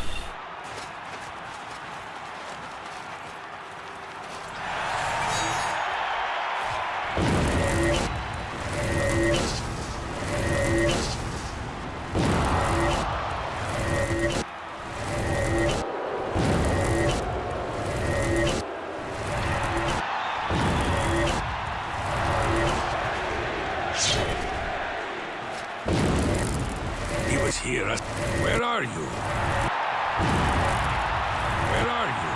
He was here. Where are you? Where are you?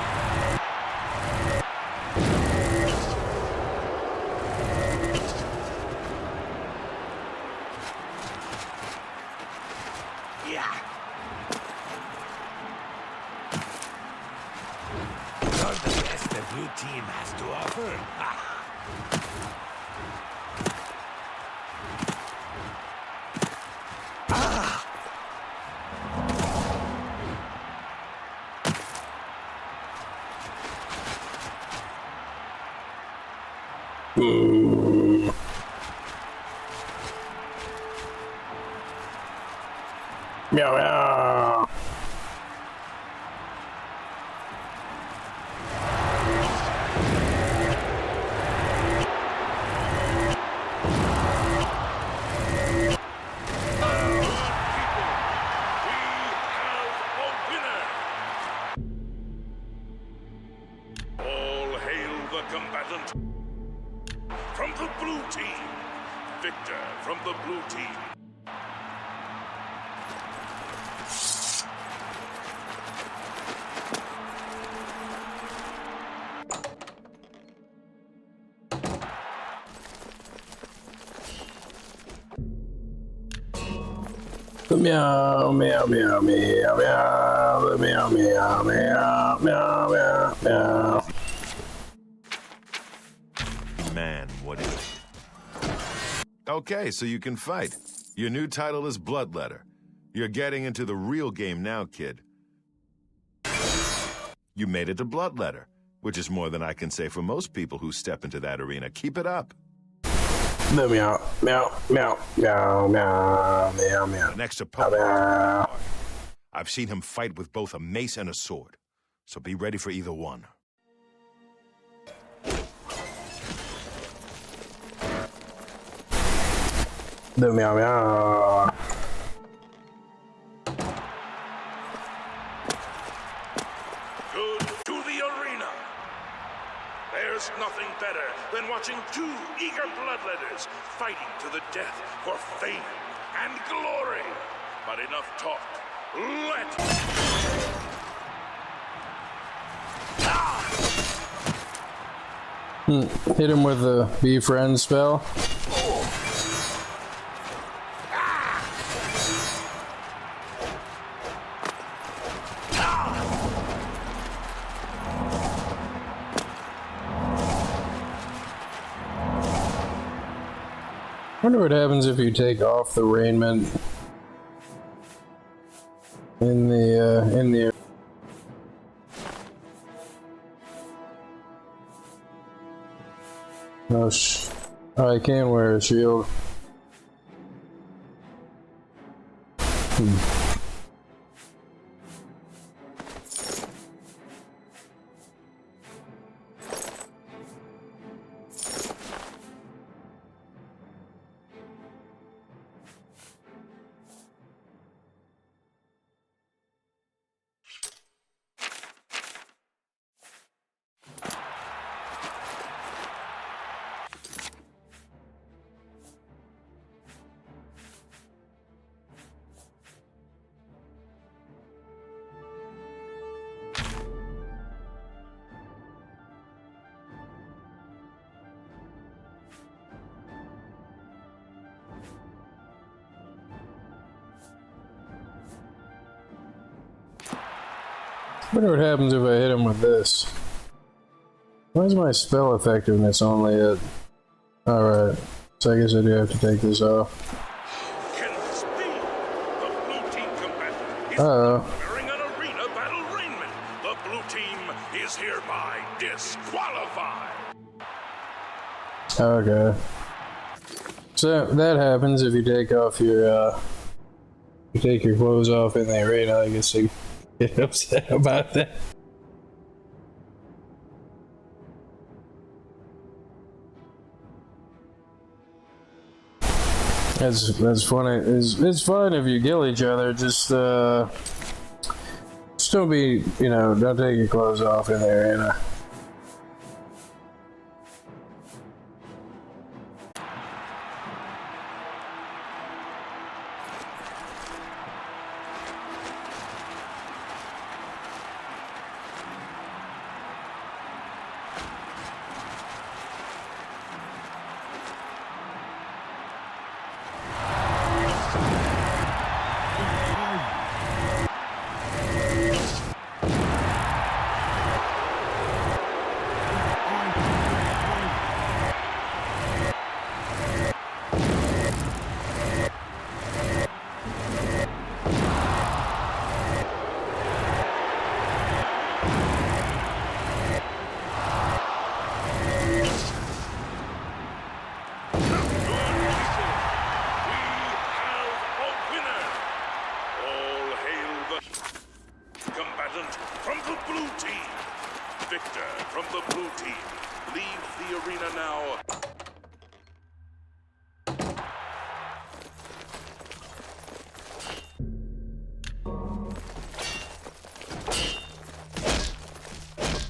Yeah. Not the best the blue team has to offer. Meow meow. All hail the combatant. From the blue team, Victor from the blue team. Meow meow meow meow meow meow meow meow meow meow meow. Man, what is it? Okay, so you can fight. Your new title is Bloodletter. You're getting into the real game now, kid. You made it to Bloodletter, which is more than I can say for most people who step into that arena. Keep it up. Meow meow meow meow meow meow meow meow. The next opponent. I've seen him fight with both a mace and a sword, so be ready for either one. The meow meow. Good to the arena. There's nothing better than watching two eager bloodletters fighting to the death for fame and glory. But enough talk. Hit him with the befriend spell. Wonder what happens if you take off the raiment in the oh I can wear a shield. I wonder what happens if I hit him with this. Why is my spell effectiveness only at... Alright, so I guess I do have to take this off. Can this be? The blue team combatant is wearing an arena battle raiment. The blue team is hereby disqualified. Okay. So that happens if you take off your you take your clothes off in the arena. I guess you get upset about that. That's funny. It's fine if you kill each other. Just don't be, don't take your clothes off in the arena.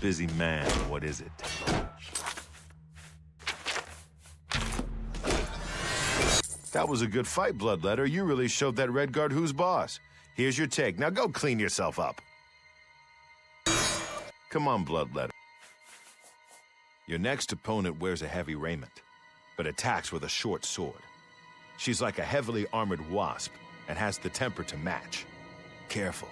busy man. What is it? That was a good fight, Bloodletter. You really showed that Redguard who's boss. Here's your take. Now go clean yourself up. Come on, Bloodletter. Your next opponent wears a heavy raiment, but attacks with a short sword. She's like a heavily armored wasp and has the temper to match. Careful.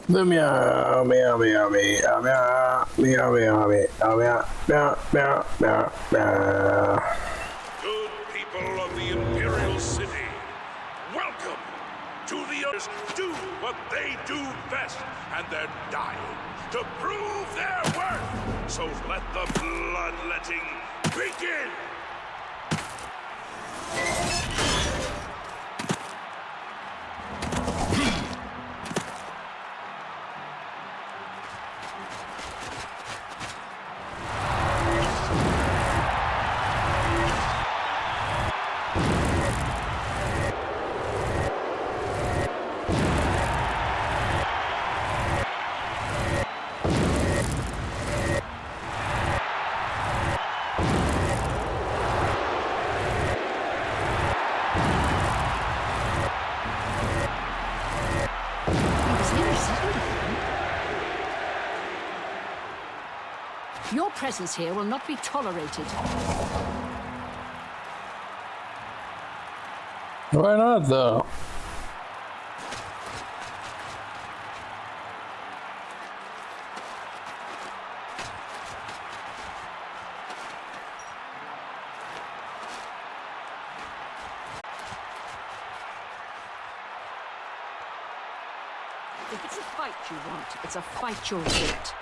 The meow, meow, meow, meow, meow, meow, meow, meow, meow, meow, meow, meow, meow. Good people of the Imperial City, welcome to the others. Do what they do best, and they're dying to prove their worth. So let the bloodletting begin. Your presence here will not be tolerated. Why not, though? If it's a fight you want, it's a fight you'll get.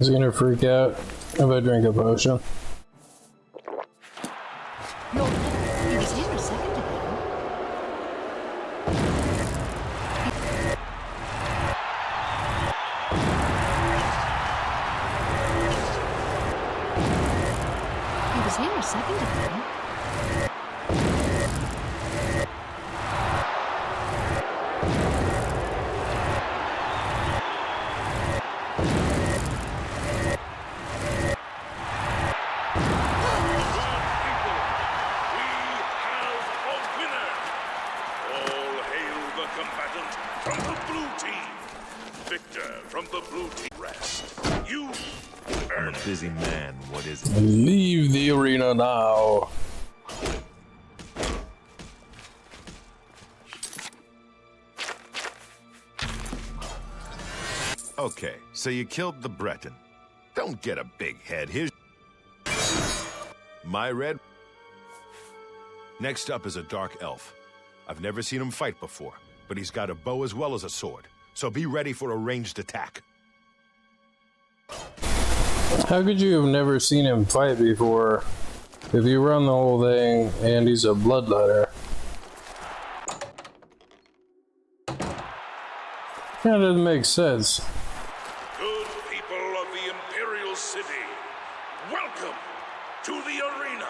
Is he gonna freak out if I drink a potion? He was here a second ago. He was here a second ago. Busy man, what is it? Leave the arena now. Okay, so you killed the Breton. Don't get a big head. Here's my red. Next up is a dark elf. I've never seen him fight before, but he's got a bow as well as a sword. So be ready for a ranged attack. How could you have never seen him fight before if you run the whole thing and he's a bloodletter? That doesn't make sense. Good people of the Imperial City, welcome to the arena.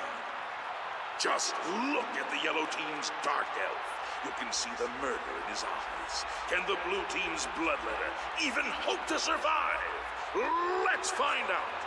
Just look at the yellow team's dark elf. You can see the murder in his eyes. Can the blue team's bloodletter even hope to survive? Let's find out.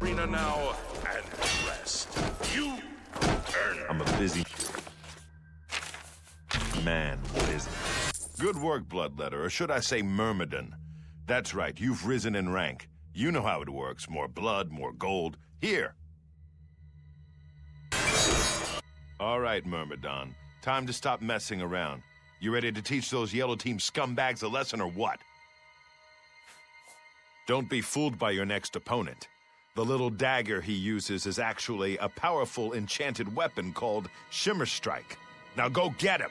arena now and rest. You earn it. I'm a busy man, busy. Good work, Bloodletter, or should I say Myrmidon. That's right, you've risen in rank. You know how it works. More blood, more gold. Here. All right, Myrmidon. Time to stop messing around. You ready to teach those Yellow Team scumbags a lesson or what? Don't be fooled by your next opponent. The little dagger he uses is actually a powerful enchanted weapon called Shimmer Strike. Now go get him!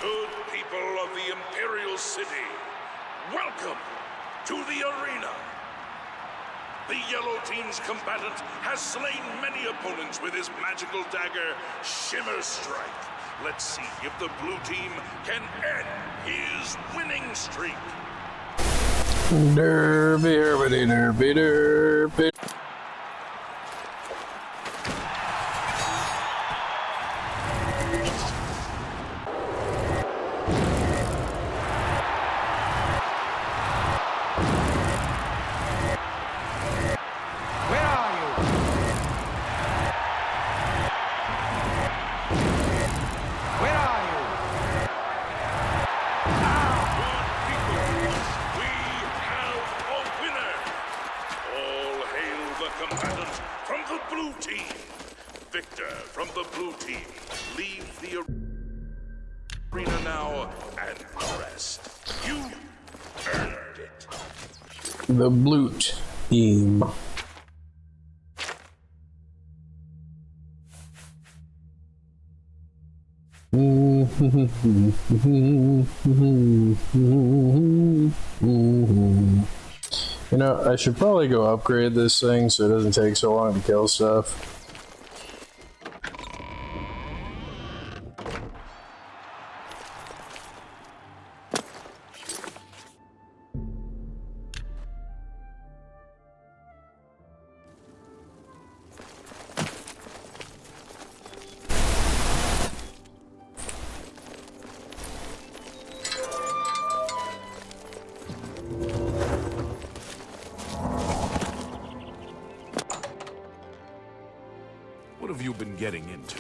Good people of the Imperial City, welcome to the arena. The Yellow Team's combatant has slain many opponents with his magical dagger, Shimmer Strike. Let's see if the blue team can end his winning streak. Derby, derby, derby, derby. Where are you? Where are you? Good people, we have a winner. All hail the combatant from the blue team. Victor from the blue team, leave the arena now and rest. You earned it. The Blute team. You know, I should probably go upgrade this thing so it doesn't take so long to kill stuff. What have you been getting into?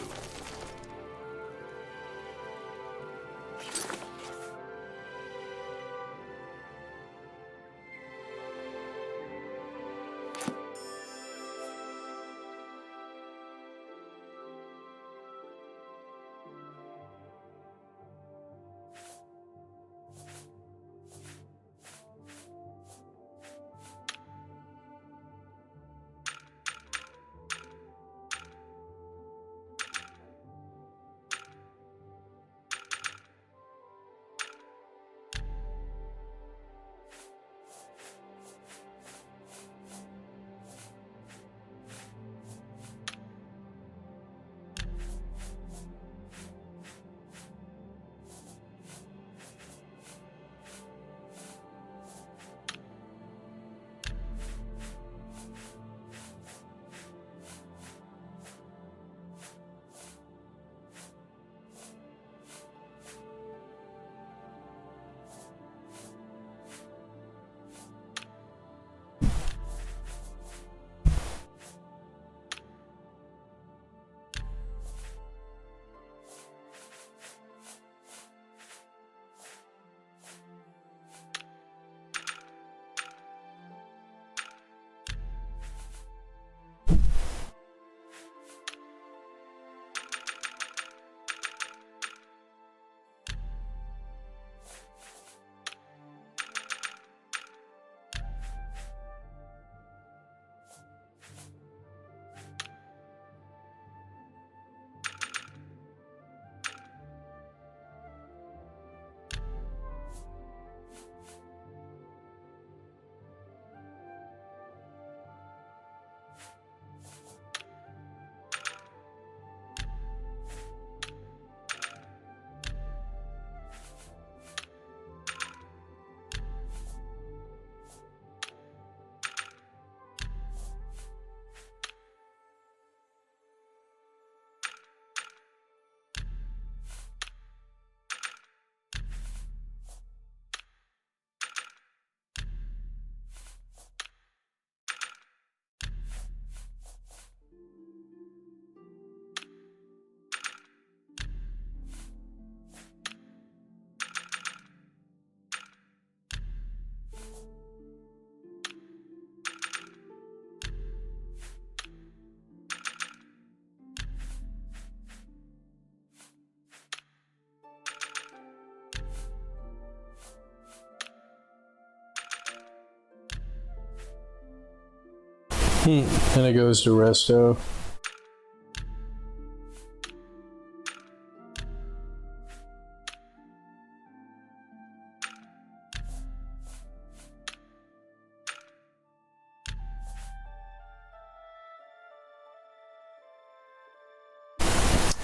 And it goes to resto.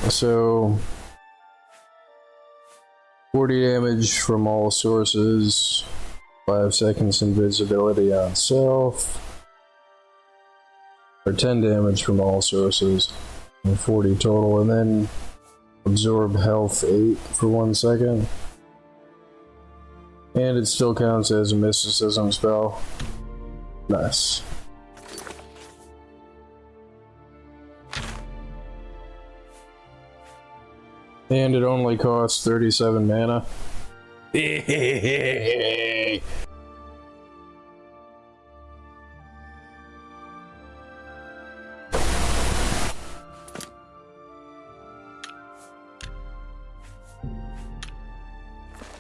So 40 damage from all sources, 5 seconds invisibility on self, or 10 damage from all sources, and 40 total, and then absorb health 8 for 1 second. And it still counts as a mysticism spell. Nice. And it only costs 37 mana.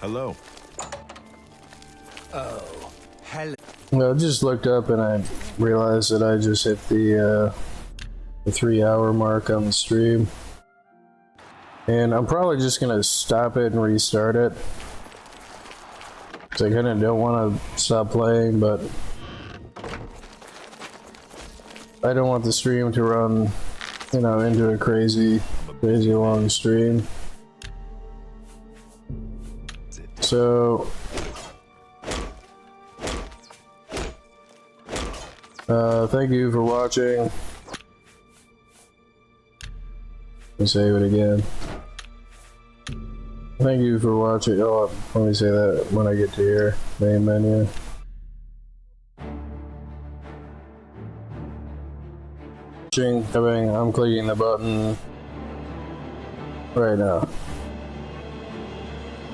Hello. Oh, hello. Well, I just looked up and I realized that I just hit the 3-hour mark on the stream. And I'm probably just gonna stop it and restart it. Cause I kinda don't wanna stop playing, but I don't want the stream to run, you know, into a crazy long stream. So thank you for watching. Let me save it again. Thank you for watching. Oh, let me say that when I get to here. Main menu. I'm clicking the button right now.